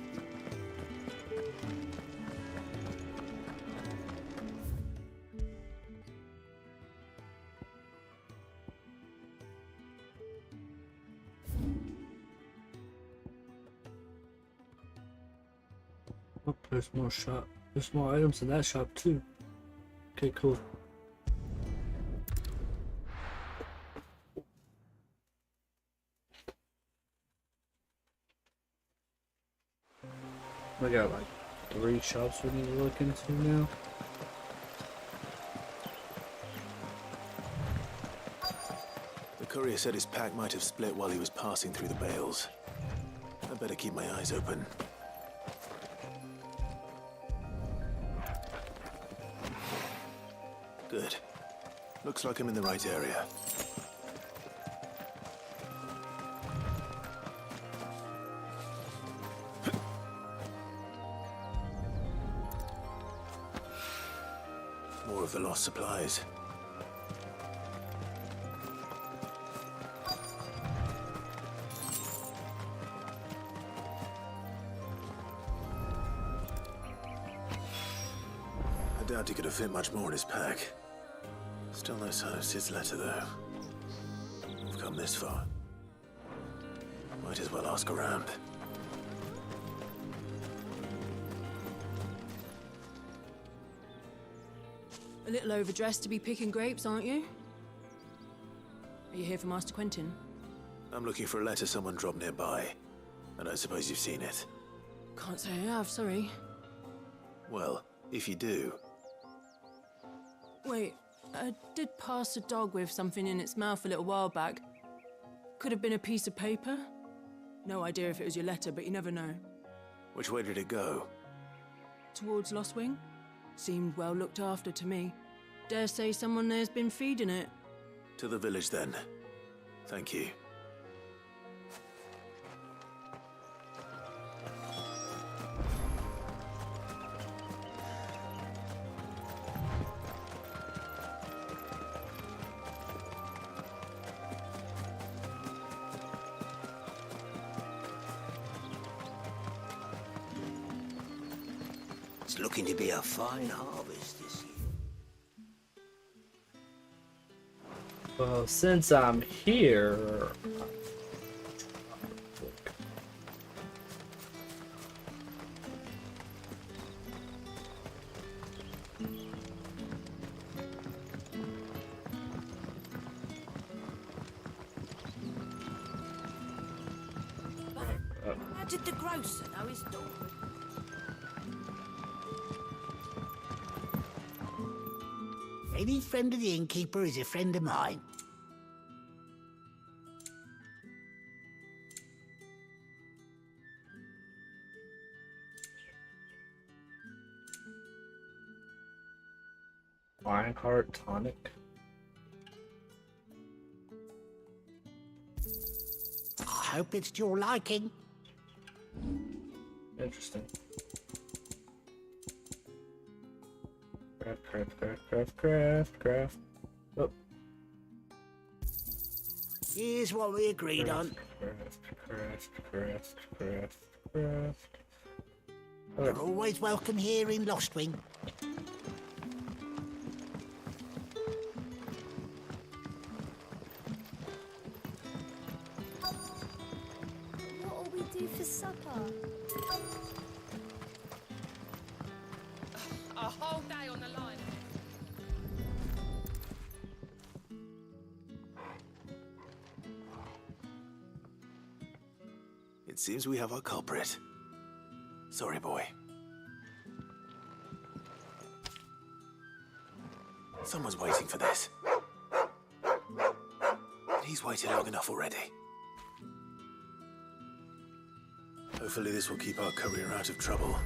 There's more shop. There's more items in that shop too. Okay, cool. We got like 3 shops we need to look into now. The courier said his pack might have split while he was passing through the bales. I better keep my eyes open. Good. Looks like I'm in the right area. More of the lost supplies. I doubt he could have fit much more in his pack. Still no sign of Sid's letter, though. We've come this far. Might as well ask around. A little overdressed to be picking grapes, aren't you? Are you here for Master Quentin? I'm looking for a letter someone dropped nearby. I don't suppose you've seen it. Can't say I have, sorry. Well, if you do... Wait, I did pass a dog with something in its mouth a little while back. Could have been a piece of paper. No idea if it was your letter, but you never know. Which way did it go? Towards Lostwing? Seemed well looked after to me. Dare say someone there's been feeding it. To the village, then. Thank you. It's looking to be a fine harvest this year. Well, since I'm here... How did the grocer know his daughter? Any friend of the innkeeper is a friend of mine. Minecart tonic. I hope it's to your liking. Interesting. Craft. Oh. Here's what we agreed on. Craft. You're always welcome here in Lostwing. What'll we do for supper? A whole day on the line. It seems we have our culprit. Sorry, boy. Someone's waiting for this. And he's waited long enough already. Hopefully this will keep our courier out of trouble.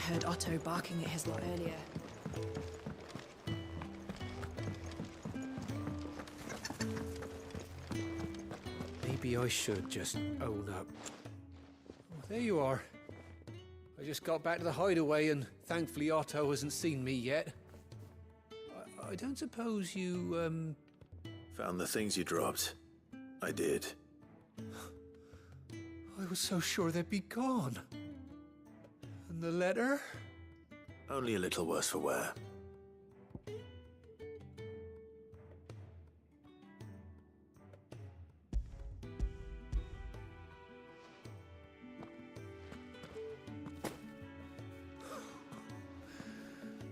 heard Otto barking at his lot earlier. Maybe I should just own up. Oh, there you are. I just got back to the hideaway and thankfully Otto hasn't seen me yet. I don't suppose you, Found the things you dropped. I did. I was so sure they'd be gone. And the letter? Only a little worse for wear.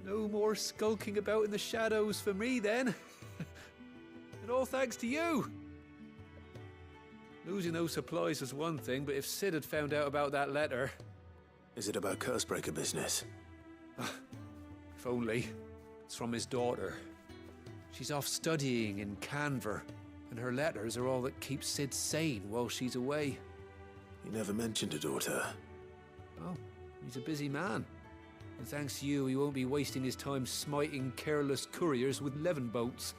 No more skulking about in the shadows for me then. And all thanks to you. Losing those supplies was one thing, but if Sid had found out about that letter... Is it about Cursebreaker business? If only. It's from his daughter. She's off studying in Canver, and her letters are all that keeps Sid sane while she's away. You never mentioned a daughter. Oh, he's a busy man. And thanks to you, he won't be wasting his time smiting careless couriers with levin bolts.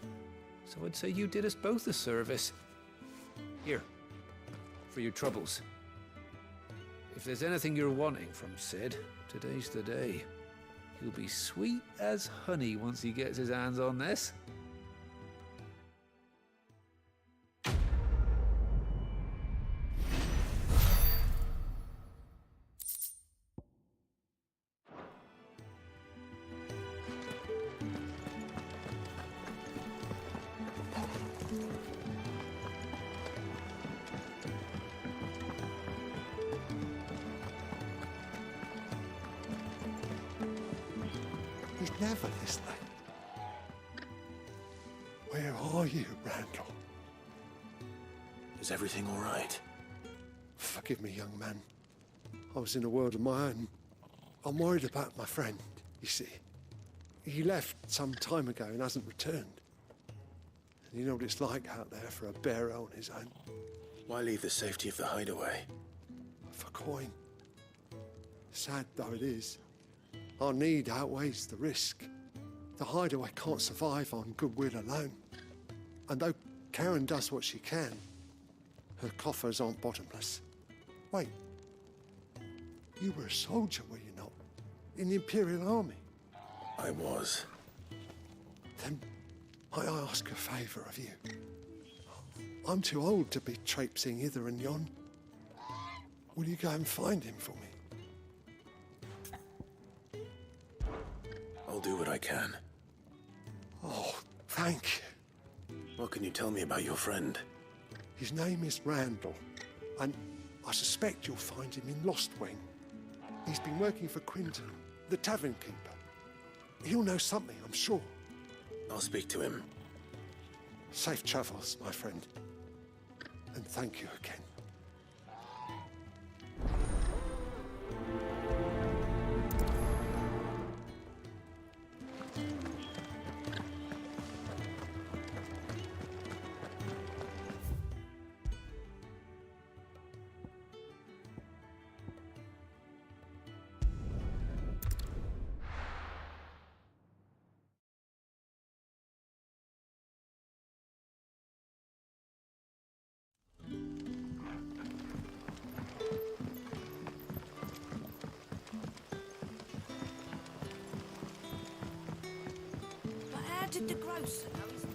So I'd say you did us both a service. Here, for your troubles. If there's anything you're wanting from Sid, today's the day. He'll be sweet as honey once he gets his hands on this. He's never this late. Where are you, Randall? Is everything all right? Forgive me, young man. I was in a world of my own. I'm worried about my friend, you see. He left some time ago and hasn't returned. And you know what it's like out there for a bearer on his own. Why leave the safety of the hideaway? For coin. Sad though it is, our need outweighs the risk. The hideaway can't survive on goodwill alone. And though Karen does what she can, her coffers aren't bottomless. Wait, you were a soldier, were you not? In the Imperial Army? I was. Then might I ask a favour of you? I'm too old to be traipsing hither and yon. Will you go and find him for me? I'll do what I can. Oh, thank you. What can you tell me about your friend? His name is Randall, and I suspect you'll find him in Lostwing. He's been working for Quinton, the tavern keeper. He'll know something, I'm sure. I'll speak to him. Safe travels, my friend. And thank you again. But how did the grocer know his...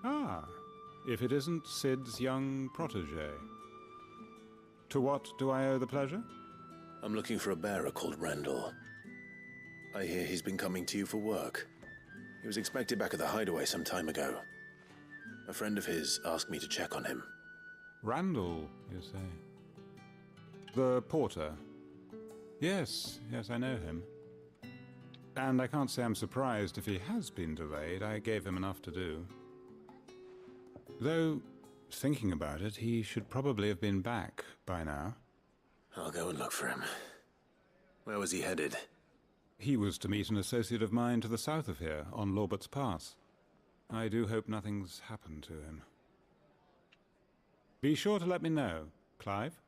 Ah, if it isn't Sid's young protege. To what do I owe the pleasure? I'm looking for a bearer called Randall. I hear he's been coming to you for work. He was expected back at the hideaway some time ago. A friend of his asked me to check on him. Randall, you say? The porter? Yes, I know him. And I can't say I'm surprised if he has been delayed. I gave him enough to do. Though, Thinking about it, he should probably have been back by now. I'll go and look for him. Where was he headed? He was to meet an associate of mine to the south of here, on Lorbert's Pass. I do hope nothing's happened to him. Be sure to let me know, Clive.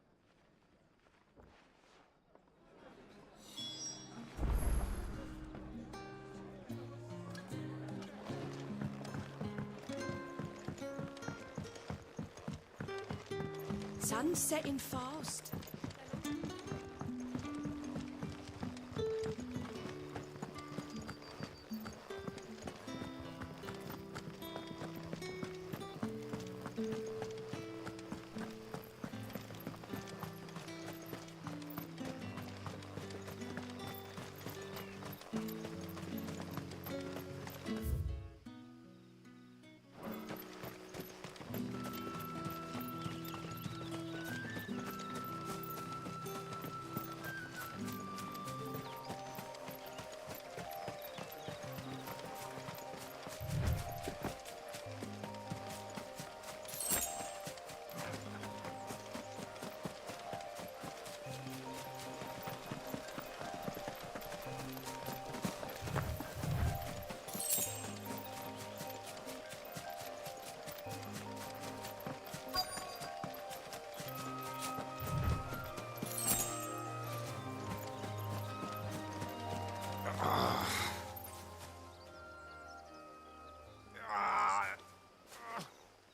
Sun's setting fast.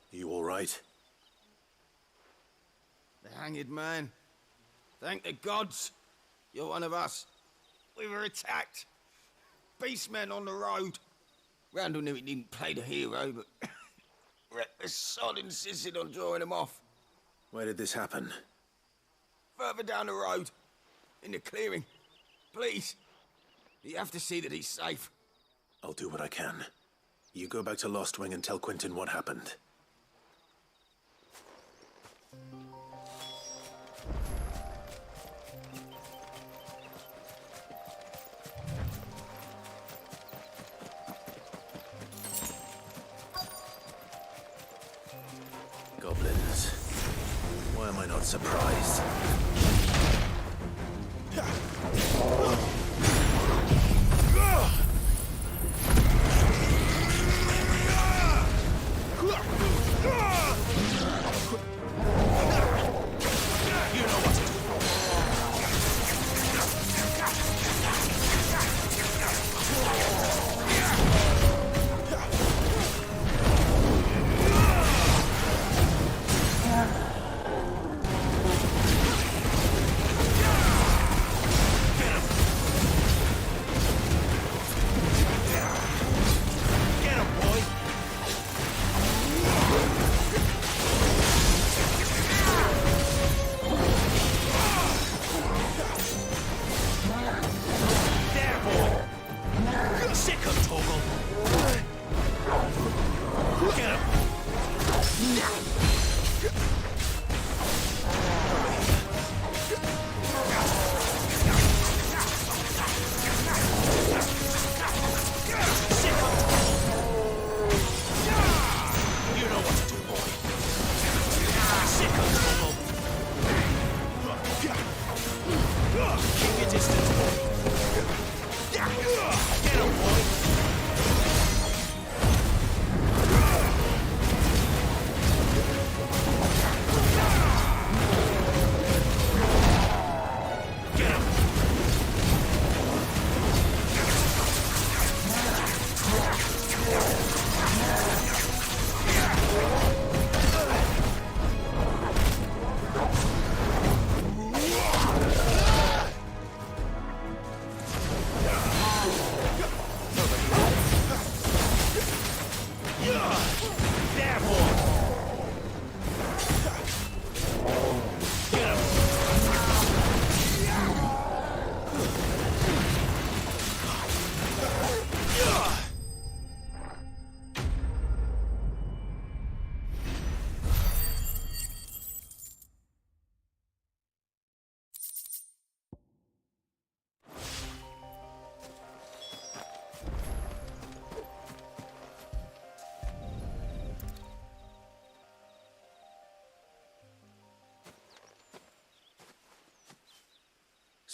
You all right? The hanged man. Thank the gods. You're one of us. We were attacked. Beastmen on the road. Randall knew he didn't play the hero, but reckless sod insisted on drawing him off. Where did this happen? Further down the road. In the clearing. Please. You have to see that he's safe. I'll do what I can. You go back to Lost Wing and tell Quentin what happened. Goblins. Why am I not surprised?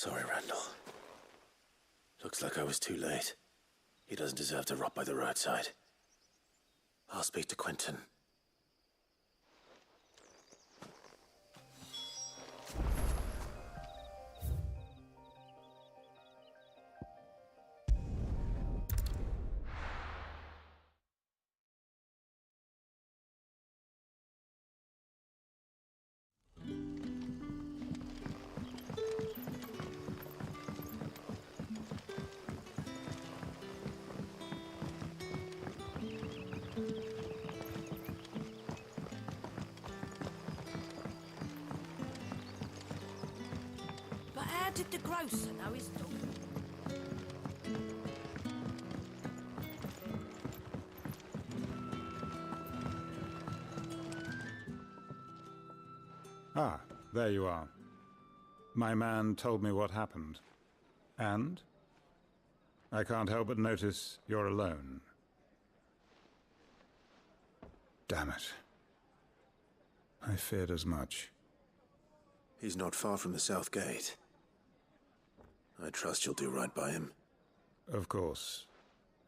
Sorry, Randall. Looks like I was too late. He doesn't deserve to rot by the roadside. I'll speak to Quentin. But how did the grocer know his dog? Ah, there you are. My man told me what happened. And? I can't help but notice you're alone. Damn it. I feared as much. He's not far from the South Gate. I trust you'll do right by him. Of course.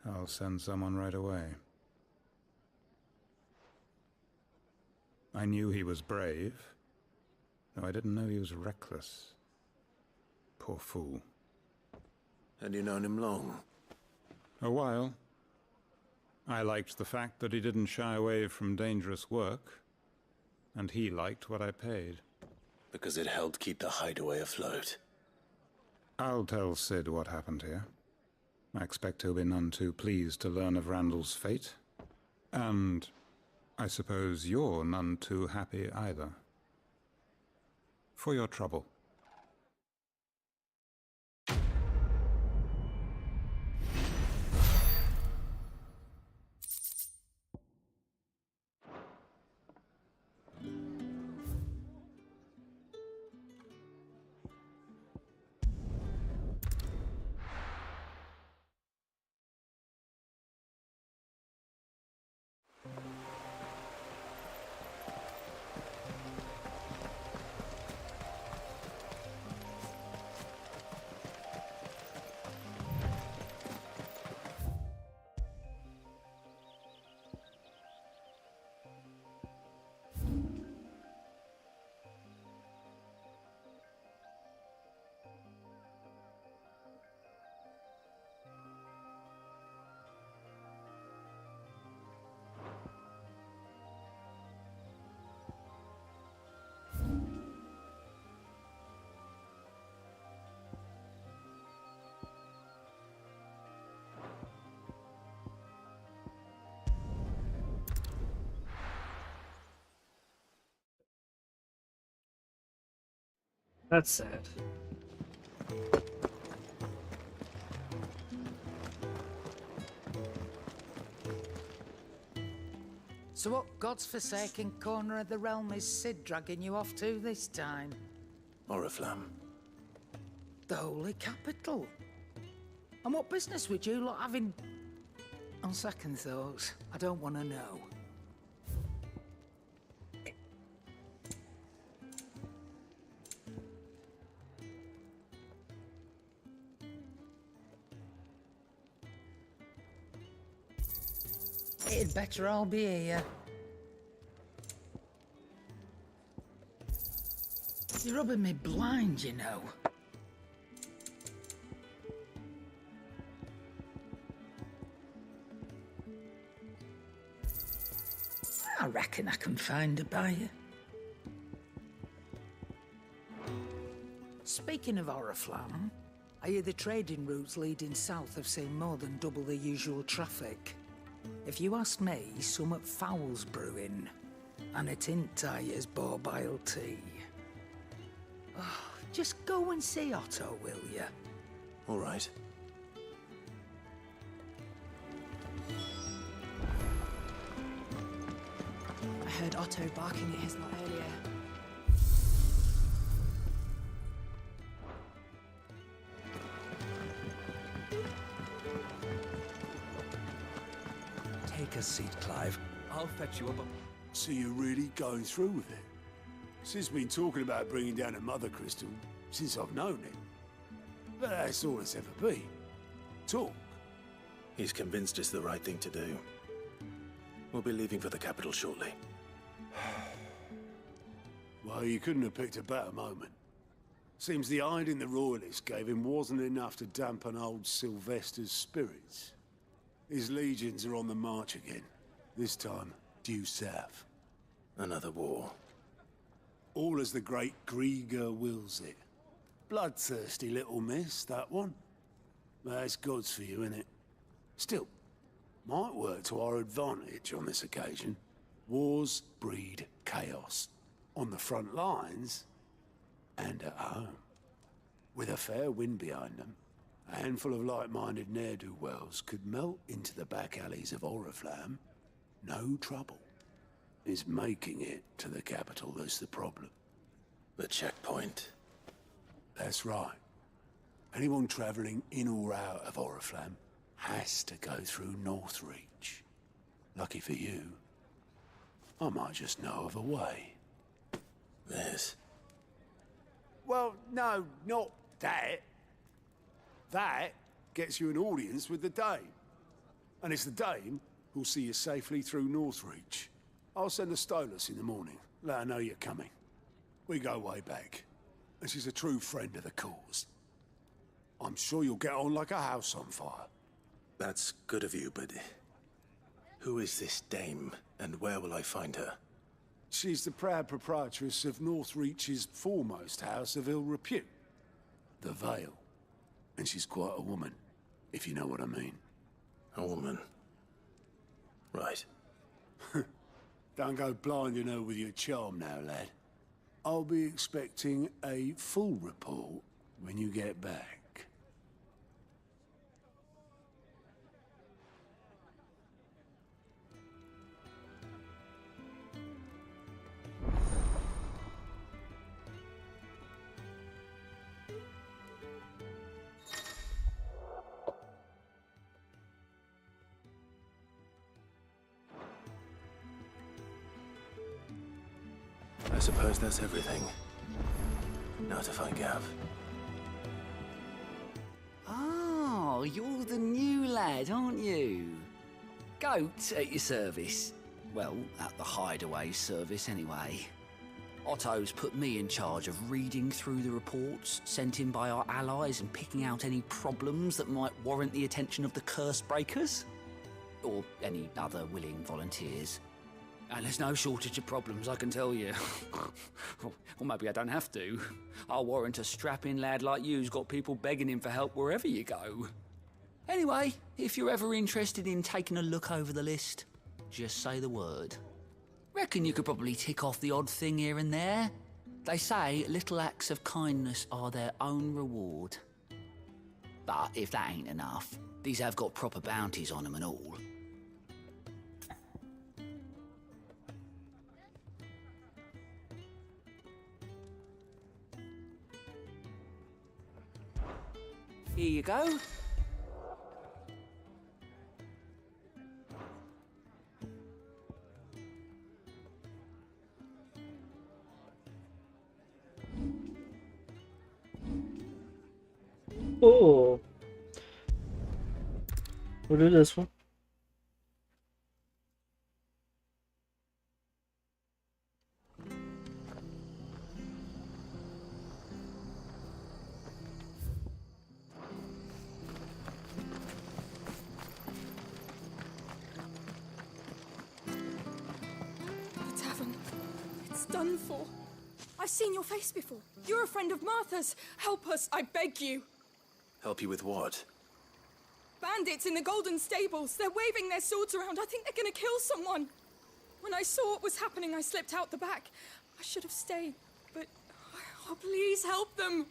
I'll send someone right away. I knew he was brave, though I didn't know he was reckless. Poor fool. And you known him long? A while. I liked the fact that he didn't shy away from dangerous work, and he liked what I paid. Because it helped keep the hideaway afloat. I'll tell Sid what happened here. I expect he'll be none too pleased to learn of Randall's fate. And I suppose you're none too happy either. For your trouble. That's sad. So what God's forsaken corner of the realm is Sid dragging you off to this time? Oriflamme. The Holy Capital. And what business would you lot have in... On second thoughts, I don't want to know. It'd better all be here. You're rubbing me blind, you know. I reckon I can find a buyer. Speaking of Oriflamme, I hear the trading routes leading south have seen more than double the usual traffic. If you ask me, summat foul's brewing, and it ain't Tyre's borbile tea. Oh, just go and see Otto, will you? All right. I heard Otto barking at his lot earlier. Take a seat, Clive. I'll fetch you up. So you're really going through with it? Sid's been talking about bringing down a mother crystal since I've known him. But that's all it's ever been. Talk. He's convinced it's the right thing to do. We'll be leaving for the capital shortly. Well, you couldn't have picked a better moment. Seems the hiding the Royalists gave him wasn't enough to dampen old Sylvester's spirits. His legions are on the march again. This time, due south. Another war. All as the great Grieger wills it. Bloodthirsty little miss, that one. That's God's for you, innit? Still, might work to our advantage on this occasion. Wars breed chaos. On the front lines, and at home. With a fair wind behind them, a handful of like-minded ne'er-do-wells could melt into the back alleys of Oriflamme. No trouble. It's making it to the capital that's the problem. The checkpoint. That's right. Anyone travelling in or out of Oriflamme has to go through Northreach. Lucky for you, I might just know of a way. This? Well, no, not that. That gets you an audience with the Dame. And it's the Dame who'll see you safely through Northreach. I'll send a Stolas in the morning. Let her know you're coming. We go way back. And she's a true friend of the cause. I'm sure you'll get on like a house on fire. That's good of you, but... who is this Dame, and where will I find her? She's the proud proprietress of Northreach's foremost house of ill repute, the Vale. And she's quite a woman, if you know what I mean. A woman? Right. Don't go blinding her with your charm now, lad. I'll be expecting a full report when you get back. I suppose that's everything. Now to find Gav. Oh, you're the new lad, aren't you? Goat at your service. Well, at the hideaway service anyway. Otto's put me in charge of reading through the reports sent in by our allies and picking out any problems that might warrant the attention of the curse breakers. Or any other willing volunteers. And there's no shortage of problems, I can tell you. Or maybe I don't have to. I'll warrant a strapping lad like you's got people begging him for help wherever you go. Anyway, if you're ever interested in taking a look over the list, just say the word. Reckon you could probably tick off the odd thing here and there. They say little acts of kindness are their own reward. But if that ain't enough, these have got proper bounties on them and all. Here you go. Oh. We'll do this one. Done for. I've seen your face before. You're a friend of Martha's. Help us, I beg you. Help you with what? Bandits in the Golden Stables. They're waving their swords around. I think they're gonna kill someone. When I saw what was happening, I slipped out the back. I should have stayed, but... oh, please help them.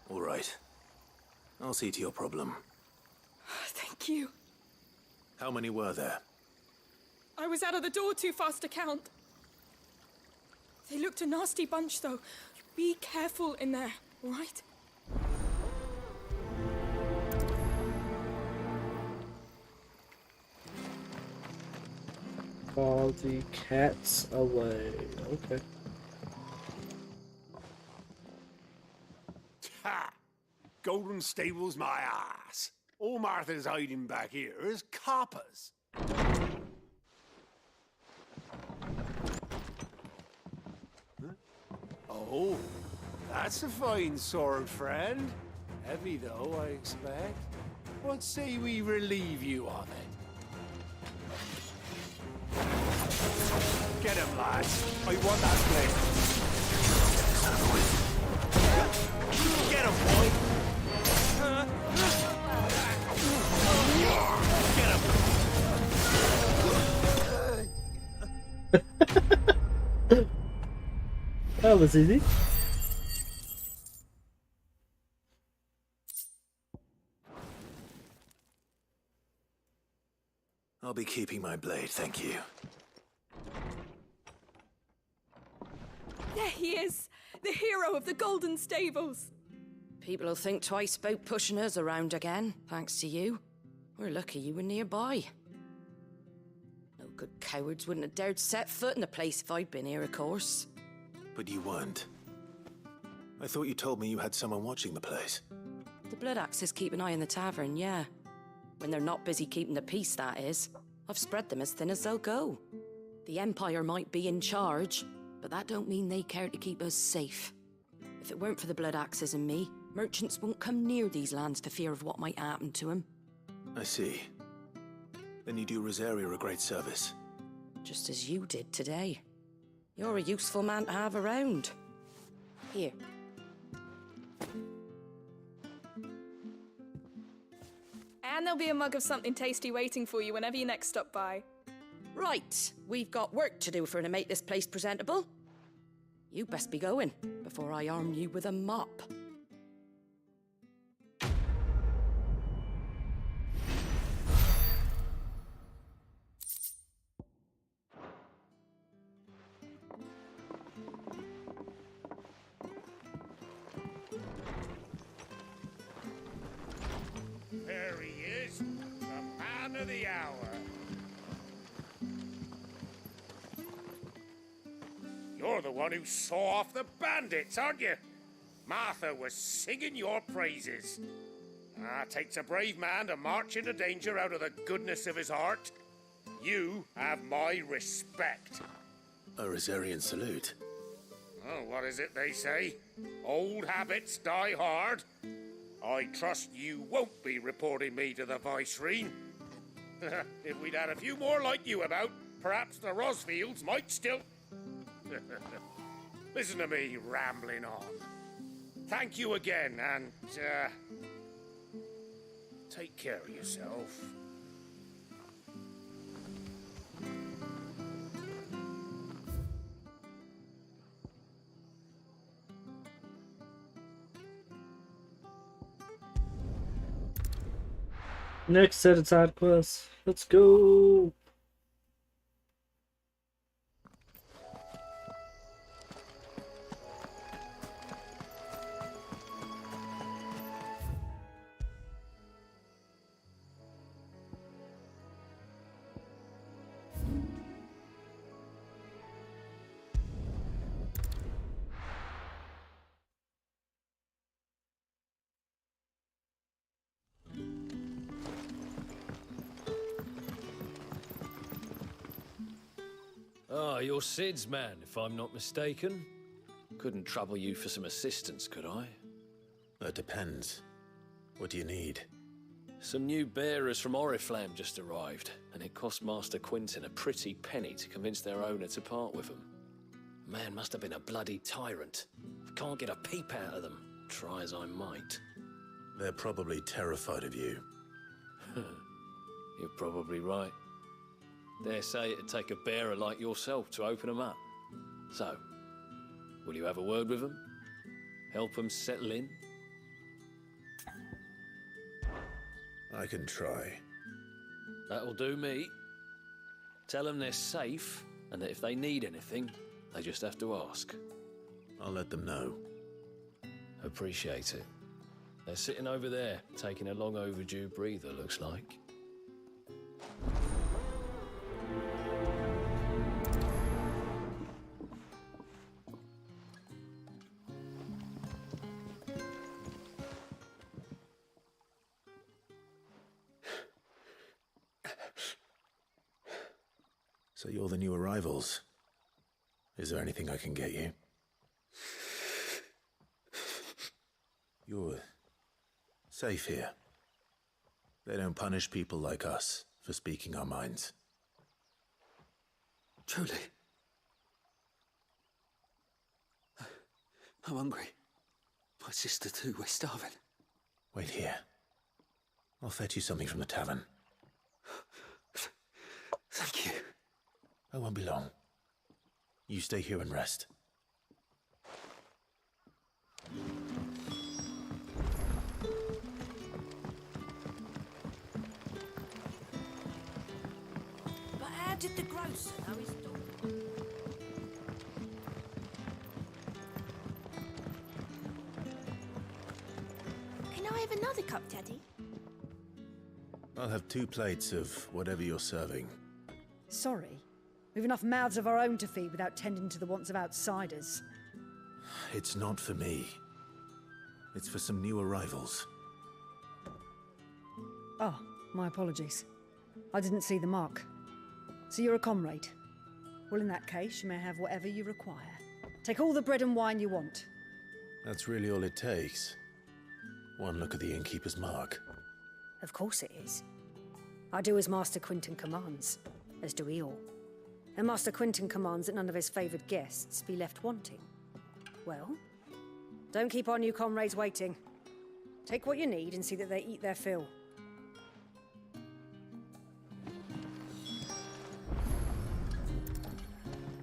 All right. I'll see to your problem. Thank you. How many were there? I was out of the door too fast to count. They looked a nasty bunch, though. Be careful in there, all right? Call the cats away. Okay. Ha! Golden Stables my ass. All Martha's hiding back here is coppers. Huh? Oh, that's a fine sword, friend. Heavy though, I expect. What say we relieve you of it? Get him, lads. I want that blade. Get him, boy. Get him. That was easy. I'll be keeping my blade, thank you. There he is! The hero of the Golden Stables! People will think twice about pushing us around again, thanks to you. We're lucky you were nearby. No good cowards wouldn't have dared set foot in the place if I'd been here, of course. But you weren't. I thought you told me you had someone watching the place. The Blood Axes keep an eye on the tavern, yeah. When they're not busy keeping the peace, that is. I've spread them as thin as they'll go. The Empire might be in charge, but that don't mean they care to keep us safe. If it weren't for the Blood Axes and me, merchants won't come near these lands for fear of what might happen to them. I see. Then you do Rosaria a great service. Just as you did today. You're a useful man to have around. Here. And there'll be a mug of something tasty waiting for you whenever you next stop by. Right, we've got work to do to make this place presentable. You best be going, before I arm you with a mop. There he is, the man of the hour. You're the one who saw off the bandits, aren't you? Martha was singing your praises. Takes a brave man to march into danger out of the goodness of his heart. You have my respect. A Rosarian salute. Oh, what is it they say? Old habits die hard. I trust you won't be reporting me to the Viceroy. If we'd had a few more like you about, perhaps the Rosfields might still... Listen to me rambling on. Thank you again, and, take care of yourself. Next set of side quests. Let's go. Ah, you're Sid's man, if I'm not mistaken. Couldn't trouble you for some assistance, could I? That depends. What do you need? Some new bearers from Oriflamme just arrived, and it cost Master Quinton a pretty penny to convince their owner to part with them. Man must have been a bloody tyrant. I can't get a peep out of them, try as I might. They're probably terrified of you. You're probably right. Dare say it'd take a bearer like yourself to open them up. So, will you have a word with them? Help them settle in? I can try. That'll do me. Tell them they're safe, and that if they need anything, they just have to ask. I'll let them know. Appreciate it. They're sitting over there, taking a long overdue breather, looks like. So you're the new arrivals. Is there anything I can get you? You're safe here. They don't punish people like us for speaking our minds. Truly. I'm hungry. My sister too, we're starving. Wait here. I'll fetch you something from the tavern. Thank you. I won't be long. You stay here and rest. But how did the grocer know his daughter? Can I have another cup, Daddy? I'll have 2 plates of whatever you're serving. Sorry. We've enough mouths of our own to feed without tending to the wants of outsiders. It's not for me. It's for some new arrivals. Oh, my apologies. I didn't see the mark. So you're a comrade. Well, in that case, you may have whatever you require. Take all the bread and wine you want. That's really all it takes. One look at the innkeeper's mark. Of course it is. I do as Master Quinton commands, as do we all. And Master Quinton commands that none of his favoured guests be left wanting. Well, don't keep our new comrades waiting. Take what you need and see that they eat their fill.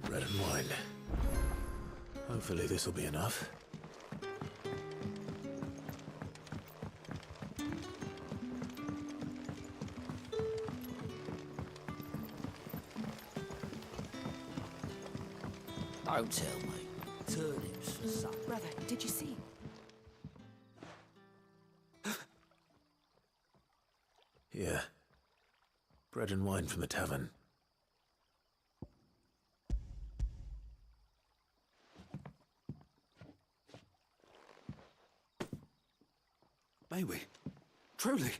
Bread and wine. Hopefully this will be enough. Don't tell me. Turnips for supper. Brother, did you see? Here. Bread and wine from the tavern. May we? Truly?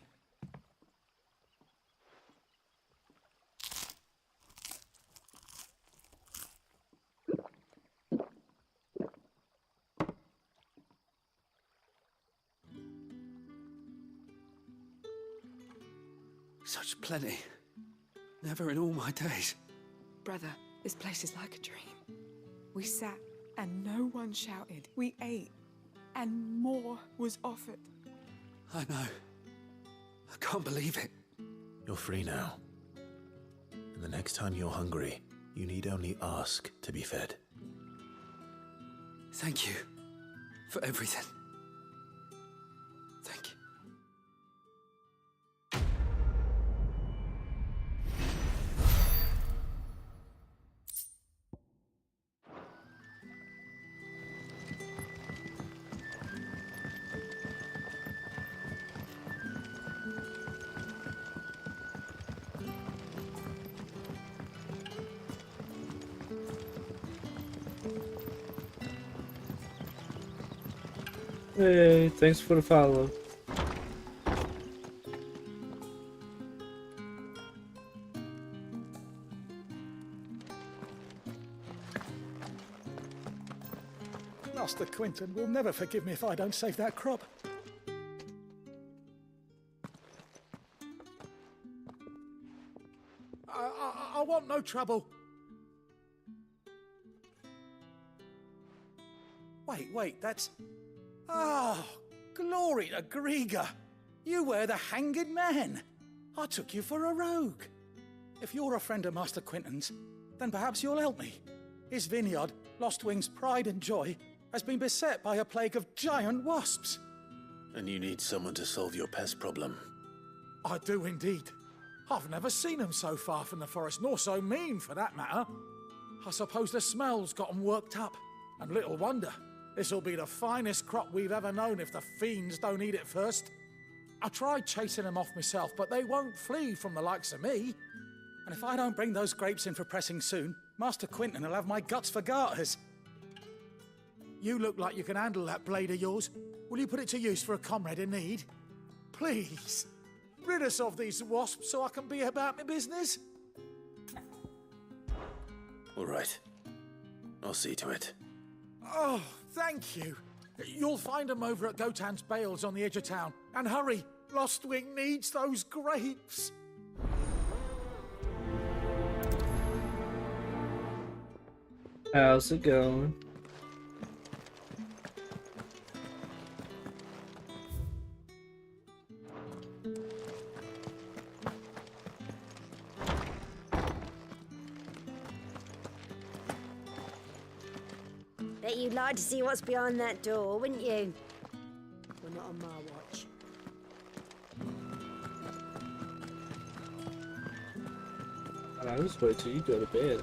Such plenty. Never in all my days. Brother, this place is like a dream. We sat and no one shouted. We ate and more was offered. I know. I can't believe it. You're free now. And the next time you're hungry, you need only ask to be fed. Thank you for everything. Thank you. Hey, thanks for the follow. Master Quinton will never forgive me if I don't save that crop. I want no trouble. Wait, that's... Oh, glory to Grieger. You were the hanged man. I took you for a rogue. If you're a friend of Master Quinton's, then perhaps you'll help me. His vineyard, Lostwing's pride and joy, has been beset by a plague of giant wasps. And you need someone to solve your pest problem. I do indeed. I've never seen them so far from the forest, nor so mean, for that matter. I suppose the smell's got them worked up. And little wonder. This'll be the finest crop we've ever known if the fiends don't eat it first. I tried chasing them off myself, but they won't flee from the likes of me. And if I don't bring those grapes in for pressing soon, Master Quinton will have my guts for garters. You look like you can handle that blade of yours. Will you put it to use for a comrade in need? Please, rid us of these wasps so I can be about my business. All right. I'll see to it. Oh, thank you. You'll find them over at Gotan's Bales on the edge of town. And hurry, Lostwing needs those grapes. How's it going? Bet you'd like to see what's behind that door, wouldn't you? Well, not on my watch. I'll just wait till you go to bed.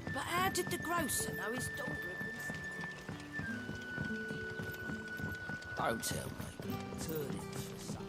But how did the grocer know his daughter had been... Don't tell me. Turnings for some.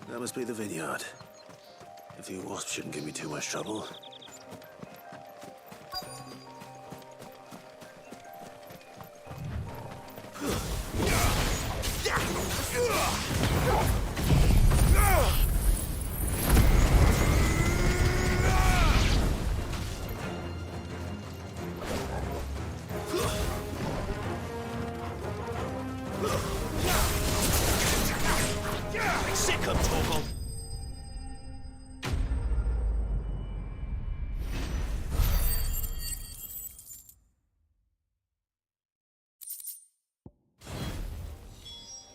That must be the vineyard. If the wasp shouldn't give me too much trouble. Sick of Torgal!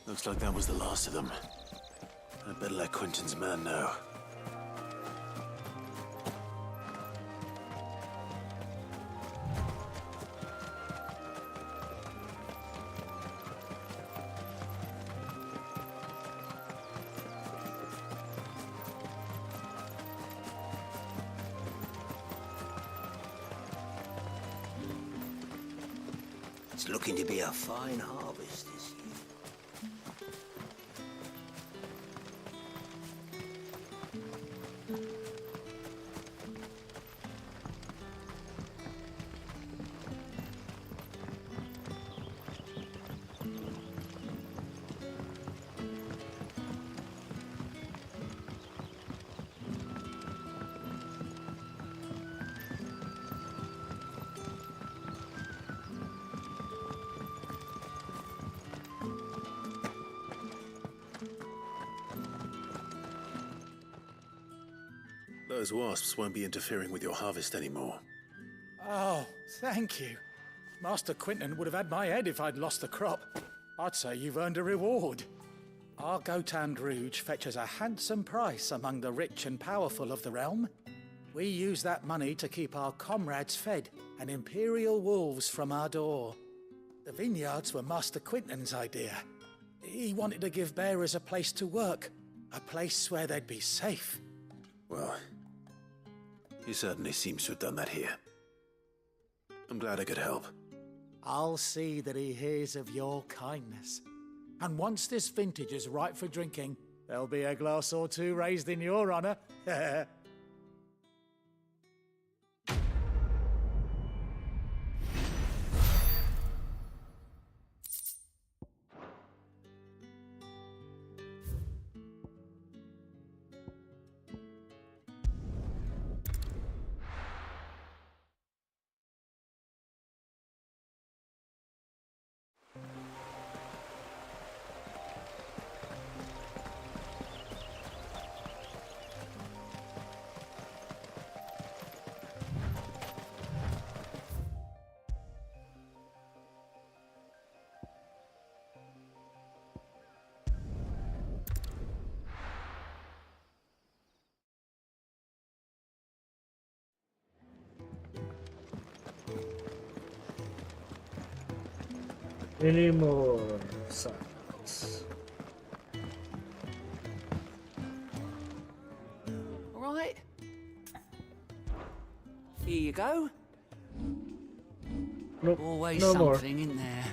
Looks like that was the last of them. I'd better let Quentin's man know. It's looking to be a fine harvest this year. Those wasps won't be interfering with your harvest anymore. Oh, thank you. Master Quinton would have had my head if I'd lost the crop. I'd say you've earned a reward. Our Gotan Rouge fetches a handsome price among the rich and powerful of the realm. We use that money to keep our comrades fed and imperial wolves from our door. The vineyards were Master Quinton's idea. He wanted to give bearers a place to work, a place where they'd be safe. Well, he certainly seems to have done that here. I'm glad I could help. I'll see that he hears of your kindness. And once this vintage is ripe for drinking, there'll be a glass or two raised in your honor. Any more silence? All right. Here you go. Nope, Always no more. something in there.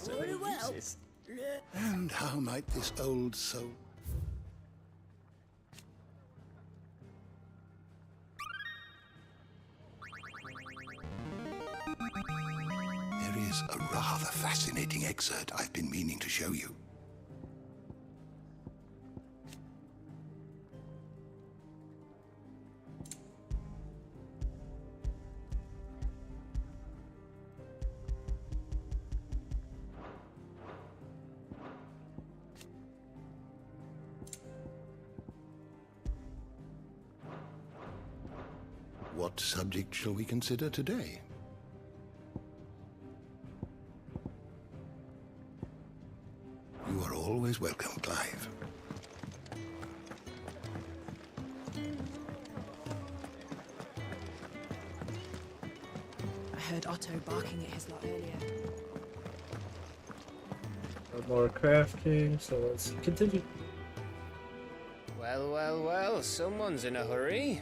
Very well. And how might this old soul... There is a rather fascinating excerpt I've been meaning to show you. What subject shall we consider today? You are always welcome, Clive. I heard Otto barking at his lot earlier. No more crafting, so let's continue. Well, well, well, someone's in a hurry.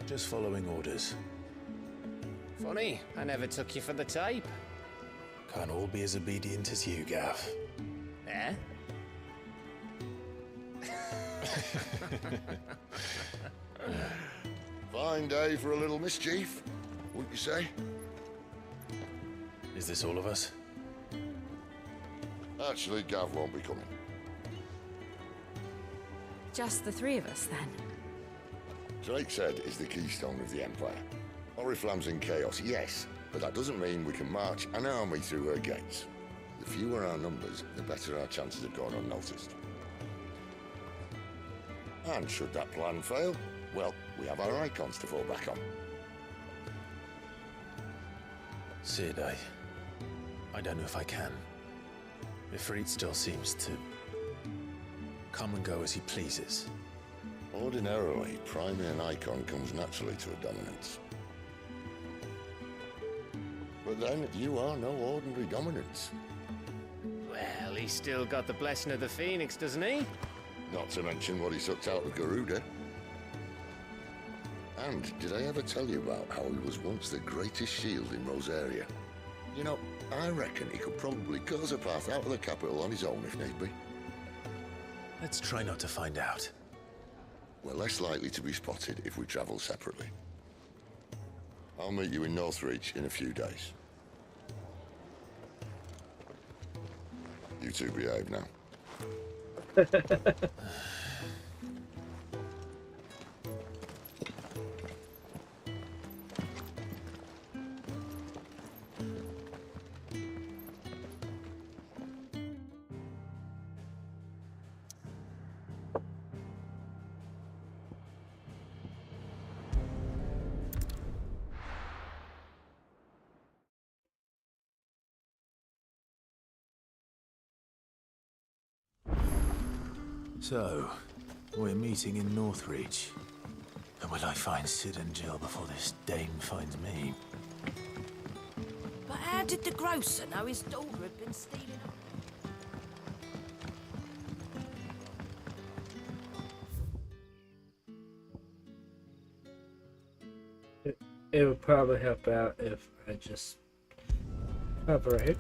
Just following orders. Funny, I never took you for the type. Can't all be as obedient as you, Gav. Eh? Fine day for a little mischief, wouldn't you say? Is this all of us? Actually, Gav won't be coming. Just the three of us, then? Drake's Head is the keystone of the Empire. Oriflamme's in chaos, yes, but that doesn't mean we can march an army through her gates. The fewer our numbers, the better our chances of going unnoticed. And should that plan fail, well, we have our icons to fall back on. Sid, I don't know if I can. Ifrit still seems to come and go as he pleases. Ordinarily, priming an icon comes naturally to a dominance. But then, you are no ordinary dominance. Well, he's still got the blessing of the Phoenix, doesn't he? Not to mention what he sucked out of Garuda. And did I ever tell you about how he was once the greatest shield in Rosaria? You know, I reckon he could probably cause a path out of the capital on his own if need be. Let's try not to find out. We're less likely to be spotted if we travel separately. I'll meet you in Northreach in a few days. You two behave now. So, we're meeting in Northreach. And will I find Sid and Jill before this dame finds me? But how did the grocer know his daughter had been stealing It would probably help out if I just operate.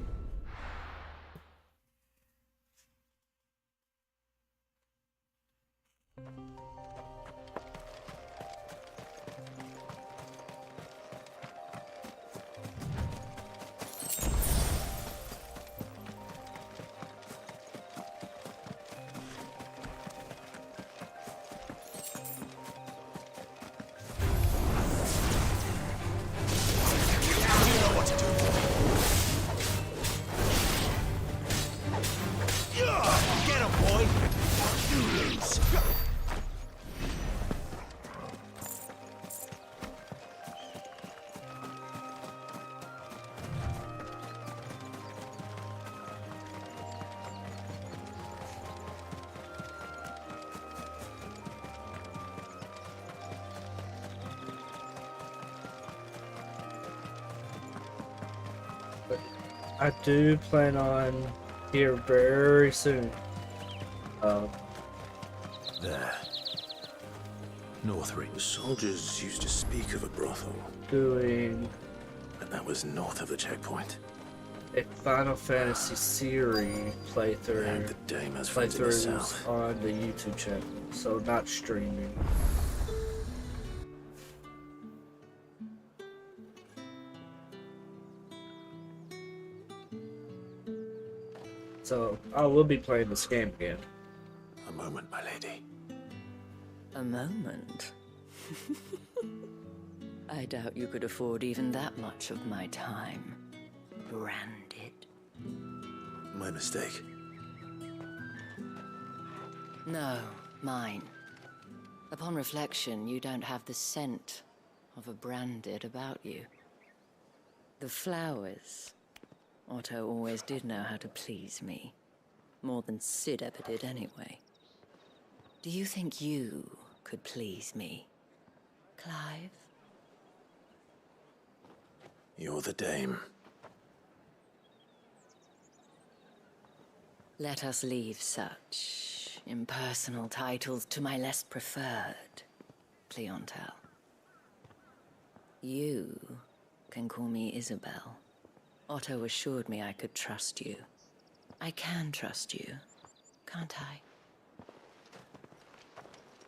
I do plan on here very soon. There. Northridge. The soldiers used to speak of a brothel. Doing And that was north of the checkpoint. a Final Fantasy series playthrough. And the dame has friends in the Playthroughs south. on the YouTube channel, so not streaming. So I will be playing this game again. A moment, my lady. A moment? I doubt you could afford even that much of my time. Branded. My mistake. No, mine. Upon reflection, you don't have the scent of a branded about you. The flowers. Otto always did know how to please me. More than Sid ever did anyway. Do you think you could please me, Clive? You're the dame. Let us leave such impersonal titles to my less preferred clientele. You can call me Isabel. Otto assured me I could trust you. I can trust you, can't I?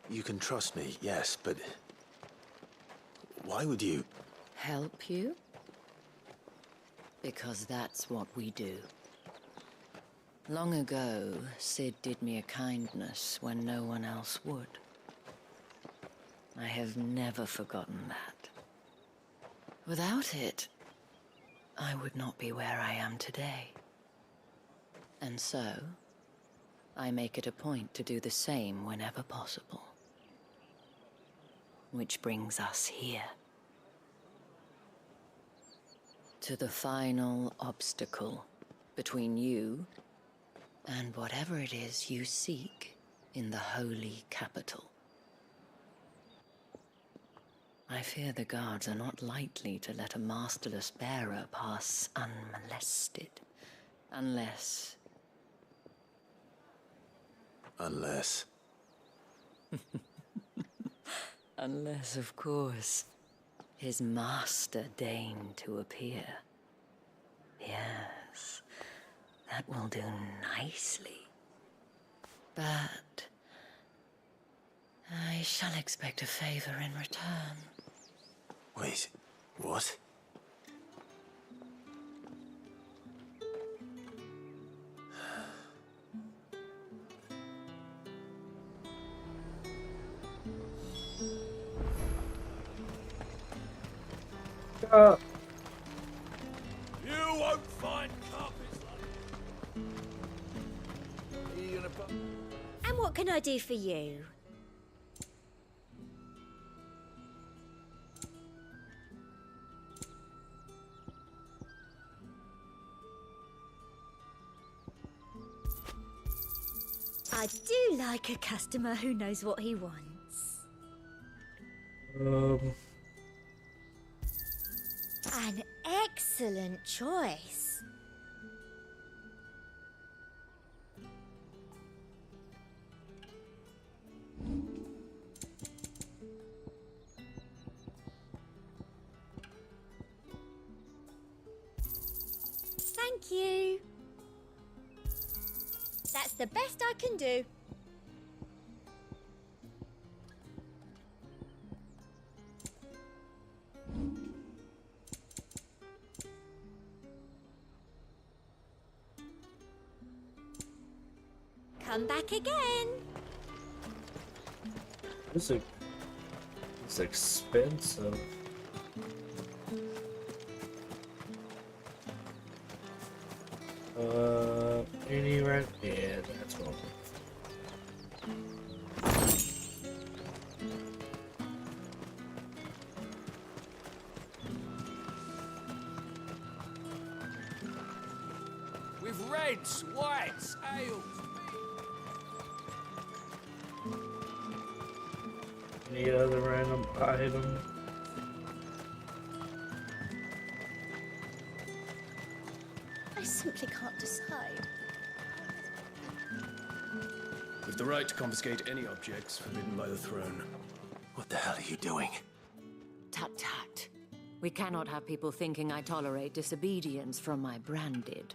You can trust me, yes, but... why would you... Help you? Because that's what we do. Long ago, Sid did me a kindness when no one else would. I have never forgotten that. Without it, I would not be where I am today. And so, I make it a point to do the same whenever possible. Which brings us here. To the final obstacle between you and whatever it is you seek in the holy capital. I fear the guards are not likely to let a masterless bearer pass unmolested. Unless... Unless... Unless, of course, his master deigned to appear. Yes, that will do nicely. But... I shall expect a favor in return. Wait, what? You won't find carpets like... And what can I do for you? I do like a customer who knows what he wants. An excellent choice. Thank you. That's the best I can do. Come back again. It's expensive. Any rent? Yeah, that's one. With reds, whites, ales. Any other random item? A simply can't decide. We've the right to confiscate any objects forbidden by the throne. What the hell are you doing? Tut tut. We cannot have people thinking I tolerate disobedience from my branded.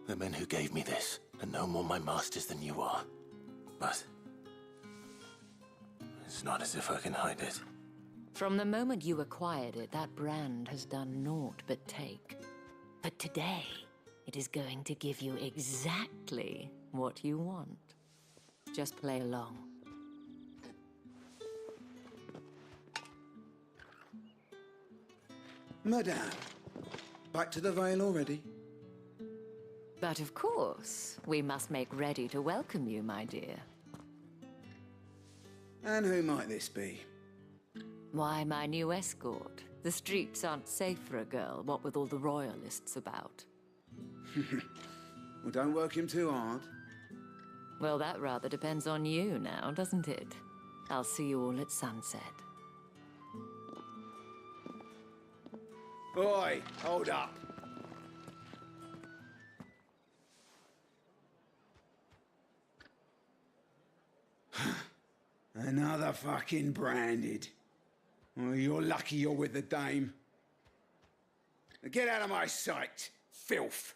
The men who gave me this are no more my masters than you are. But it's not as if I can hide it. From the moment you acquired it, that brand has done naught but take. But today, it is going to give you exactly what you want. Just play along. Madame, back to the Vale already? But of course, we must make ready to welcome you, my dear. And who might this be? Why, my new escort. The streets aren't safe for a girl, what with all the royalists about. Well, don't work him too hard. Well, that rather depends on you now, doesn't it? I'll see you all at sunset. Oi, hold up. Another fucking branded. Well, you're lucky you're with the dame. Now get out of my sight, filth.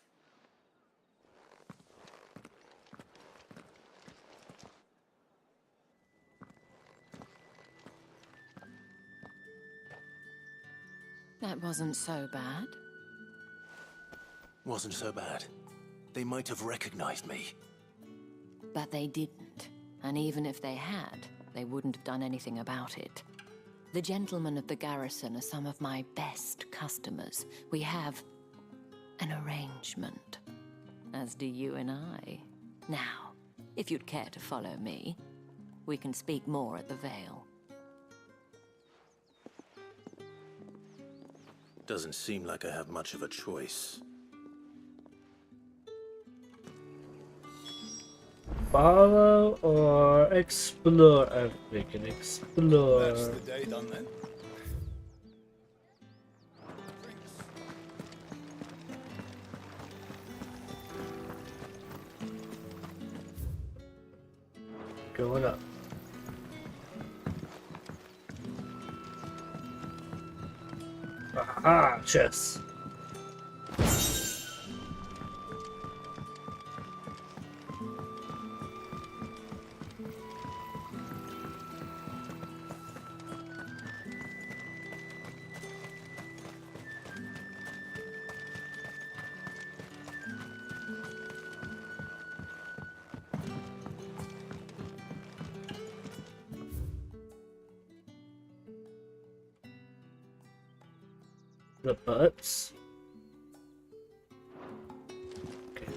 That wasn't so bad. Wasn't so bad. They might have recognized me. But they didn't. And even if they had, they wouldn't have done anything about it. The gentlemen of the garrison are some of my best customers. We have an arrangement, as do you and I. Now, if you'd care to follow me, we can speak more at the Vale. Doesn't seem like I have much of a choice. Follow or explore? We can explore. That's the day done then. Going up. Aha, chess. The butts. Okay.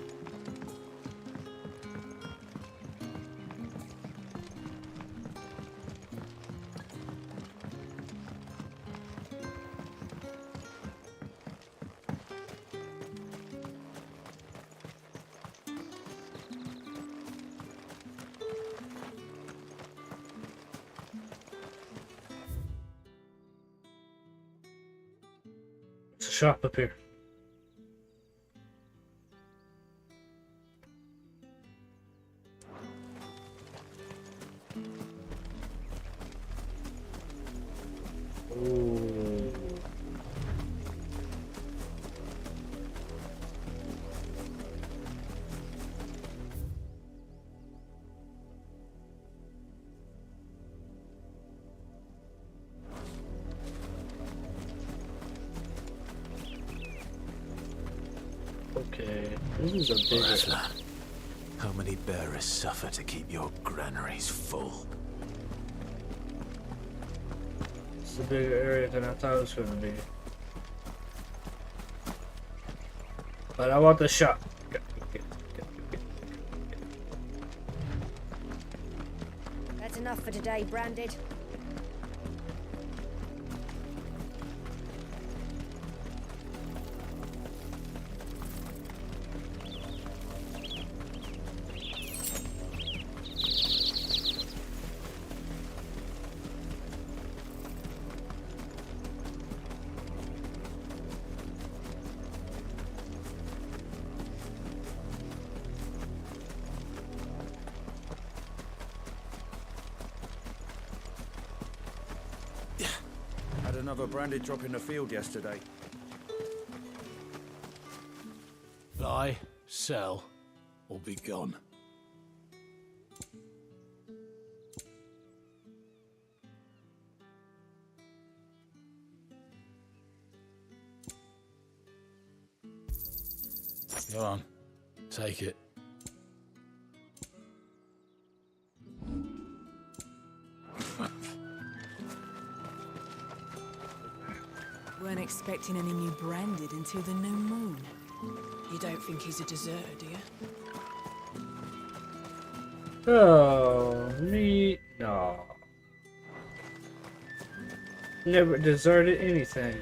It's a shop up here. Ooh. Okay, this is a big Razla, how many bearers suffer to keep your granaries full? It's a bigger area than I thought it was going to be. But I want the shop. That's enough for today, Branded. another branded drop in the field yesterday. Buy, sell, or be gone. Go on, take it. Weren't expecting any new branded until the new moon. You don't think he's a deserter, do you? Oh, me? No. Never deserted anything.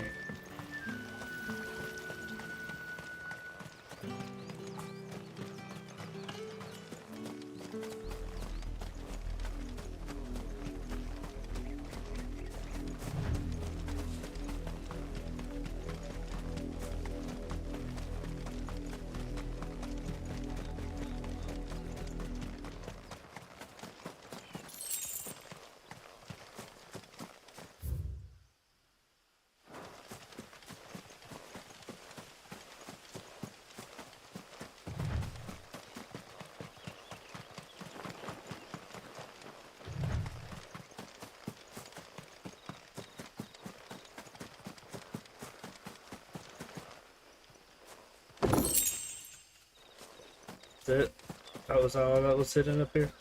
That was all that was sitting up here.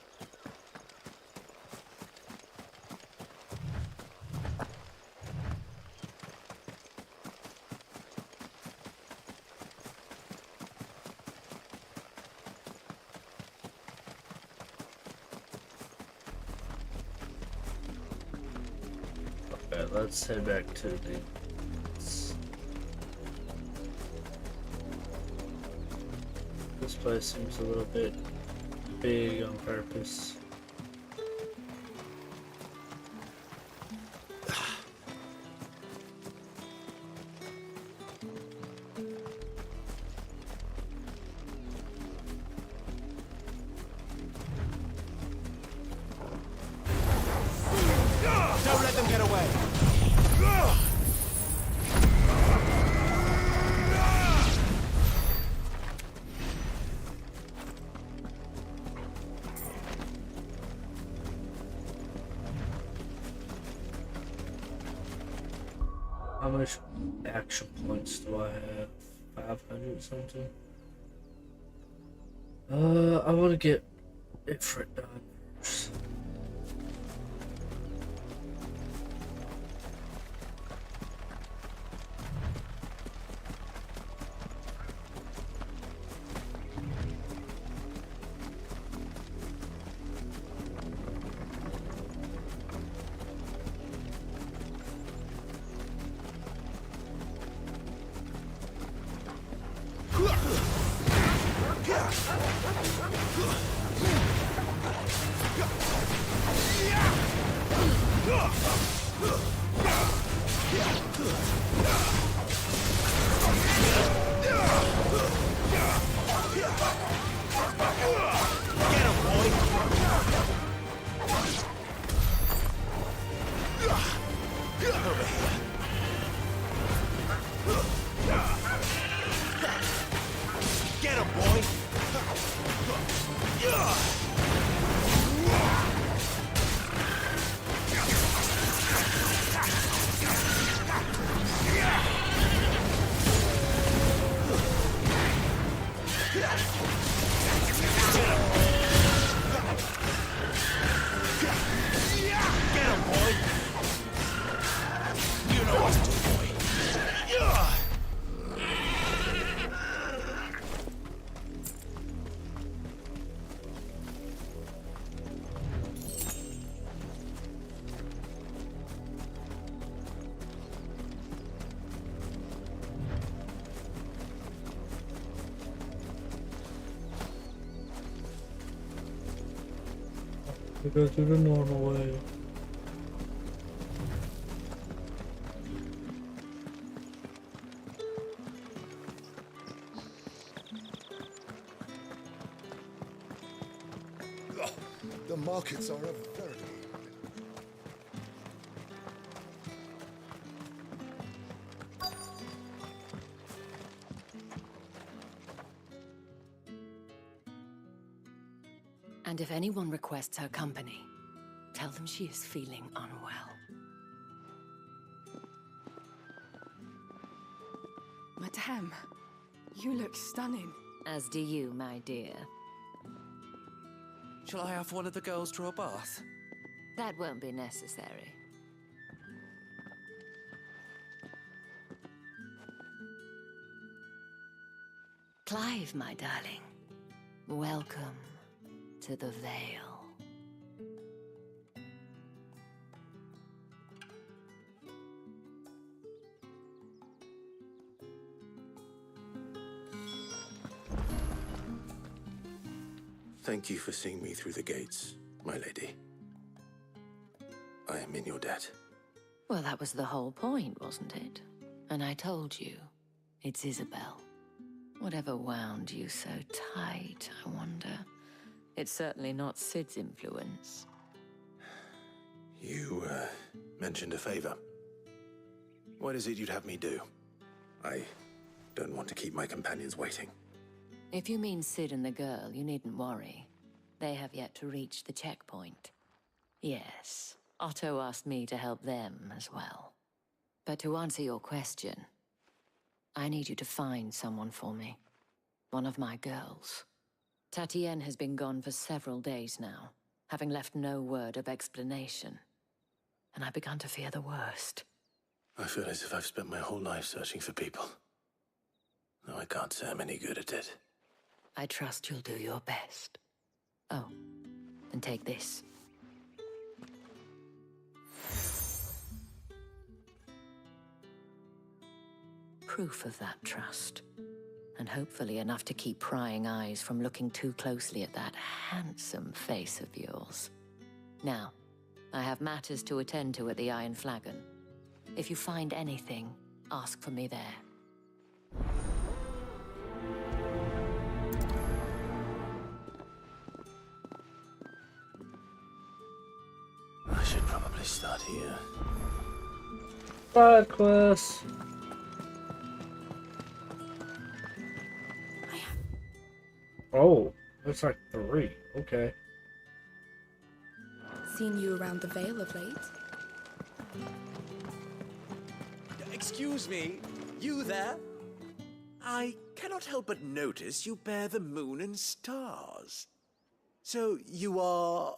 Okay, let's head back to the. This place seems a little bit big on purpose. Don't let them get away! How much action points do I have? 500 something? I want to get Ifrit done first. We go through the normal way. Oh, the markets are a veritable. And if anyone requests her company, tell them she is feeling unwell. Madame, you look stunning. As do you, my dear. Shall I have one of the girls draw a bath? That won't be necessary. Clive, my darling. Welcome to the Vale. Thank you for seeing me through the gates, my lady. I am in your debt. Well, that was the whole point, wasn't it? And I told you, it's Isabel. Whatever wound you so tight, I wonder. It's certainly not Sid's influence. You, mentioned a favor. What is it you'd have me do? I don't want to keep my companions waiting. If you mean Sid and the girl, you needn't worry. They have yet to reach the checkpoint. Yes, Otto asked me to help them as well. But to answer your question, I need you to find someone for me. One of my girls. Tatienne has been gone for several days now, having left no word of explanation. And I've begun to fear the worst. I feel as if I've spent my whole life searching for people. No, I can't say I'm any good at it. I trust you'll do your best. Oh, and take this. Proof of that trust. And hopefully enough to keep prying eyes from looking too closely at that handsome face of yours. Now, I have matters to attend to at the Iron Flagon. If you find anything, ask for me there. I should probably start here. Side quest. Oh, that's like 3. Okay. Seen you around the Vale of late. Excuse me, you there? I cannot help but notice you bear the moon and stars. So you are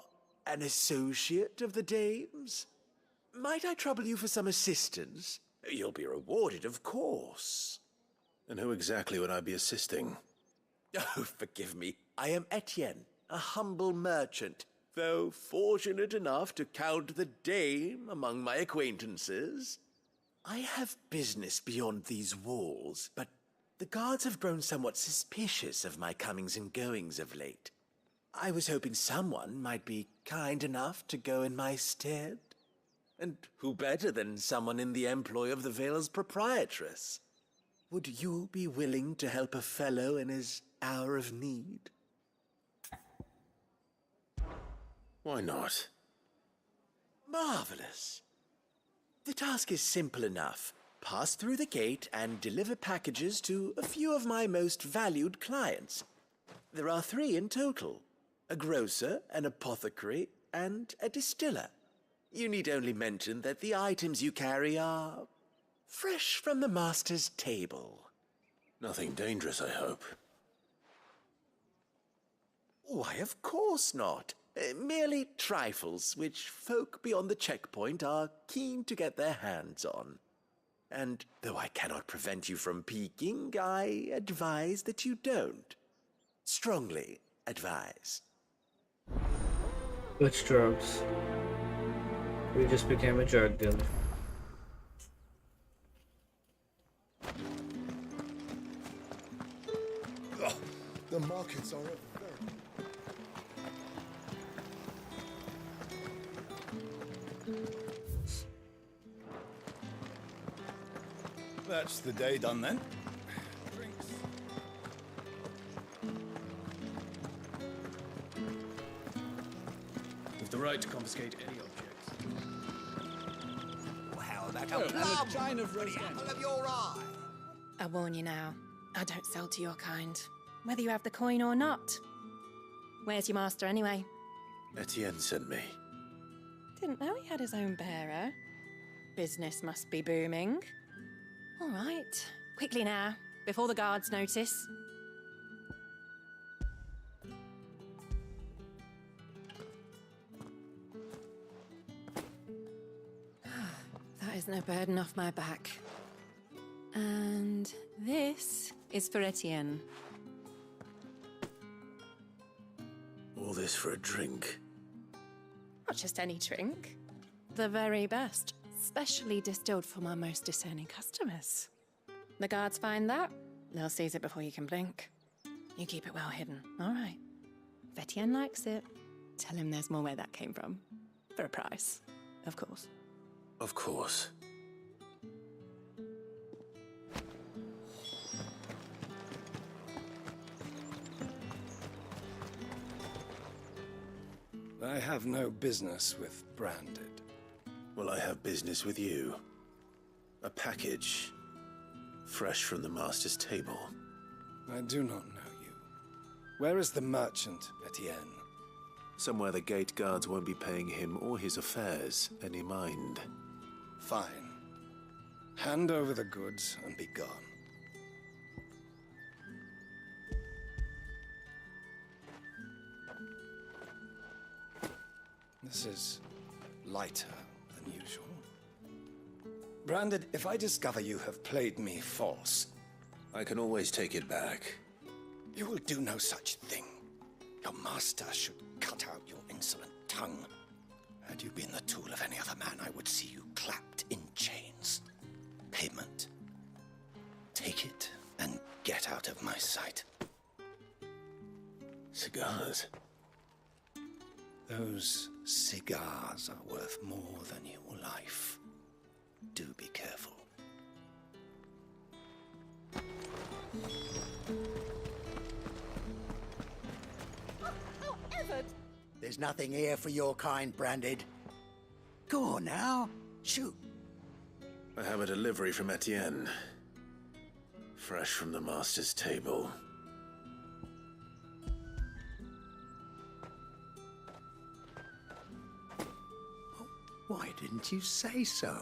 an associate of the dames? Might I trouble you for some assistance? You'll be rewarded, of course. And who exactly would I be assisting? Oh, forgive me. I am Etienne, a humble merchant, though fortunate enough to count the dame among my acquaintances. I have business beyond these walls, but the guards have grown somewhat suspicious of my comings and goings of late. I was hoping someone might be kind enough to go in my stead. And who better than someone in the employ of the Vale's proprietress? Would you be willing to help a fellow in his hour of need? Why not? Marvelous. The task is simple enough. Pass through the gate and deliver packages to a few of my most valued clients. There are 3 in total. A grocer, an apothecary, and a distiller. You need only mention that the items you carry are fresh from the master's table. Nothing dangerous, I hope. Why, of course not. Merely trifles which folk beyond the checkpoint are keen to get their hands on. And though I cannot prevent you from peeking, I advise that you don't. Strongly advise. Which drugs? We just became a drug dealer. Oh, the markets are at That's the day done then. Drinks. With the right to confiscate any objects. Well, how about Oh, a and a plum chine of for the rose apple of your eye? I warn you now, I don't sell to your kind, whether you have the coin or not. Where's your master anyway? Etienne sent me. Didn't know he had his own bearer. Business must be booming. All right, quickly now, before the guards notice. That is no burden off my back. And this is for Etienne. All this for a drink. Not just any drink. The very best. Specially distilled for my most discerning customers. The guards find that, they'll seize it before you can blink. You keep it well hidden, all right? If Etienne likes it, tell him there's more where that came from. For a price, of course. Of course. I have no business with Branded. Well, I have business with you. A package. Fresh from the master's table. I do not know you. Where is the merchant, Etienne? Somewhere the gate guards won't be paying him or his affairs any mind. Fine. Hand over the goods and be gone. This is lighter than usual. Branded, if I discover you have played me false... I can always take it back. You will do no such thing. Your master should cut out your insolent tongue. Had you been the tool of any other man, I would see you clapped in chains. Payment. Take it and get out of my sight. Cigars. Those cigars are worth more than your life. Do be careful. There's nothing here for your kind, Branded. Go on now, shoot. I have a delivery from Etienne. Fresh from the master's table. Why didn't you say so?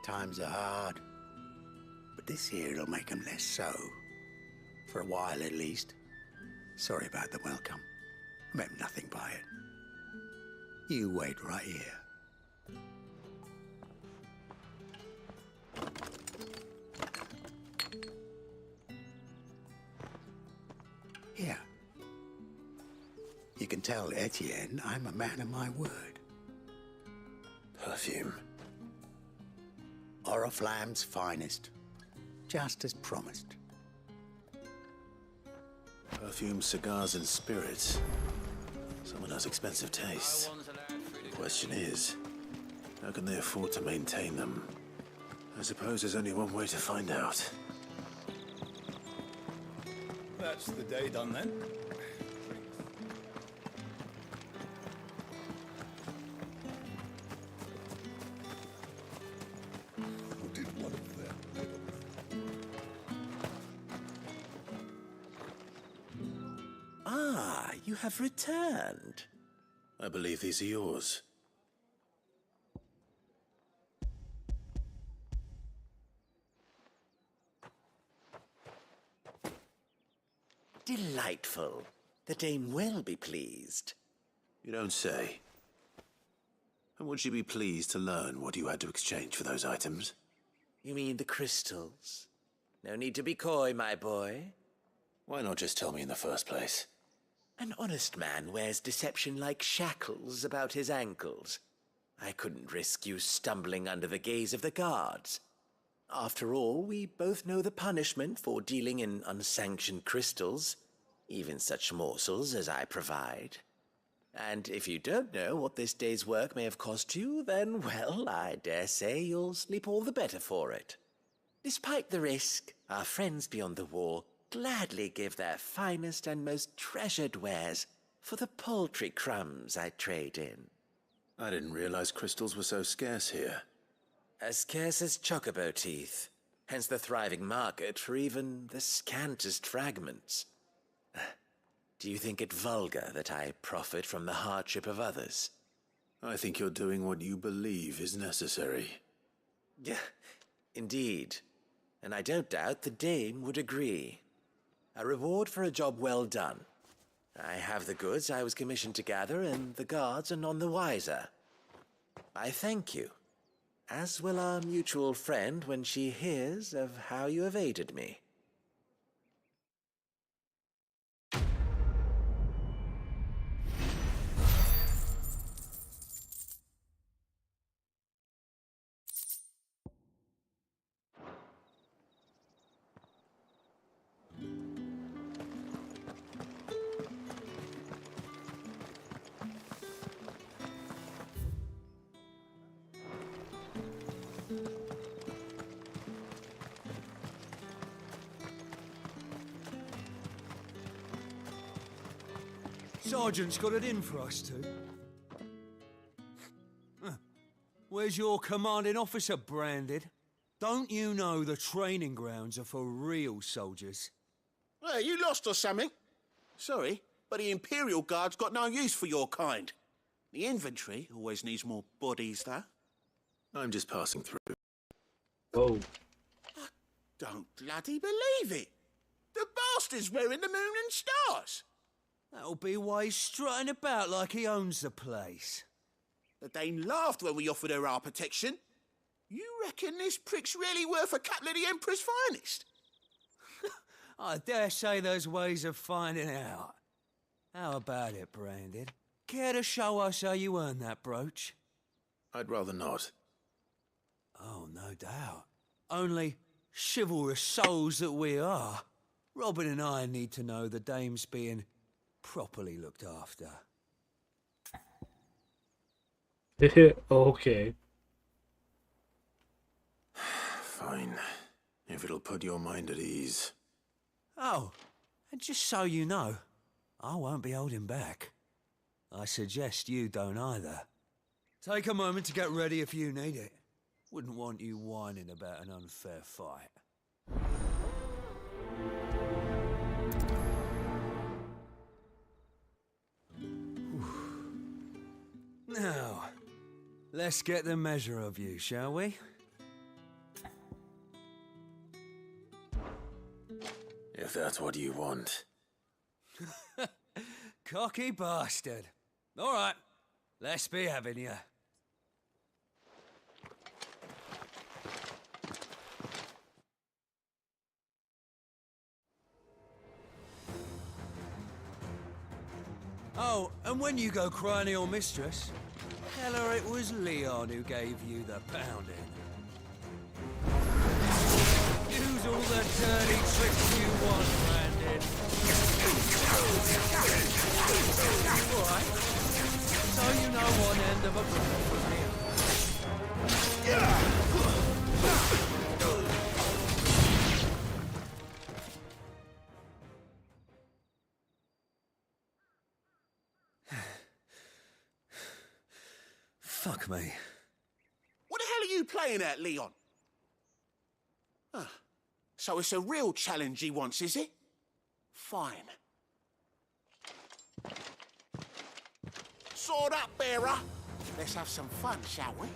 Times are hard. But this here'll make 'em less so. For a while, at least. Sorry about the welcome. Meant nothing by it. You wait right here. Here. You can tell Etienne I'm a man of my word. Perfume. Oriflamme's finest. Just as promised. Perfume, cigars, and spirits. Someone has expensive tastes. The question is, how can they afford to maintain them? I suppose there's only one way to find out. That's the day done then. Ah, you have returned. I believe these are yours. Delightful. The dame will be pleased. You don't say. And would she be pleased to learn what you had to exchange for those items? You mean the crystals? No need to be coy, my boy. Why not just tell me in the first place? An honest man wears deception like shackles about his ankles. I couldn't risk you stumbling under the gaze of the guards. After all, we both know the punishment for dealing in unsanctioned crystals, even such morsels as I provide. And if you don't know what this day's work may have cost you, then, well, I dare say you'll sleep all the better for it. Despite the risk, our friends beyond the wall gladly give their finest and most treasured wares for the paltry crumbs I trade in. I didn't realize crystals were so scarce here. As scarce as chocobo teeth, hence the thriving market for even the scantest fragments. Do you think it vulgar that I profit from the hardship of others? I think you're doing what you believe is necessary. Yeah, indeed. And I don't doubt the dame would agree. A reward for a job well done. I have the goods I was commissioned to gather, and the guards are none the wiser. I thank you, as will our mutual friend when she hears of how you have aided me. Sergeant's got it in for us two. Where's your commanding officer, Branded? Don't you know the training grounds are for real soldiers? Well, you lost or something? Sorry, but the Imperial Guard's got no use for your kind. The infantry always needs more bodies, though. I'm just passing through. Oh. I don't bloody believe it. The bastard's wearing the moon and stars. That'll be why he's strutting about like he owns the place. The Dane laughed when we offered her our protection. You reckon this prick's really worth a couple of the Emperor's finest? I dare say there's ways of finding out. How about it, Branded? Care to show us how you earned that brooch? I'd rather not. Oh, no doubt. Only chivalrous souls that we are, Robin and I need to know the dame's being properly looked after. Okay. Fine. If it'll put your mind at ease. Oh, and just so you know, I won't be holding back. I suggest you don't either. Take a moment to get ready if you need it. Wouldn't want you whining about an unfair fight. Now, let's get the measure of you, shall we? If that's what you want. Cocky bastard. All right, let's be having you. Oh, and when you go crying to your mistress, tell her it was Leon who gave you the pounding. Use all the dirty tricks you want, Brandon. Alright. So you know one end of a brother from the Fuck me. What the hell are you playing at, Leon? So it's a real challenge he wants, is it? Fine. Sword up, bearer. Let's have some fun, shall we?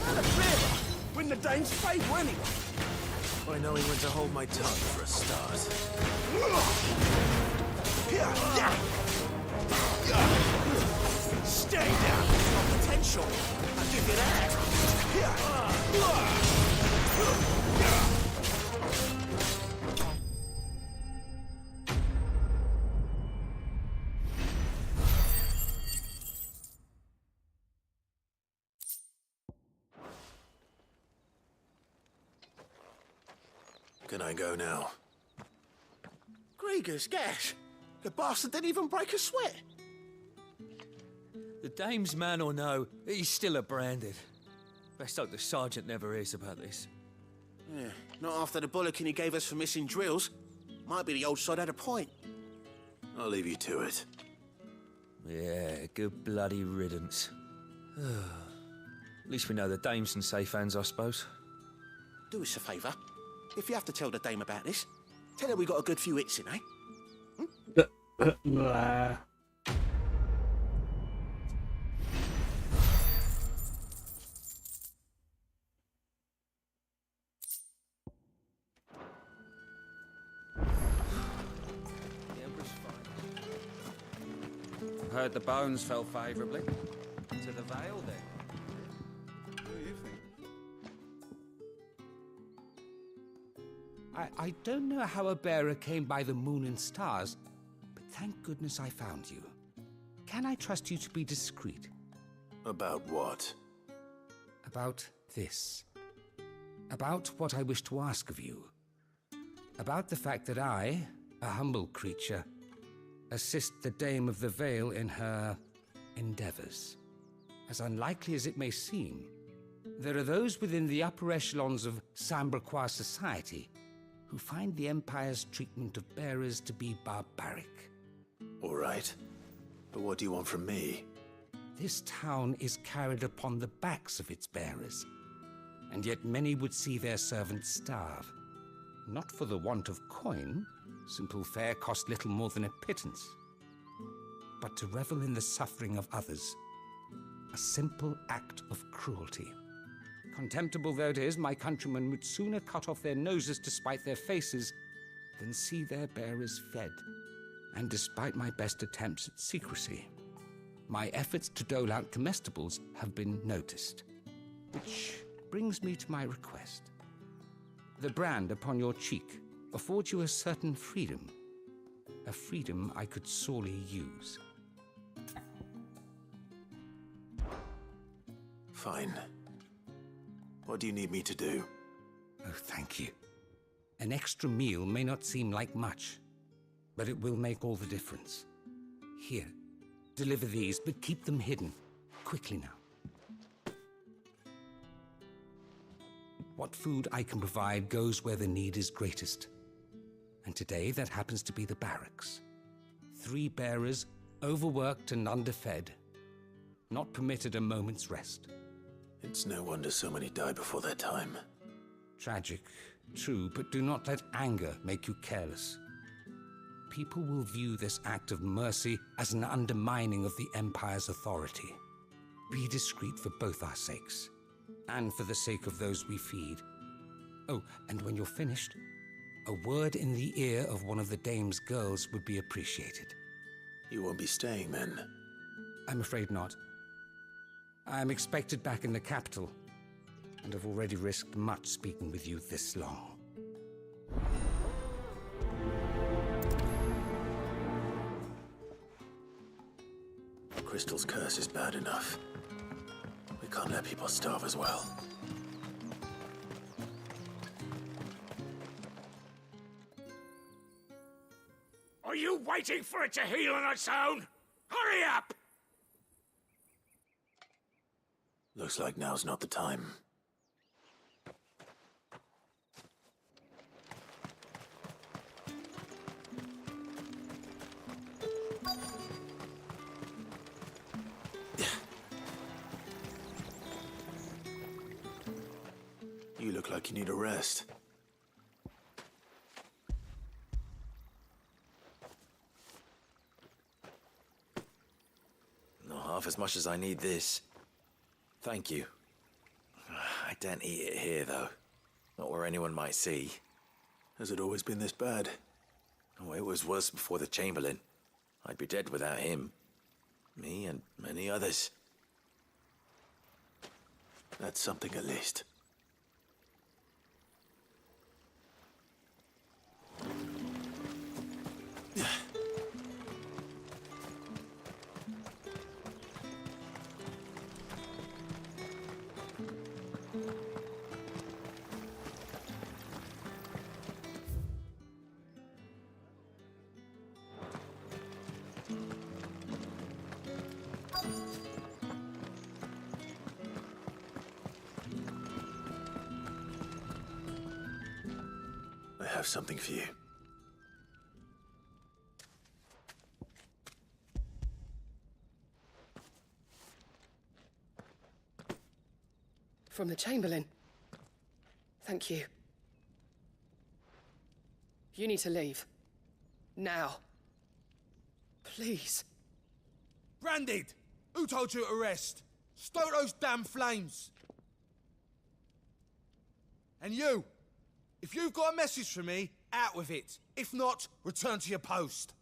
Not a bearer. Win the Dane's favour anyway. By knowing when to hold my tongue for a start. Stay down. It's got potential. I'll give you that. Can I go now? Gregor's gas. The bastard didn't even break a sweat. The dame's man or no, he's still a Branded. Best hope the sergeant never hears about this. Yeah, not after the bollocking he gave us for missing drills. Might be the old sod had a point. I'll leave you to it. Yeah, good bloody riddance. At least we know the dame's in safe hands, I suppose. Do us a favour. If you have to tell the dame about this, Tell her we got a good few hits in, eh? Nah. Heard the bones fell favourably. To the Vale, then. What do you think? I don't know how a bearer came by the moon and stars, but thank goodness I found you. Can I trust you to be discreet? About what? About this. About what I wish to ask of you. About the fact that I, a humble creature, assist the Dame of the Vale in her endeavors. As unlikely as it may seem, there are those within the upper echelons of Samberquois society who find the Empire's treatment of bearers to be barbaric. All right. But what do you want from me? This town is carried upon the backs of its bearers, and yet many would see their servants starve. Not for the want of coin, simple fare cost little more than a pittance, but to revel in the suffering of others, a simple act of cruelty. Contemptible though it is, my countrymen would sooner cut off their noses to spite their faces than see their bearers fed. And despite my best attempts at secrecy, my efforts to dole out comestibles have been noticed. Which brings me to my request. The brand upon your cheek affords you a certain freedom. A freedom I could sorely use. Fine. What do you need me to do? Oh, thank you. An extra meal may not seem like much, but it will make all the difference. Here, deliver these, but keep them hidden. Quickly now. What food I can provide goes where the need is greatest. And today, that happens to be the barracks. 3 bearers, overworked and underfed, not permitted a moment's rest. It's no wonder so many die before their time. Tragic, true, but do not let anger make you careless. People will view this act of mercy as an undermining of the Empire's authority. Be discreet for both our sakes, and for the sake of those we feed. Oh, and when you're finished, a word in the ear of one of the Dame's girls would be appreciated. You won't be staying, then? I'm afraid not. I am expected back in the capital, and have already risked much speaking with you this long. Crystal's curse is bad enough. We can't let people starve as well. Are you waiting for it to heal on its own? Hurry up! Looks like now's not the time. You look like you need a rest. Not half as much as I need this. Thank you. I don't eat it here, though. Not where anyone might see. Has it always been this bad? Oh, it was worse before the Chamberlain. I'd be dead without him. Me and many others. That's something at least. I have something for you. From the Chamberlain. Thank you. You need to leave. Now. Please. Branded! Who told you to rest? Stoke those damn flames! And you! If you've got a message for me, out with it. If not, return to your post.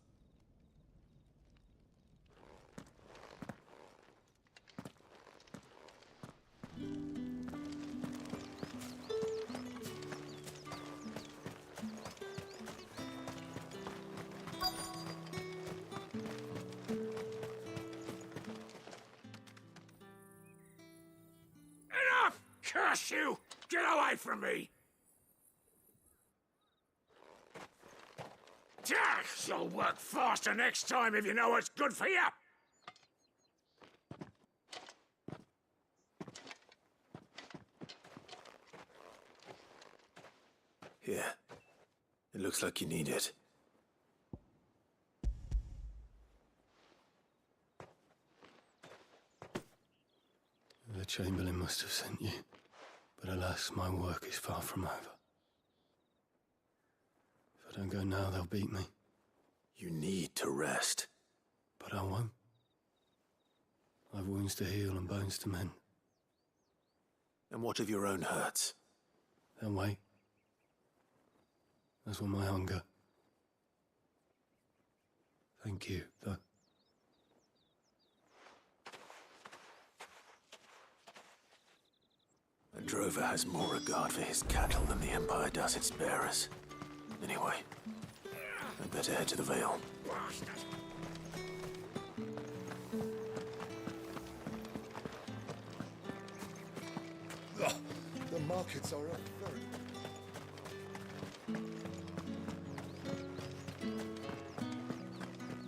Enough! Curse you! Get away from me! You'll work faster next time if you know what's good for you! Here. It looks like you need it. The Chamberlain must have sent you, but alas, my work is far from over. If I don't go now, they'll beat me. You need to rest. But I won't. I've wounds to heal and bones to mend. And what of your own hurts? They'll wait. As will my hunger. Thank you, though. A drover has more regard for his cattle than the Empire does its bearers. Anyway, I'd better head to the Vale. The markets are up very...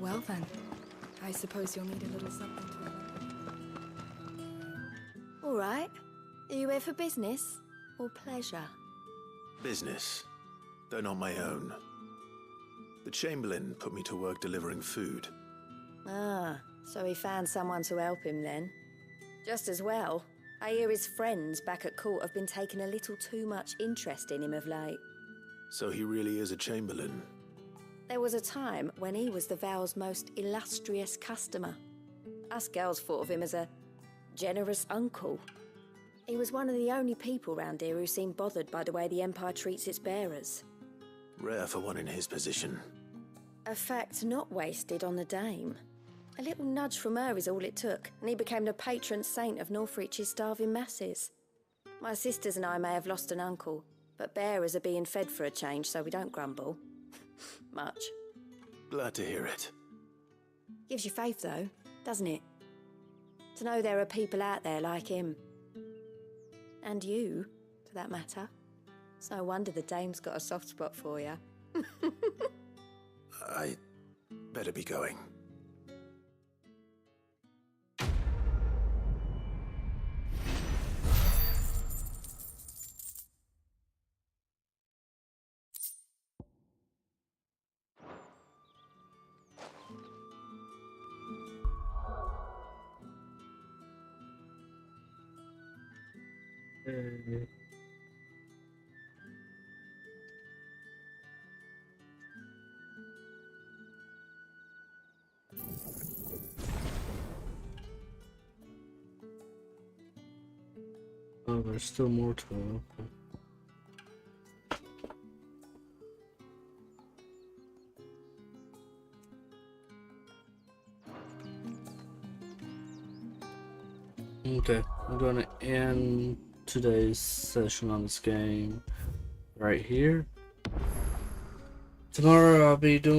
Well then, I suppose you'll need a little something to... All right. Are you here for business or pleasure? Business, though not my own. The Chamberlain put me to work delivering food. Ah, so he found someone to help him then. Just as well. I hear his friends back at court have been taking a little too much interest in him of late. So he really is a Chamberlain. There was a time when he was the Vale's most illustrious customer. Us girls thought of him as a generous uncle. He was one of the only people round here who seemed bothered by the way the Empire treats its bearers. Rare for one in his position. A fact not wasted on the Dame. A little nudge from her is all it took, and he became the patron saint of Northreach's starving masses. My sisters and I may have lost an uncle, but bearers are being fed for a change, so we don't grumble. Much. Glad to hear it. Gives you faith, though, doesn't it? To know there are people out there like him. And you, for that matter. It's no wonder the Dame's got a soft spot for you. I better be going. Oh, there's still more to it. Okay, I'm gonna end today's session on this game right here. Tomorrow I'll be doing